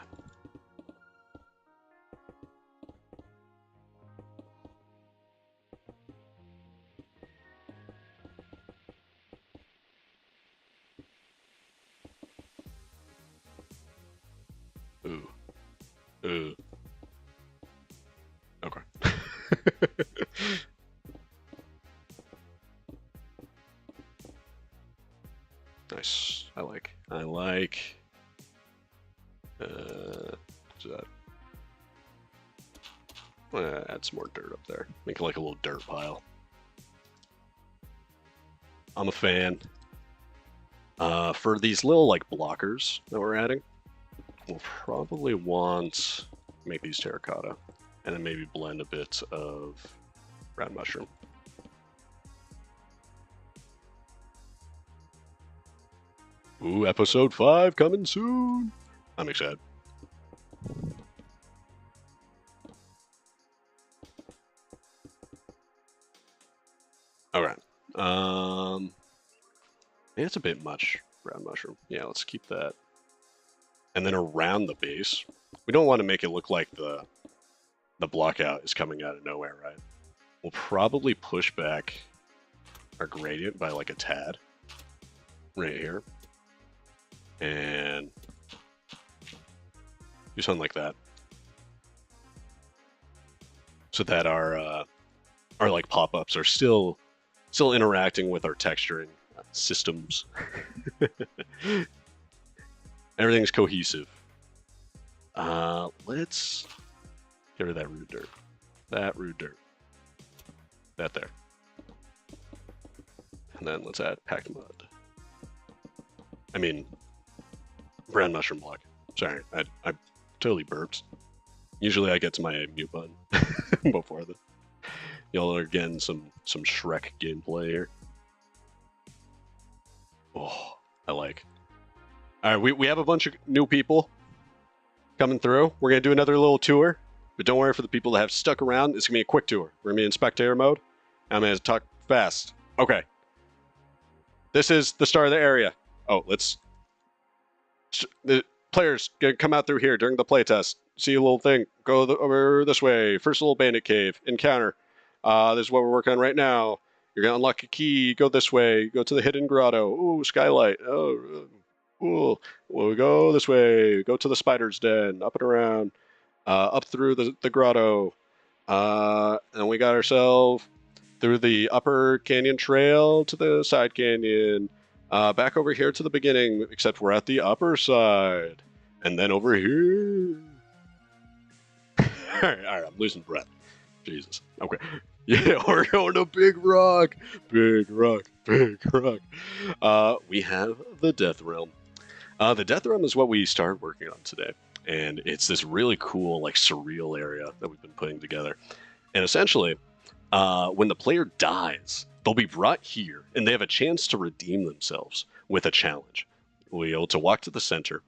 Ooh. Ooh. Okay. Nice. I like. What's that? Add some more dirt up there. Make it like a little dirt pile. I'm a fan. For these little like blockers that we're adding, we'll probably want make these terracotta, and then maybe blend a bit of brown mushroom. Ooh, episode 5 coming soon. I'm excited. All right. Maybe it's a bit much brown mushroom. Yeah, let's keep that. And then around the base, we don't want to make it look like the block out is coming out of nowhere, right? We'll probably push back our gradient by like a tad right here. And do something like that. So that our like pop-ups are still interacting with our texturing systems. Everything's cohesive. Let's get rid of that rude dirt. That rude dirt. That there. And then let's add packed mud. I mean, brown mushroom block. Sorry, I totally burped. Usually I get to my mute button before this. Y'all are getting some Shrek gameplay here. Oh, I like. All right, we have a bunch of new people coming through. We're going to do another little tour. But don't worry, for the people that have stuck around, it's going to be a quick tour. We're going to be in spectator mode. I'm going to talk fast. Okay. This is the start of the area. Oh, let's... The players going to come out through here during the playtest. See a little thing. Go over this way. First little bandit cave. Encounter. This is what we're working on right now. You're going to unlock a key. Go this way. Go to the hidden grotto. Ooh, skylight. Oh, cool. We'll go this way. Go to the spider's den. Up and around. Up through the grotto. And we got ourselves through the upper canyon trail to the side canyon. Back over here to the beginning, except we're at the upper side. And then over here. all right, I'm losing breath. Jesus. Okay. Yeah, we're going to Big Rock. Big Rock. Big Rock. We have the Death Realm. The Death Realm is what we started working on today. And it's this really cool, like, surreal area that we've been putting together. And essentially, when the player dies, they'll be brought here, and they have a chance to redeem themselves with a challenge. We'll be able to walk to the center.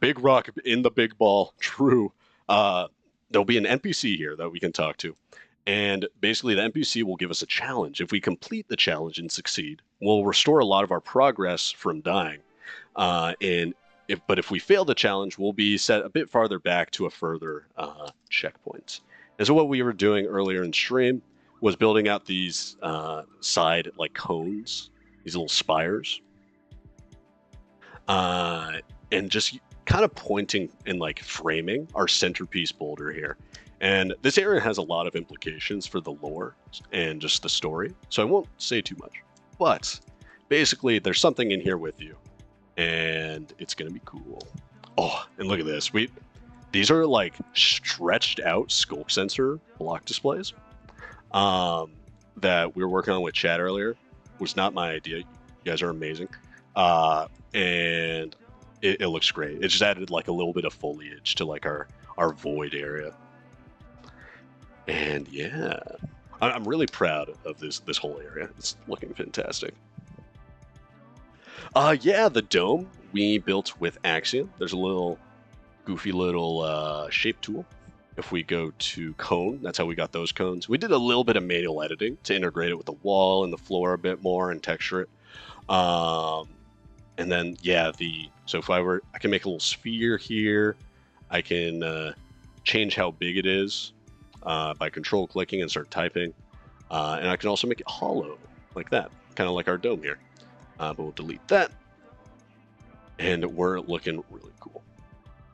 Big Rock in the big ball. True. There'll be an NPC here that we can talk to. And basically, the NPC will give us a challenge. If we complete the challenge and succeed, we'll restore a lot of our progress from dying. But if we fail the challenge, we'll be set a bit farther back to a further checkpoint. And so what we were doing earlier in stream was building out these side like cones, these little spires. and just kind of pointing and like framing our centerpiece boulder here. And this area has a lot of implications for the lore and just the story, so I won't say too much. But basically, there's something in here with you, and it's gonna be cool. Oh, and look at this. These are like stretched out sculk sensor block displays that we were working on with Chad earlier. It was not my idea. You guys are amazing. And it looks great. It just added like a little bit of foliage to like our void area. And yeah, I'm really proud of this whole area. It's looking fantastic. Yeah, the dome we built with Axiom. There's a little goofy little shape tool. If we go to cone, that's how we got those cones. We did a little bit of manual editing to integrate it with the wall and the floor a bit more and texture it. And then, yeah, so if I can make a little sphere here. I can change how big it is by control clicking and start typing. And I can also make it hollow like that, kind of like our dome here. But we'll delete that. And we're looking really cool.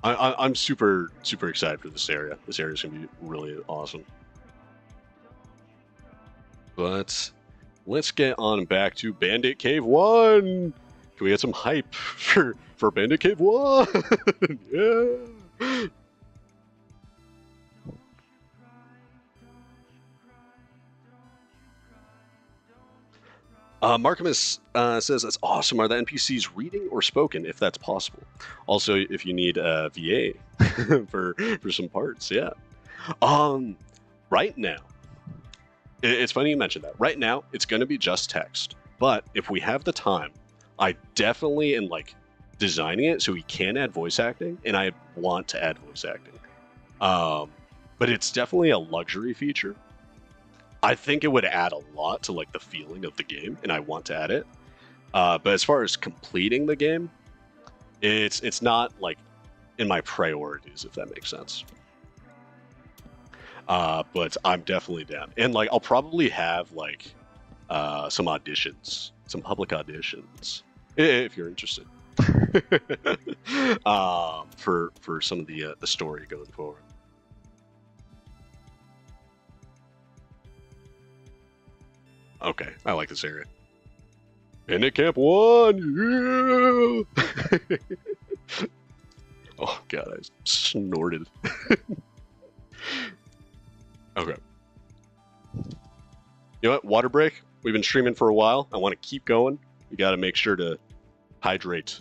I'm super, super excited for this area. This area is going to be really awesome. But let's get on back to Bandit Cave 1. Can we get some hype for Bandit Cave 1? Yeah. Markimus says, that's awesome. Are the NPCs reading or spoken, if that's possible? Also, if you need a VA for some parts, yeah. Right now, it's funny you mentioned that. Right now, it's going to be just text. But if we have the time, I definitely am like designing it so we can add voice acting, and I want to add voice acting. But it's definitely a luxury feature. I think it would add a lot to like the feeling of the game, and I want to add it. But as far as completing the game, it's not like in my priorities, if that makes sense. But I'm definitely down, and like I'll probably have like some auditions, some public auditions, if you're interested, for some of the story going forward. Okay, I like this area. Bandit Camp 1! Yeah! Oh god, I snorted. Okay. You know what? Water break. We've been streaming for a while. I want to keep going. We got to make sure to hydrate.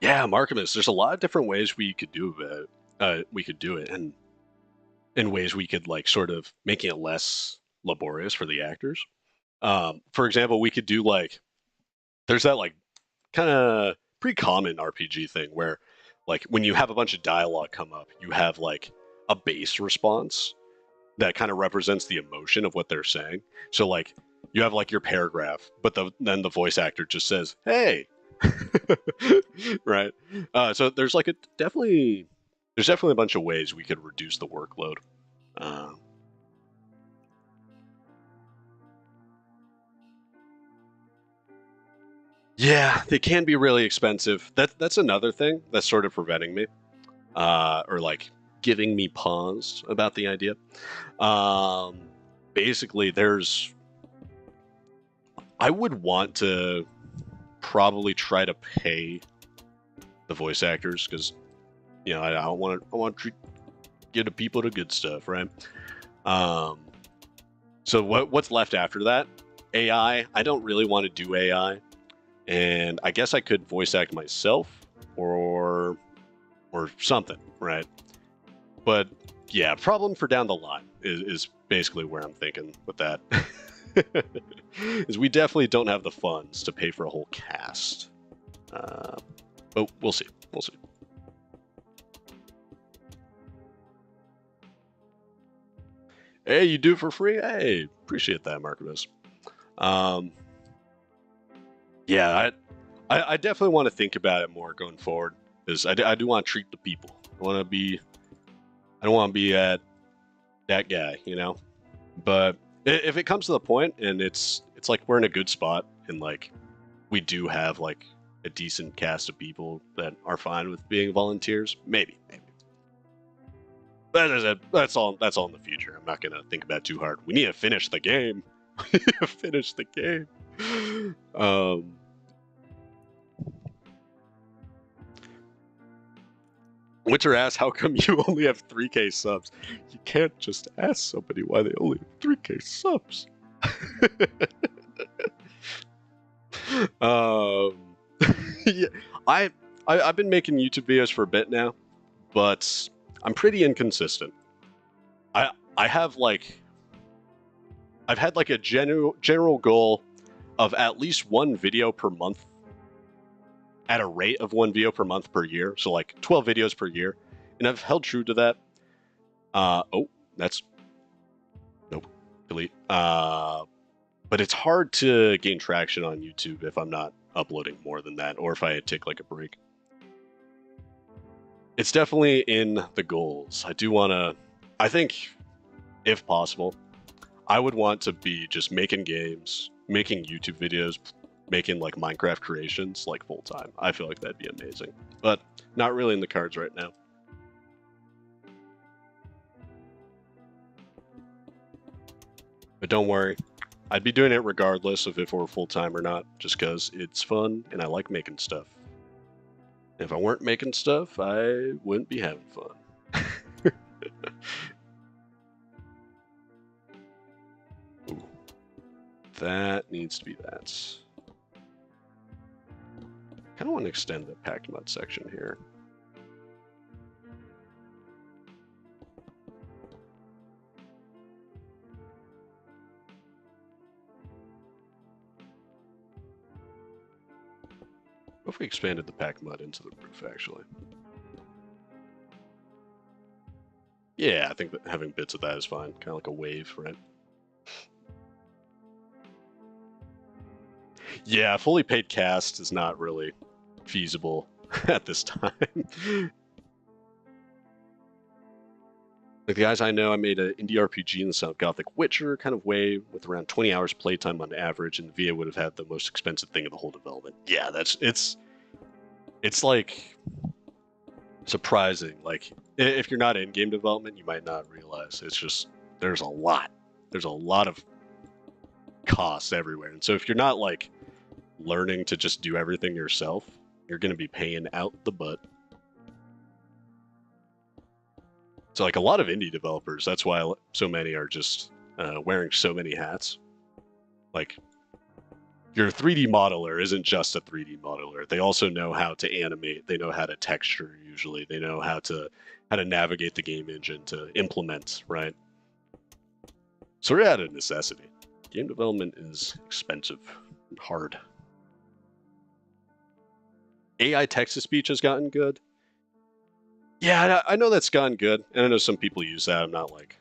Yeah, Markimus. There's a lot of different ways we could do it, and in ways we could like sort of making it less laborious for the actors. For example, we could do like there's that like kind of pretty common RPG thing where like when you have a bunch of dialogue come up, you have like a base response that kind of represents the emotion of what they're saying. So like you have like your paragraph, but then the voice actor just says, "Hey," right? So there's like definitely a bunch of ways we could reduce the workload. Yeah, they can be really expensive. That's another thing that's sort of preventing me, or like giving me pause about the idea. Basically, I would want to probably try to pay the voice actors because I want to give the people the good stuff, right? So what's left after that? AI. I don't really want to do AI. And I guess I could voice act myself or something, right? But yeah, problem for down the line is basically where I'm thinking with that. Is we definitely don't have the funds to pay for a whole cast. But we'll see. We'll see. Hey, you do it for free? Hey, appreciate that, Marcus. Yeah, I definitely want to think about it more going forward. because I do want to treat the people. I don't want to be that guy, you know. But if it comes to the point and it's like we're in a good spot and like we do have like a decent cast of people that are fine with being volunteers, maybe. But that's all in the future. I'm not gonna think about it too hard. We need to finish the game. Finish the game. Winter asks, how come you only have 3K subs? You can't just ask somebody why they only have 3K subs. Yeah, I've been making YouTube videos for a bit now, but I'm pretty inconsistent. I've had like a general goal of at least one video per month at a rate of one video per month per year, so like 12 videos per year, and I've held true to that. Nope, delete. But it's hard to gain traction on YouTube if I'm not uploading more than that, or if I take like a break. It's definitely in the goals. I think, if possible, I would want to be just making games, making YouTube videos, making like Minecraft creations like full time. I feel like that'd be amazing, but not really in the cards right now. But don't worry, I'd be doing it regardless of if we're full time or not, just because it's fun and I like making stuff. If I weren't making stuff, I wouldn't be having fun. Ooh, that needs to be that. I kind of want to extend the packed mud section here. What if we expanded the packed mud into the roof, actually? Yeah, I think that having bits of that is fine. Kind of like a wave, right? Yeah, fully paid cast is not really feasible at this time. Like the guys I know, I made an indie RPG in the South Gothic Witcher kind of way with around 20 hours playtime on average, and VA would have had the most expensive thing of the whole development. Yeah, it's like surprising. Like if you're not in game development, you might not realize it's just there's a lot of costs everywhere, and so if you're not like learning to just do everything yourself, you're going to be paying out the butt. So like a lot of indie developers, that's why so many are just wearing so many hats. Like your 3D modeler isn't just a 3D modeler. They also know how to animate. They know how to texture usually. They know how to navigate the game engine to implement, right? So we're at a necessity. Game development is expensive and hard. AI text-to-speech has gotten good. Yeah, I know that's gotten good, and I know some people use that. I'm not like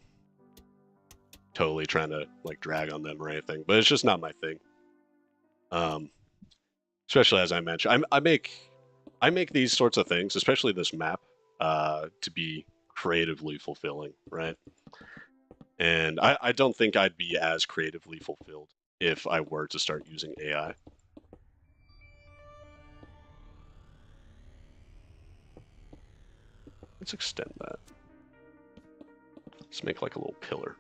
totally trying to like drag on them or anything, but it's just not my thing. Especially as I mentioned, I make these sorts of things, especially this map, to be creatively fulfilling, right? And I don't think I'd be as creatively fulfilled if I were to start using AI. Let's extend that. Let's make like a little pillar.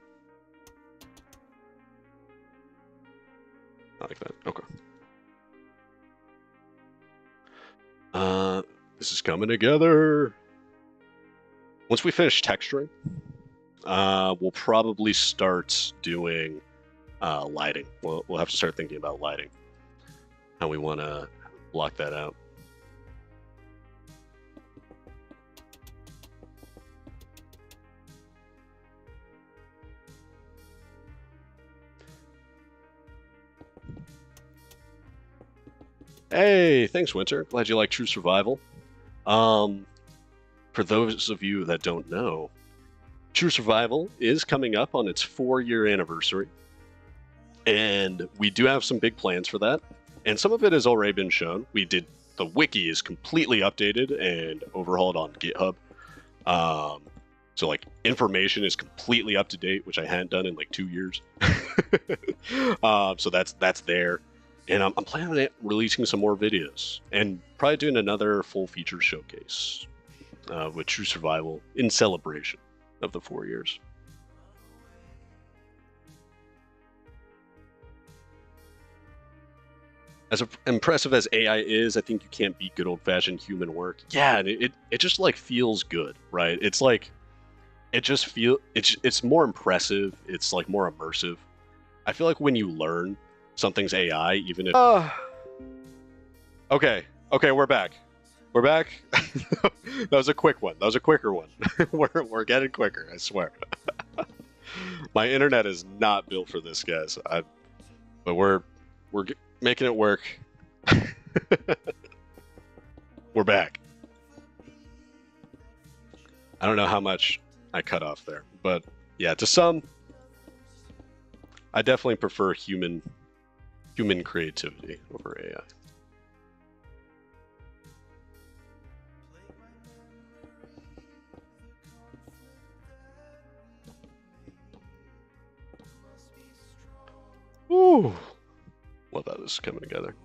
I like that. Okay. This is coming together. Once we finish texturing, we'll probably start doing lighting. We'll have to start thinking about lighting. How we want to block that out. Hey, thanks, Winter. Glad you like True Survival. For those of you that don't know, True Survival is coming up on its 4-year anniversary, and we do have some big plans for that, and some of it has already been shown. We did the wiki is completely updated and overhauled on GitHub. So like information is completely up to date, which I hadn't done in like 2 years. So that's there, and I'm planning on releasing some more videos and probably doing another full feature showcase with True Survival in celebration of the 4 years. As impressive as AI is, I think you can't beat good old-fashioned human work. Yeah, and it just like feels good, right? It's like it's more impressive. It's like more immersive. I feel like when you learn something's AI, even if okay, we're back. We're back. That was a quick one. That was a quicker one. we're getting quicker. I swear. My internet is not built for this, guys. But we're making it work. We're back. I don't know how much I cut off there, but yeah, to some, I definitely prefer human creativity over AI. Ooh, love how this is coming together.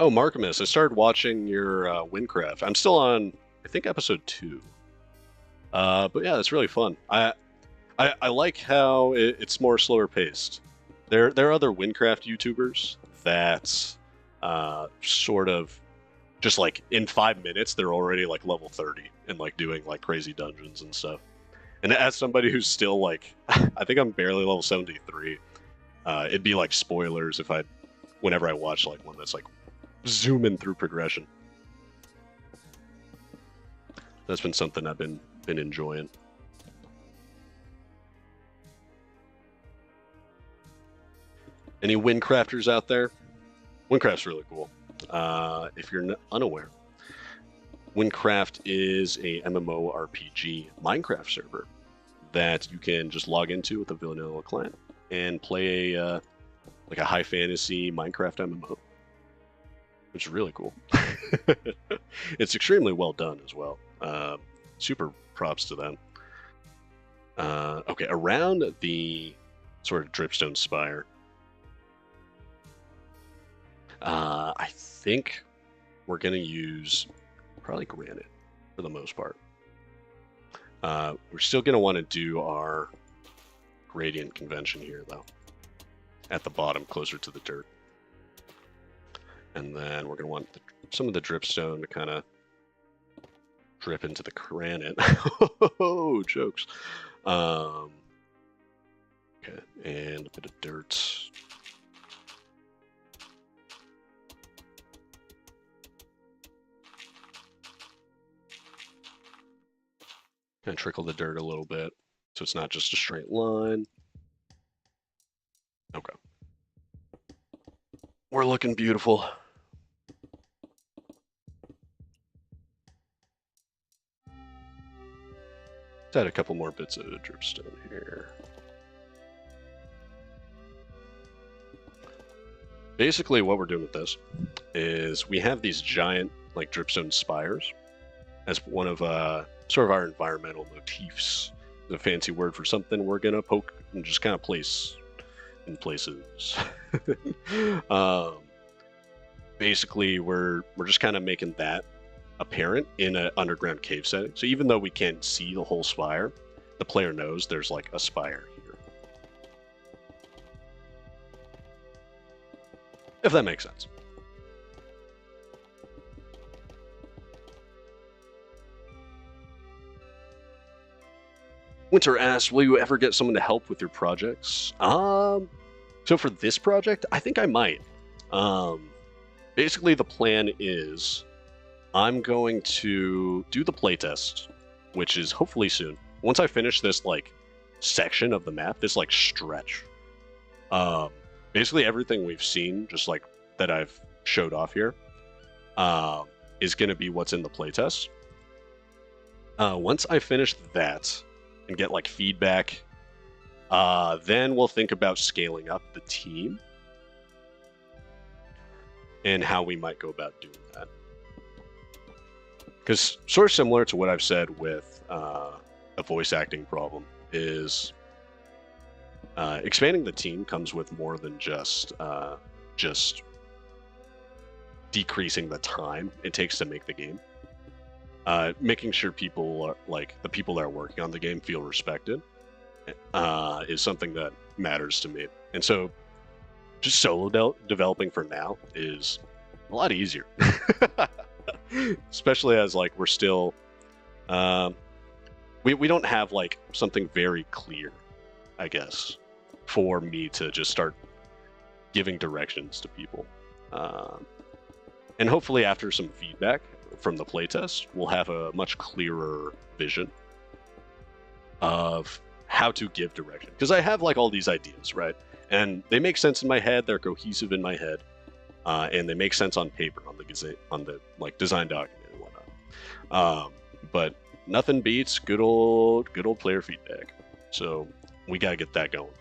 Oh, Markimus, I started watching your Minecraft. I'm still on, I think, episode 2. But yeah, it's really fun. I like how it's more slower paced. There are other Minecraft YouTubers that sort of just like in 5 minutes they're already like level 30 and like doing like crazy dungeons and stuff. And as somebody who's still like, I think I'm barely level 73. It'd be like spoilers if whenever I watch like one that's like zooming through progression. That's been something I've been enjoying. Any Windcrafters out there? Windcraft's really cool. If you're unaware, Windcraft is a MMORPG Minecraft server that you can just log into with a vanilla client and play like a high fantasy Minecraft MMO, which is really cool. It's extremely well done as well. Super props to them. Okay, around the sort of dripstone spire, I think we're going to use probably granite for the most part. We're still going to want to do our gradient convention here, though, at the bottom, closer to the dirt. And then we're going to want some of the dripstone to kind of drip into the granite. Oh, jokes. Okay, and a bit of dirt. Kind of trickle the dirt a little bit, so it's not just a straight line. Okay. We're looking beautiful. Let's add a couple more bits of dripstone here. Basically, what we're doing with this is we have these giant, like, dripstone spires as one of sort of our environmental motifs. It's a fancy word for something we're gonna poke and just kind of place in places. Basically, we're just kind of making that apparent in an underground cave setting. So even though we can't see the whole spire, the player knows there's like a spire here. If that makes sense. Winter asks, will you ever get someone to help with your projects? So for this project, I think I might. Basically, the plan is I'm going to do the playtest, which is hopefully soon. Once I finish this like section of the map, this like stretch, basically everything we've seen, just like that I've showed off here, is going to be what's in the playtest. Once I finish that and get like feedback, then we'll think about scaling up the team and how we might go about doing that. Because sort of similar to what I've said with a voice acting problem is expanding the team comes with more than just decreasing the time it takes to make the game. Making sure people are, like the people that are working on the game feel respected is something that matters to me. And so just solo developing for now is a lot easier. Especially as like we're still we don't have like something very clear, I guess, for me to just start giving directions to people. And hopefully after some feedback from the playtest, we'll have a much clearer vision of how to give direction. Because I have like all these ideas, right? And they make sense in my head, they're cohesive in my head, and they make sense on paper, on the like design document and whatnot. But nothing beats good old player feedback. So we gotta get that going.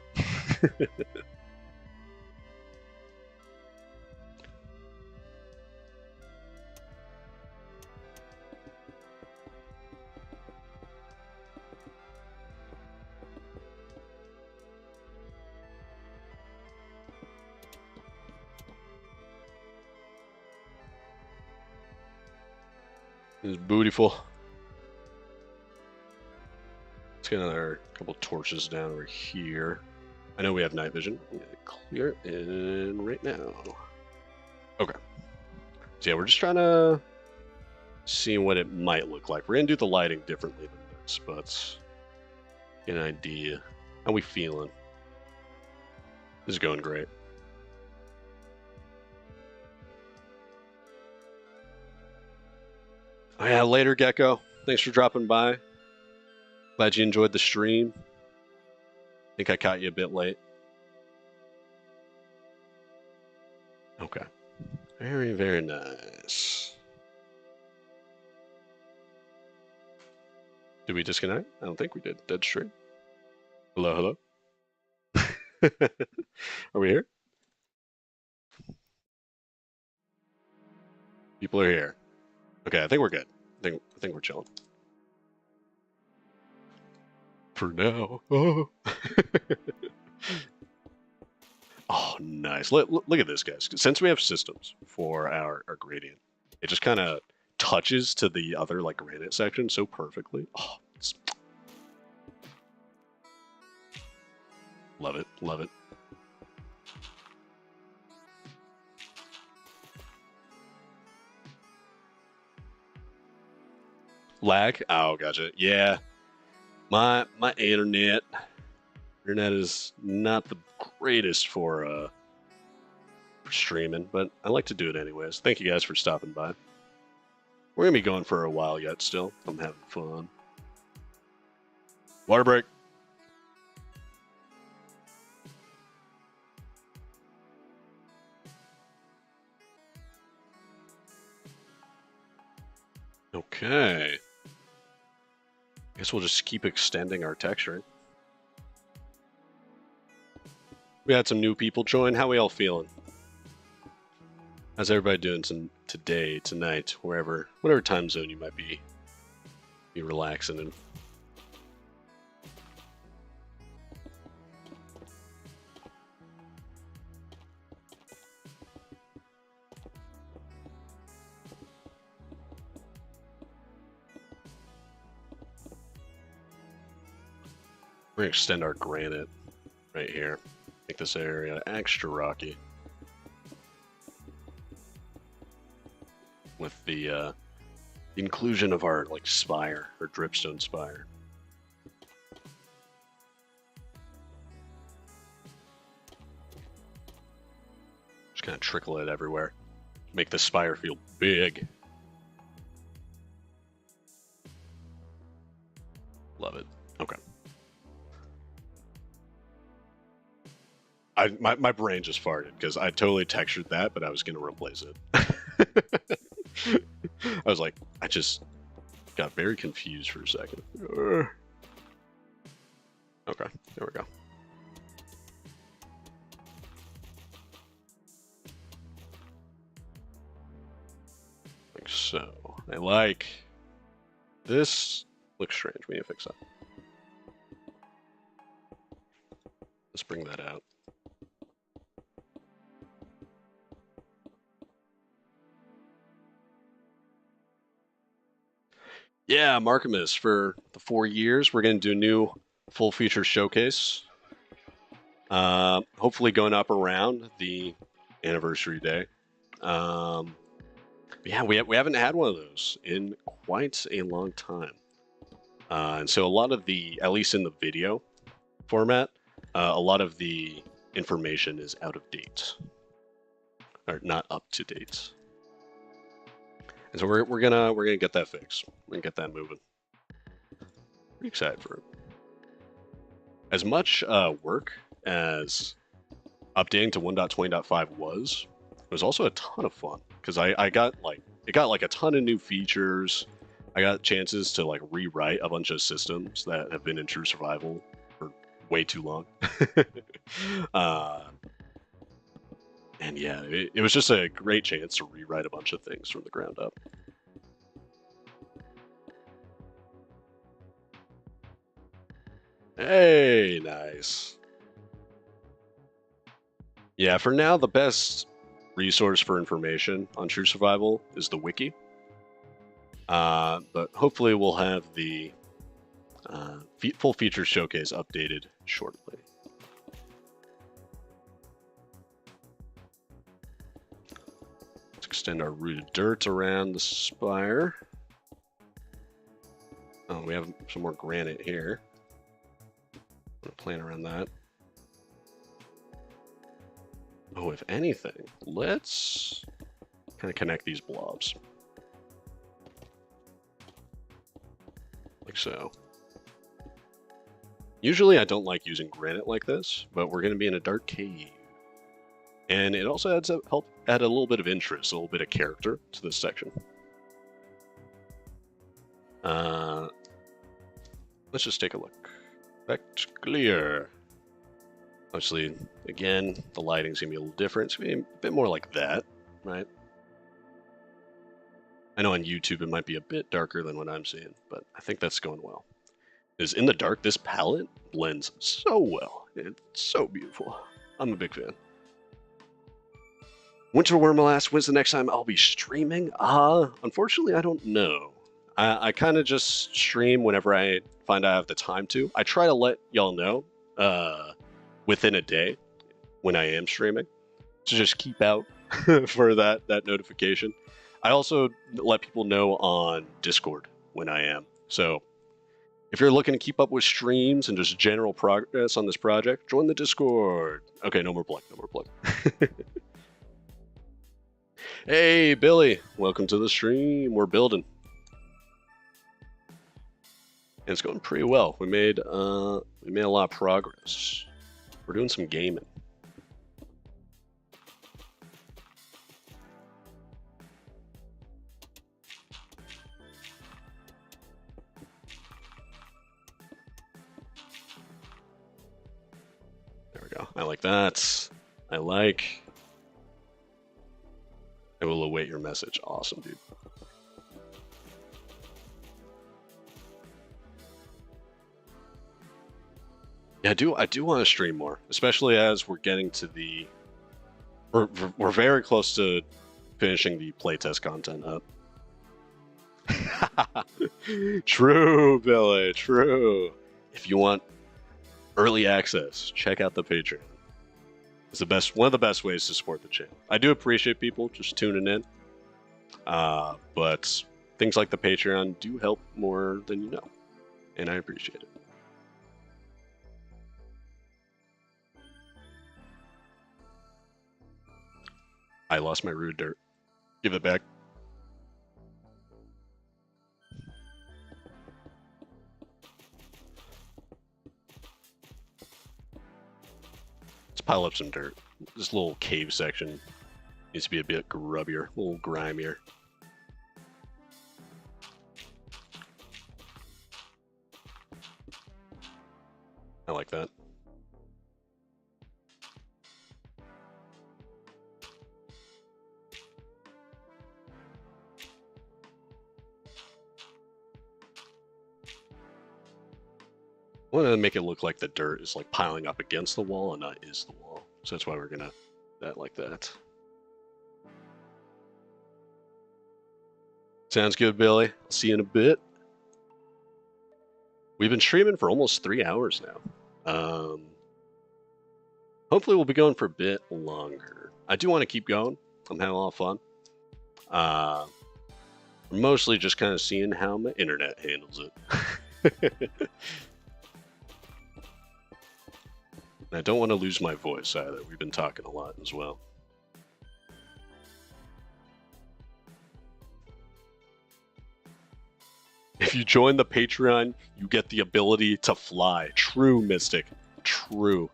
It's beautiful. Let's get another couple torches down over here. I know we have night vision. I'm gonna clear it in right now. Okay. So yeah, we're just trying to see what it might look like. We're gonna do the lighting differently than this, but get an idea. How we feeling? This is going great. Oh yeah, later, Gecko. Thanks for dropping by. Glad you enjoyed the stream. I think I caught you a bit late. Okay. Very, very nice. Did we disconnect? I don't think we did. Dead stream. Hello, hello. Are we here? People are here. Okay, I think we're good. I think we're chilling. For now. Oh, oh nice. Look at this, guys. Since we have systems for our gradient, it just kind of touches to the other like granite section so perfectly. Oh, love it, love it. Lag? Oh, gotcha. Yeah, my internet is not the greatest for streaming, but I like to do it anyways. Thank you guys for stopping by. We're gonna be going for a while yet. Still, I'm having fun. Water break. Okay. Guess we'll just keep extending our texturing. We had some new people join. How we all feeling? How's everybody doing today, tonight, whatever time zone you might be relaxing in? We're gonna extend our granite right here. Make this area extra rocky. With the inclusion of our like spire, or dripstone spire. Just kind of trickle it everywhere. Make the spire feel big. Love it. Okay. My brain just farted because I totally textured that, but I was going to replace it. I was like, I just got very confused for a second. Okay, there we go. Like so. I like this. Looks strange. We need to fix that. Let's bring that out. Yeah, Markimus, for the 4 years, we're going to do a new full feature showcase. Hopefully going up around the anniversary day. Yeah, we haven't had one of those in quite a long time. And so a lot of the, at least in the video format, a lot of the information is out of date. Or not up to date. And so we're gonna get that fixed. We're gonna get that moving. Pretty excited for it. As much work as updating to 1.20.5 was, it was also a ton of fun because it got like a ton of new features. I got chances to like rewrite a bunch of systems that have been in true survival for way too long. And yeah, it was just a great chance to rewrite a bunch of things from the ground up. Hey, nice. Yeah, for now, the best resource for information on true survival is the wiki. But hopefully we'll have the full feature showcase updated shortly. Let's extend our rooted dirt around the spire. Oh, we have some more granite here. I'm gonna plan around that. Oh, if anything, let's kind of connect these blobs. Like so. Usually I don't like using granite like this, but we're going to be in a dark cave. And it also help add a little bit of interest, a little bit of character to this section. Let's just take a look. Effect clear. Obviously, again, the lighting's going to be a little different. It's going to be a bit more like that, right? I know on YouTube it might be a bit darker than what I'm seeing, but I think that's going well. Because in the dark, this palette blends so well. It's so beautiful. I'm a big fan. Winter Wormel asks, when's the next time I'll be streaming? Unfortunately, I don't know. I kind of just stream whenever I find I have the time to. I try to let y'all know within a day when I am streaming to just keep out for that notification. I also let people know on Discord when I am. So if you're looking to keep up with streams and just general progress on this project, join the Discord. Okay, no more plug, no more plug. Hey, Billy, welcome to the stream. We're building. And it's going pretty well. We made a lot of progress. We're doing some gaming. There we go. I like that. I will await your message. Awesome, dude. Yeah, I do want to stream more, especially as we're getting to the... We're very close to finishing the playtest content up. True, Billy, true. If you want early access, check out the Patreon. It's one of the best ways to support the channel. I do appreciate people just tuning in, but things like the Patreon do help more than you know, and I appreciate it. I lost my rude dirt. Give it back. Let's pile up some dirt. This little cave section needs to be a bit grubbier, a little grimier. want to make it look like the dirt is like piling up against the wall and not is the wall. So that's why we're gonna that like that. Sounds good, Billy. I'll see you in a bit. We've been streaming for almost 3 hours now. Hopefully we'll be going for a bit longer. I do want to keep going. I'm having a lot of fun. Mostly just kind of seeing how my internet handles it. I don't want to lose my voice either. We've been talking a lot as well. If you join the Patreon, you get the ability to fly. True, Mystic. True.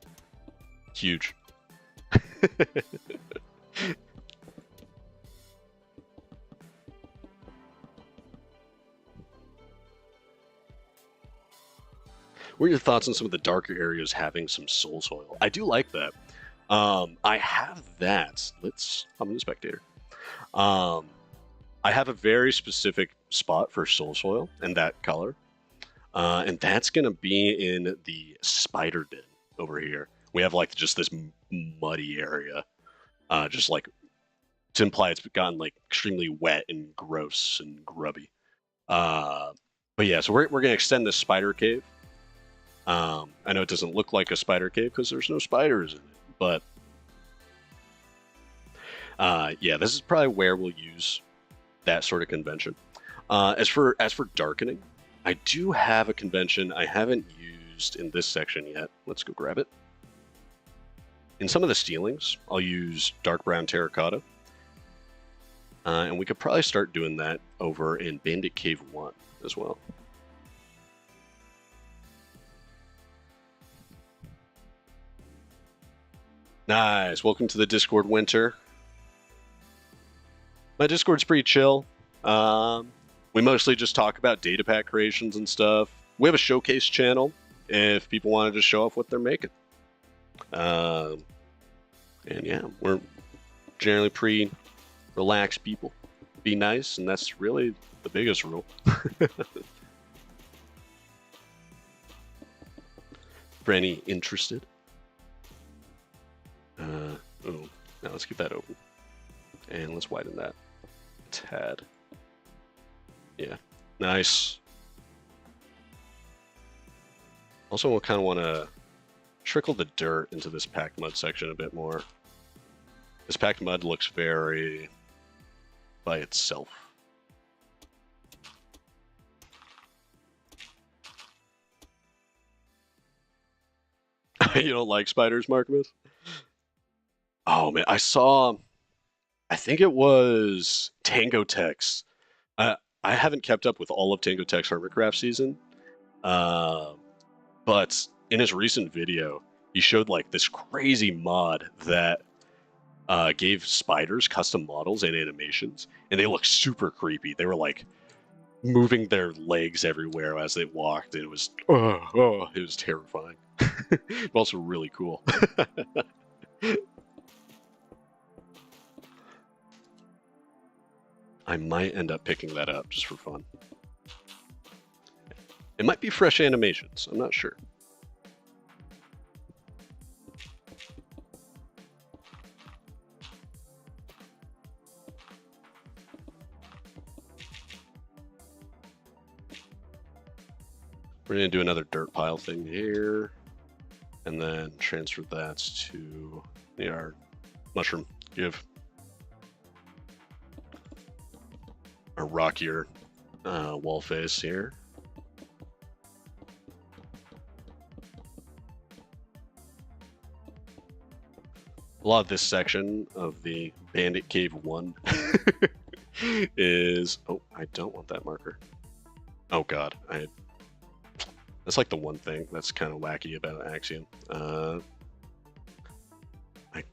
Huge. What are your thoughts on some of the darker areas having some soul soil? I do like that. I have that. I'm the spectator. I have a very specific spot for soul soil and that color. And that's going to be in the spider den over here. We have like just this muddy area. Just like to imply it's gotten like extremely wet and gross and grubby. But yeah, so we're going to extend this spider cave. I know it doesn't look like a spider cave because there's no spiders in it, but yeah, this is probably where we'll use that sort of convention. As for darkening, I do have a convention I haven't used in this section yet. Let's go grab it. In some of the ceilings, I'll use dark brown terracotta. And we could probably start doing that over in Bandit Cave 1 as well. Nice. Welcome to the Discord, Winter. My Discord's pretty chill. We mostly just talk about data pack creations and stuff. We have a showcase channel if people want to just show off what they're making. And yeah, we're generally pretty relaxed people. Be nice, and that's really the biggest rule. For any interested. Oh, now let's keep that open. And let's widen that a tad. Yeah, nice. Also, we'll kind of want to trickle the dirt into this packed mud section a bit more. This packed mud looks very by itself. You don't like spiders, Markimus? Oh man, I think it was Tango Tech's. I haven't kept up with all of Tango Tech's Hermitcraft season, but in his recent video, he showed like this crazy mod that gave spiders custom models and animations, and they look super creepy. They were like moving their legs everywhere as they walked, and it was it was terrifying, but also really cool. I might end up picking that up just for fun. It might be fresh animations, I'm not sure. We're going to do another dirt pile thing here, and then transfer that to our mushroom give. Our rockier wall face here. A lot of this section of the Bandit Cave 1 is... Oh, I don't want that marker. Oh god, that's like the one thing that's kind of wacky about Axiom. I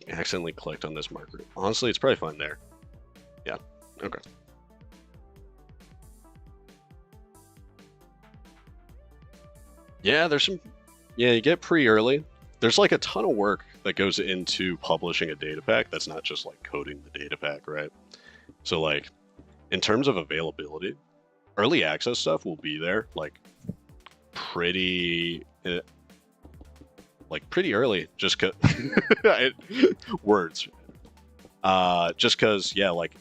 accidentally clicked on this marker. Honestly, it's probably fine there. Yeah, okay. Yeah, there's some... Yeah, you get pretty early. There's like a ton of work that goes into publishing a data pack that's not just like coding the data pack, right? So like, in terms of availability, early access stuff will be there like pretty like pretty early, just cause words. Just cause, yeah, like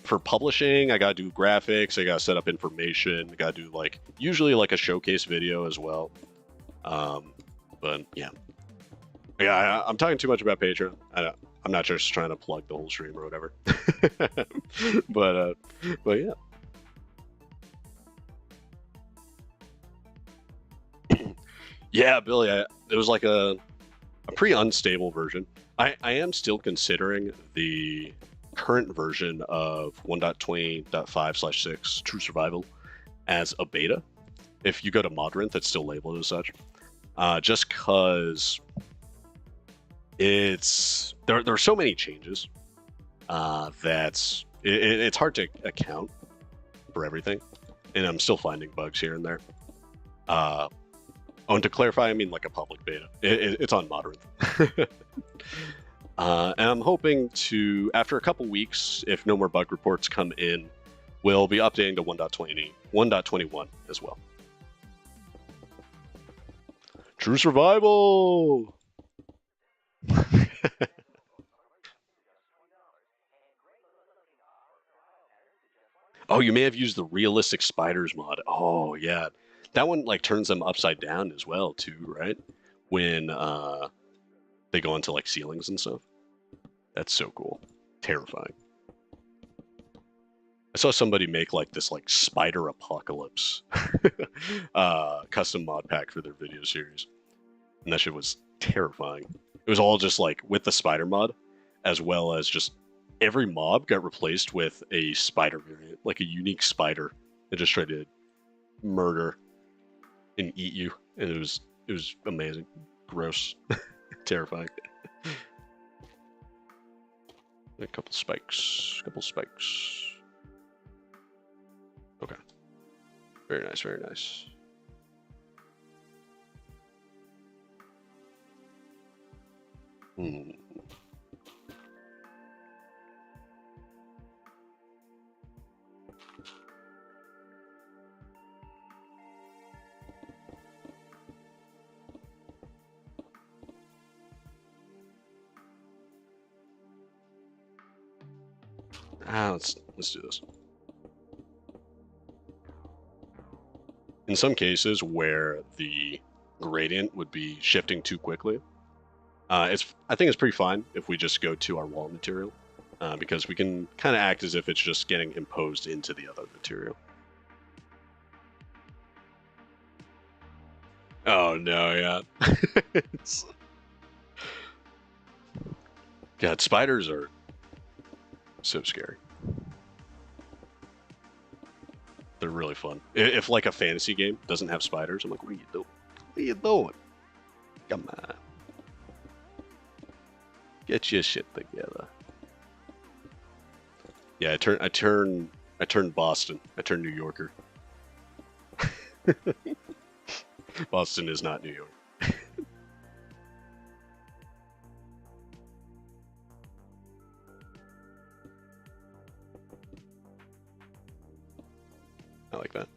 for publishing, I gotta do graphics, I gotta set up information, I gotta do like usually like a showcase video as well. But yeah, I'm talking too much about Patreon. I'm not just trying to plug the whole stream or whatever. but yeah. Yeah, Billy, it was like a pretty unstable version. I am still considering the current version of 1.20.5/6 True Survival as a beta. If you go to Modrinth, it's still labeled as such. Just because there are so many changes that it's hard to account for everything, and I'm still finding bugs here and there. And to clarify, I mean like a public beta. It's on Modrinth. And I'm hoping to, after a couple weeks, if no more bug reports come in, we'll be updating to 1.21 as well. True Survival! Oh, you may have used the realistic spiders mod. Oh, yeah. That one like turns them upside down as well, too, right? When they go into like ceilings and stuff. That's so cool. Terrifying. I saw somebody make like this like spider apocalypse custom mod pack for their video series. And that shit was terrifying. It was all just like with the spider mod, as well as just every mob got replaced with a spider variant, like a unique spider that just tried to murder and eat you. And it was amazing. Gross. Terrifying. A couple spikes. Okay. Very nice, very nice. Let's do this. In some cases where the gradient would be shifting too quickly, I think it's pretty fine if we just go to our wall material, because we can kind of act as if it's just getting imposed into the other material. Oh no, yeah. God, spiders are so scary. They're really fun. If like a fantasy game doesn't have spiders, I'm like, what are you doing? What are you doing? Come on. Get your shit together. Yeah, I turned Boston. I turned New Yorker. Boston is not New York. I like that.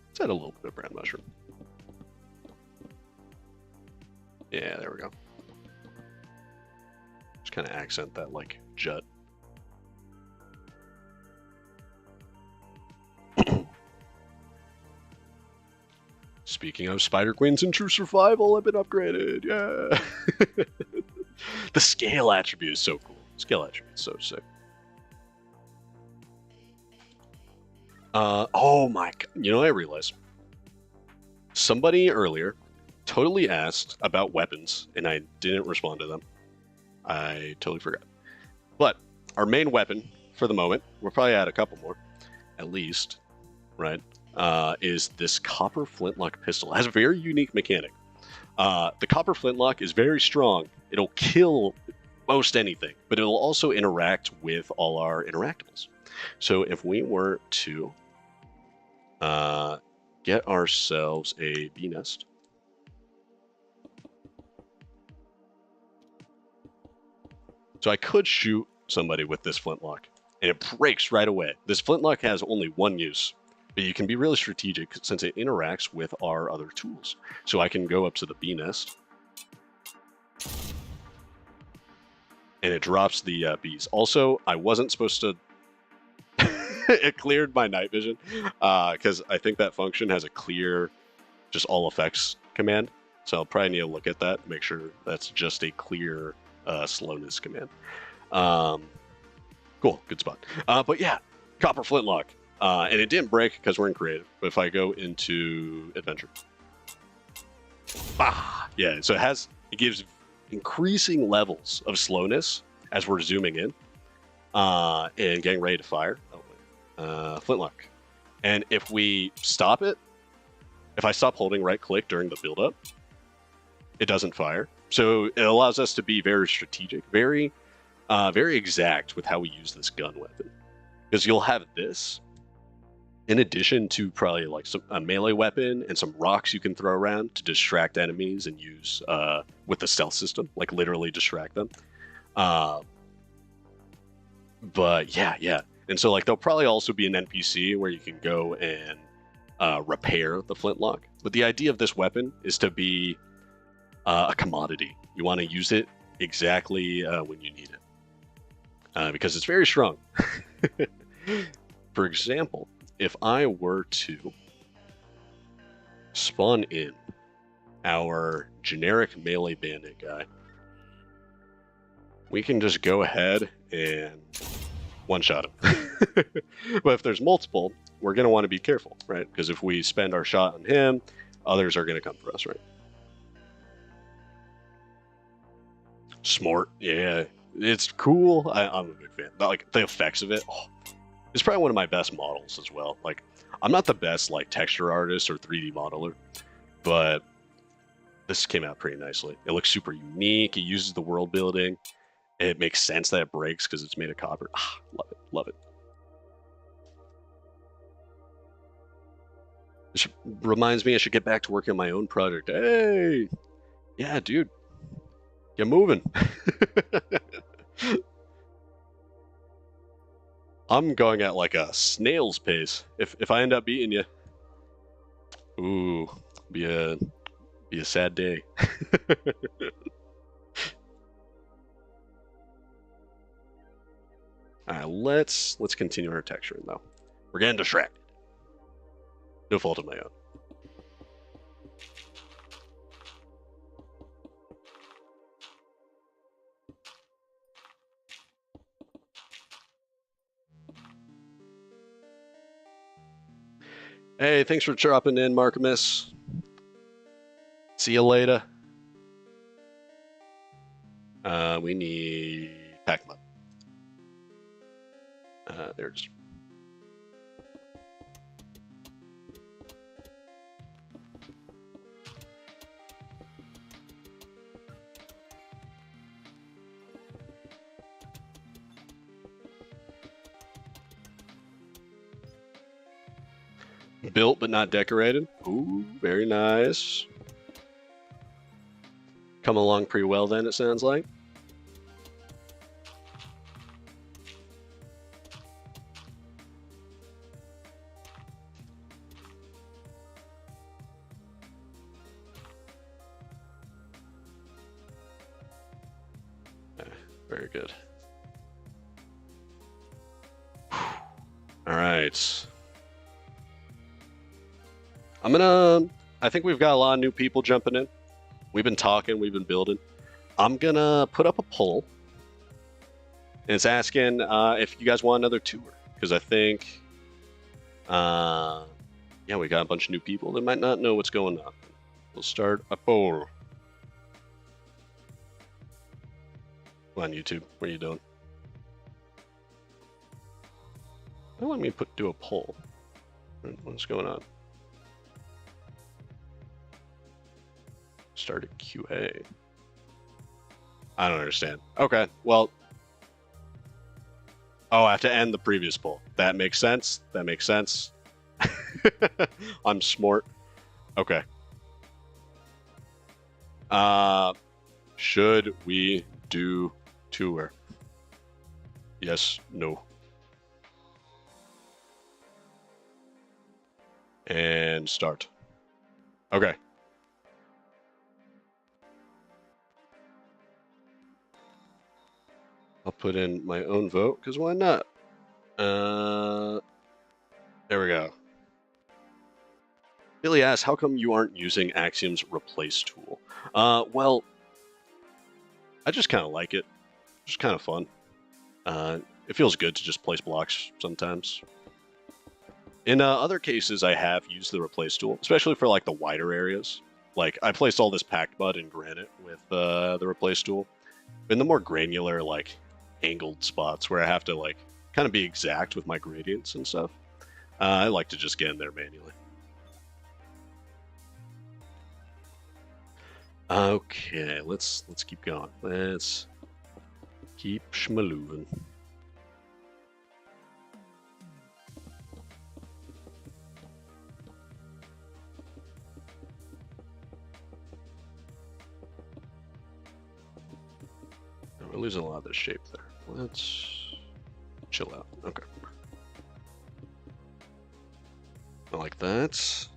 Let's add a little bit of brown mushroom. Yeah, there we go. Just kind of accent that like jut. Speaking of Spider Queens in True Survival, I've been upgraded. Yeah. The scale attribute is so cool. Scale attribute is so sick. Oh my god. You know, I realized somebody earlier totally asked about weapons, and I didn't respond to them. I totally forgot. But our main weapon for the moment, we'll probably add a couple more, at least, right? Is this copper flintlock pistol. It has a very unique mechanic. The copper flintlock is very strong. It'll kill most anything, but it'll also interact with all our interactables. So if we were to get ourselves a bee nest. So I could shoot somebody with this flintlock, and it breaks right away. This flintlock has only one use. But you can be really strategic since it interacts with our other tools. So I can go up to the bee nest, and it drops the bees. Also, I wasn't supposed to... It cleared my night vision, because I think that function has a clear, just all effects command. So I'll probably need to look at that, make sure that's just a clear slowness command. Cool, good spot. But yeah, copper flintlock. And it didn't break because we're in creative. But if I go into adventure, yeah, so it gives increasing levels of slowness as we're zooming in and getting ready to fire. Flintlock. And if we stop it, if I stop holding right click during the build-up, it doesn't fire. So it allows us to be very strategic, very exact with how we use this gun weapon. Because you'll have this in addition to probably like a melee weapon and some rocks you can throw around to distract enemies and use with the stealth system, like literally distract them. But yeah. And so like there'll probably also be an NPC where you can go and repair the flintlock. But the idea of this weapon is to be a commodity. You want to use it exactly when you need it. Because it's very strong. For example, if I were to spawn in our generic melee bandit guy, we can just go ahead and one-shot him. But if there's multiple, we're going to want to be careful, right? Because if we spend our shot on him, others are going to come for us, right? Smart, yeah. It's cool. I'm a big fan. Like, the effects of it, it's probably one of my best models as well. Like, I'm not the best, like, texture artist or 3D modeler, but this came out pretty nicely. It looks super unique. It uses the world building. It makes sense that it breaks because it's made of copper. Love it. This reminds me I should get back to working on my own project. Hey! Yeah, dude. Get moving. I'm going at like a snail's pace. If I end up beating you, ooh, be a sad day. All right, let's continue our texturing though. We're getting distracted. No fault of my own. Hey, thanks for dropping in, Markimus. See you later. We need pack mud. There's. Built but not decorated. Ooh, very nice. Come along pretty well then, it sounds like. Very good. All right. I think we've got a lot of new people jumping in. We've been talking, we've been building. I'm gonna put up a poll. And it's asking if you guys want another tour. Because I think, yeah, we got a bunch of new people that might not know what's going on. We'll start a poll. Come on, YouTube, what are you doing? Don't let me do a poll. What's going on? Start a QA. I don't understand. Okay, well. Oh, I have to end the previous poll. That makes sense. That makes sense. I'm smart. Okay. Should we do tour? Yes, no. And start. Okay. I'll put in my own vote, because why not? There we go. Billy asks, how come you aren't using Axiom's replace tool? Well, I just kind of like it. Just kind of fun. It feels good to just place blocks sometimes. In other cases, I have used the replace tool, especially for like the wider areas. Like I placed all this packed mud and granite with the replace tool. In the more granular, like angled spots where I have to like kind of be exact with my gradients and stuff, I like to just get in there manually. Okay, let's keep going. Let's keep schmaluvin'. We're losing a lot of this shape there. Let's chill out. Okay. I like that.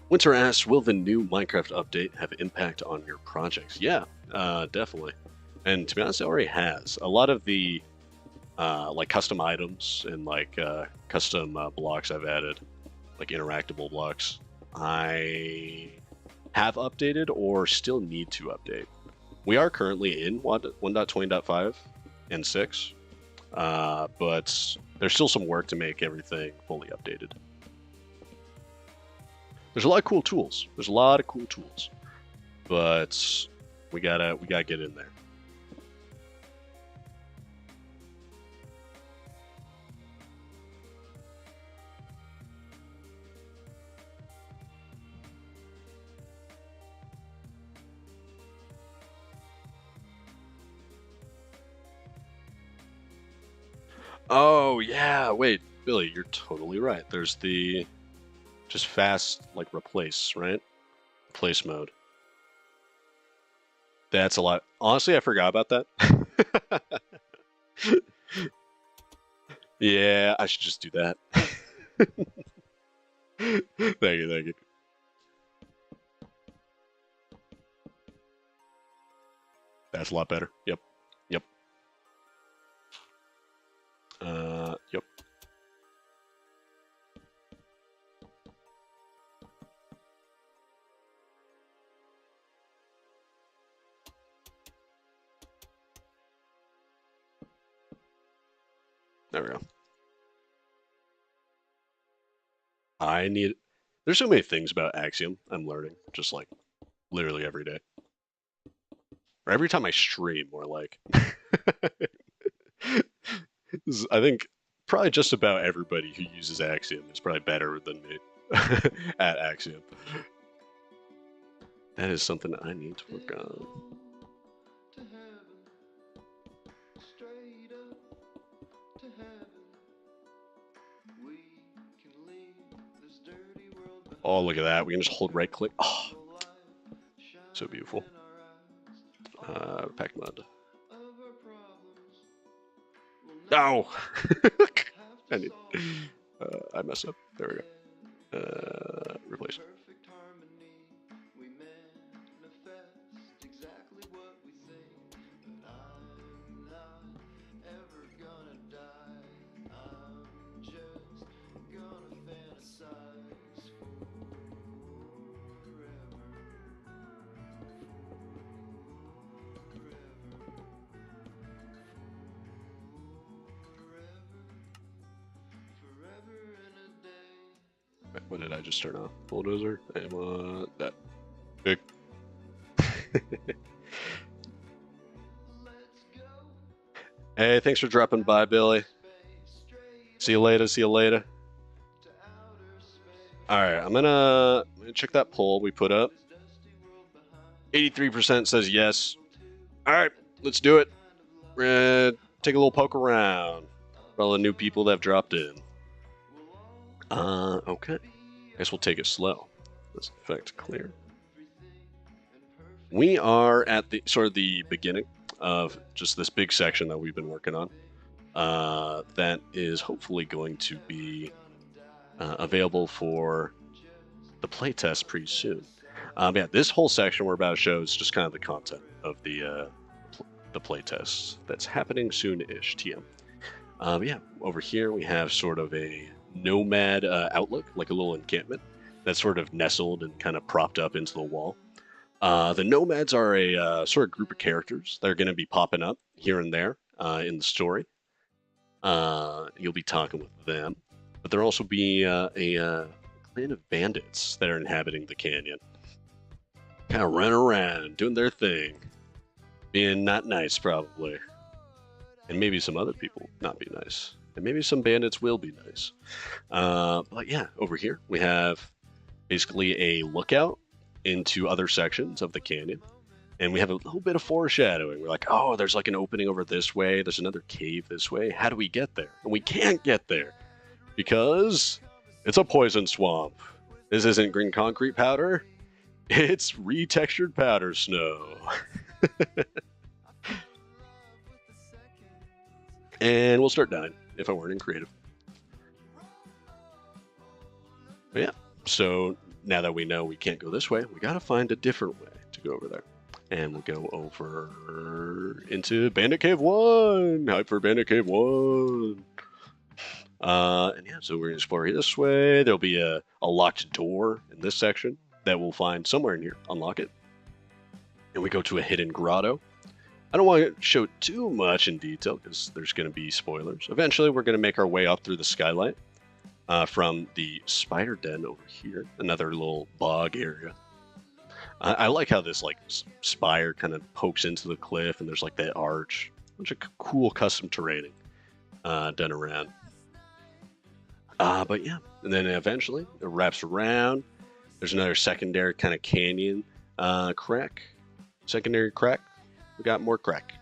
Winter asks, will the new Minecraft update have impact on your projects? Yeah, definitely. And to be honest, it already has. A lot of the like custom items and like custom blocks I've added, like interactable blocks, I have updated or still need to update. We are currently in 1.20.5 and 6, but there's still some work to make everything fully updated. There's a lot of cool tools. But we gotta get in there. Oh yeah, wait, Billy, you're totally right. There's the just fast like replace, right? Replace mode. That's a lot. Honestly, I forgot about that. Yeah, I should just do that. Thank you. That's a lot better. Yep. Yep. There we go. There's so many things about Axiom I'm learning, just like literally every day. Or every time I stream, more like. I think probably just about everybody who uses Axiom is probably better than me at Axiom. That is something I need to work on. Oh, look at that. We can just hold right click. Oh, so beautiful. Pack mud. No! I messed up. There we go. Replace. What did I just turn off? Bulldozer? I want that. Big. Hey, thanks for dropping by, Billy. See you later. Alright, I'm gonna check that poll we put up. 83% says yes. Alright, let's do it. We're gonna take a little poke around for all the new people that have dropped in. Okay. Guess we'll take it slow. This effect clear. We are at the sort of the beginning of just this big section that we've been working on. That is hopefully going to be available for the playtest pretty soon. Yeah, this whole section we're about to show is just kind of the content of the playtest that's happening soon-ish. TM. Yeah, over here we have sort of a nomad outlook, like a little encampment that's sort of nestled and kind of propped up into the wall. The nomads are a sort of group of characters that are going to be popping up here and there in the story. You'll be talking with them, but there'll also be a clan of bandits that are inhabiting the canyon, kind of running around, doing their thing, being not nice probably, and maybe some other people not be nice, and maybe some bandits will be nice. But yeah, over here we have basically a lookout into other sections of the canyon, and we have a little bit of foreshadowing. We're like, oh, there's like an opening over this way, there's another cave this way. How do we get there? And we can't get there because it's a poison swamp. This isn't green concrete powder, it's retextured powder snow. And we'll start dying if I weren't in creative. But yeah, so now that we know we can't go this way, we gotta find a different way to go over there. And we'll go over into Bandit Cave 1! Hype for Bandit Cave 1! And yeah, so we're gonna explore this way. There'll be a locked door in this section that we'll find somewhere in here. Unlock it. And we go to a hidden grotto. I don't want to show too much in detail because there's going to be spoilers. Eventually, we're going to make our way up through the skylight from the spider den over here, another little bog area. I like how this like spire kind of pokes into the cliff, and there's like that arch. Bunch of cool custom terraining done around. But yeah, and then eventually it wraps around. There's another secondary kind of canyon crack. Secondary crack. We got more crack.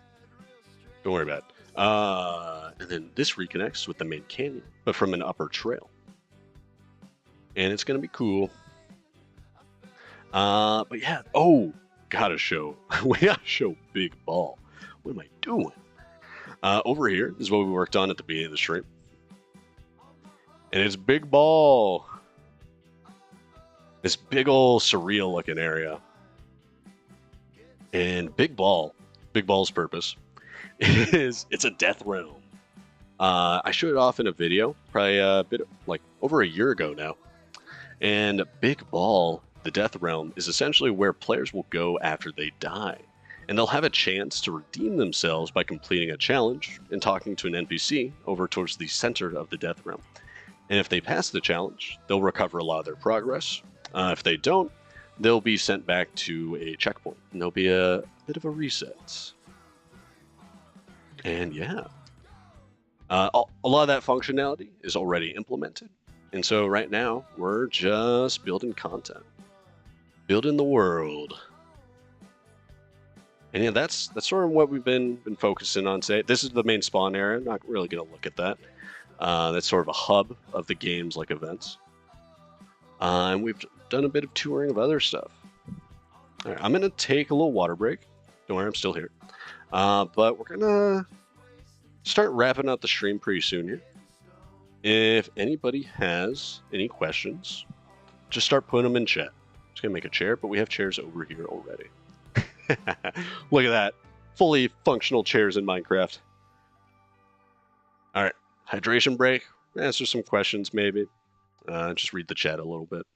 Don't worry about it. And then this reconnects with the main canyon, but from an upper trail. And it's going to be cool. But yeah, oh, gotta show. We gotta show Big Ball. What am I doing? Over here is what we worked on at the beginning of the stream. And it's Big Ball. This big old surreal looking area. And Big Ball's purpose is it's a death realm. I showed it off in a video, probably a bit like over a year ago now. And Big Ball, the death realm, is essentially where players will go after they die. And they'll have a chance to redeem themselves by completing a challenge and talking to an NPC over towards the center of the death realm. And if they pass the challenge, they'll recover a lot of their progress. If they don't, they'll be sent back to a checkpoint, and there'll be a bit of a reset. And yeah, a lot of that functionality is already implemented, and so right now we're just building content, building the world. And yeah, that's sort of what we've been focusing on today. This is the main spawn area. I'm not really going to look at that. That's sort of a hub of the game's like events. And we've done a bit of touring of other stuff. All right, I'm going to take a little water break. Don't worry, I'm still here. But we're going to start wrapping up the stream pretty soon here. If anybody has any questions, just start putting them in chat. Just going to make a chair, but we have chairs over here already. Look at that. Fully functional chairs in Minecraft. All right, hydration break. Answer some questions maybe. Just read the chat a little bit.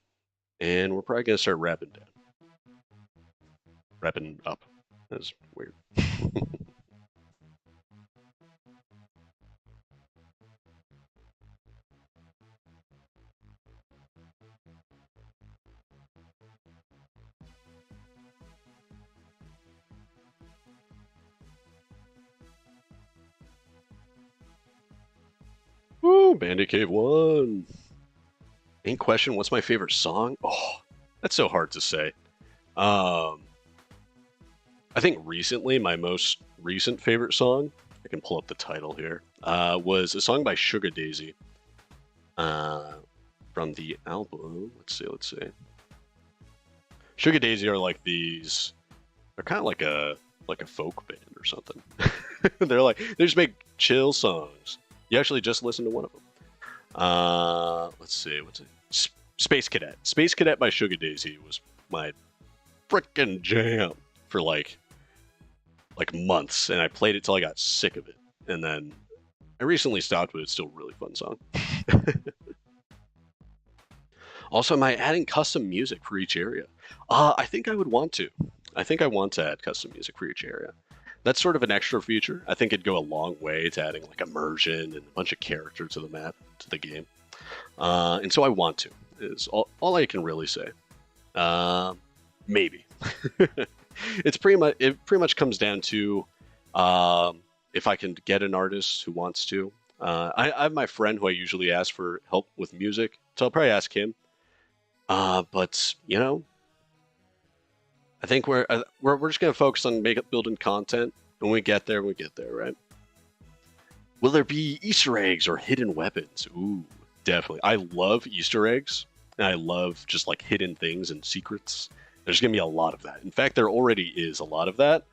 And we're probably going to start wrapping down. Wrapping up. That's weird. Woo, Bandit Cave 1. Main question, what's my favorite song? Oh, that's so hard to say. I think recently, my most recent favorite song, I can pull up the title here, was a song by Sugar Daisy from the album. Let's see. Sugar Daisy are like these, they're kind of like a folk band or something. They just make chill songs. You actually just listen to one of them. Let's see, what's it? Space Cadet. Space Cadet by Sugar Daisy was my frickin' jam for like months, and I played it till I got sick of it, and then I recently stopped, but it's still a really fun song. Also, am I adding custom music for each area? I think I would want to. I think I want to add custom music for each area. That's sort of an extra feature. I think it'd go a long way to adding like immersion and a bunch of character to the map, to the game. And so I want to, is all I can really say. Maybe. It pretty much comes down to if I can get an artist who wants to. I have my friend who I usually ask for help with music, so I'll probably ask him. But you know, I think we're just gonna focus on building content. When we get there, right? Will there be Easter eggs or hidden weapons? Ooh, definitely. I love Easter eggs, and I love just like hidden things and secrets. There's gonna be a lot of that. In fact, there already is a lot of that.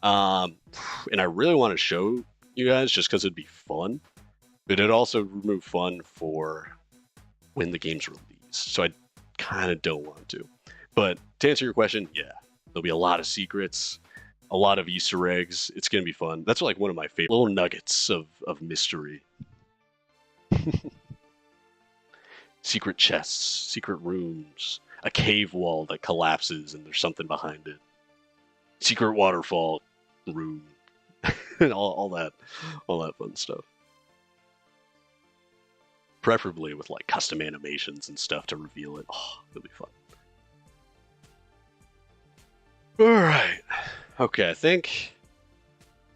And I really want to show you guys just because it'd be fun, but it also remove fun for when the game's released. So I kind of don't want to. But to answer your question, yeah, there'll be a lot of secrets, a lot of Easter eggs. It's gonna be fun. That's like one of my favorite little nuggets of mystery. Secret chests, secret rooms, a cave wall that collapses and there's something behind it. Secret waterfall room. And all that fun stuff. Preferably with like custom animations and stuff to reveal it. Oh, it'll be fun. Alright. Okay, I think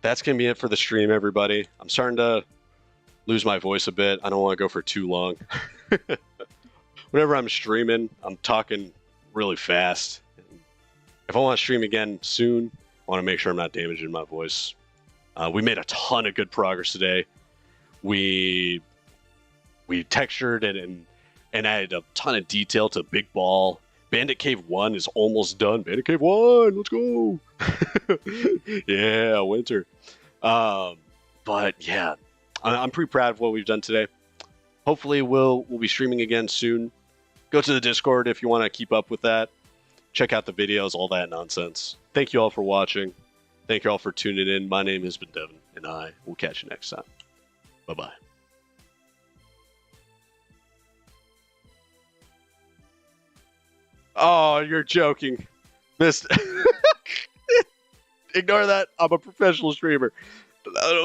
that's gonna be it for the stream, everybody. I'm starting to lose my voice a bit. I don't want to go for too long. Whenever I'm streaming, I'm talking really fast. If I want to stream again soon, I want to make sure I'm not damaging my voice. We made a ton of good progress today. We textured and added a ton of detail to Big Ball. Bandit Cave 1 is almost done. Bandit Cave 1, let's go! Yeah, winter. But yeah, I'm pretty proud of what we've done today. Hopefully we'll be streaming again soon. Go to the Discord if you want to keep up with that. Check out the videos, all that nonsense. Thank you all for watching. Thank you all for tuning in. My name has been Devon, and I will catch you next time. Bye-bye. Oh, you're joking. Missed. Ignore that. I'm a professional streamer.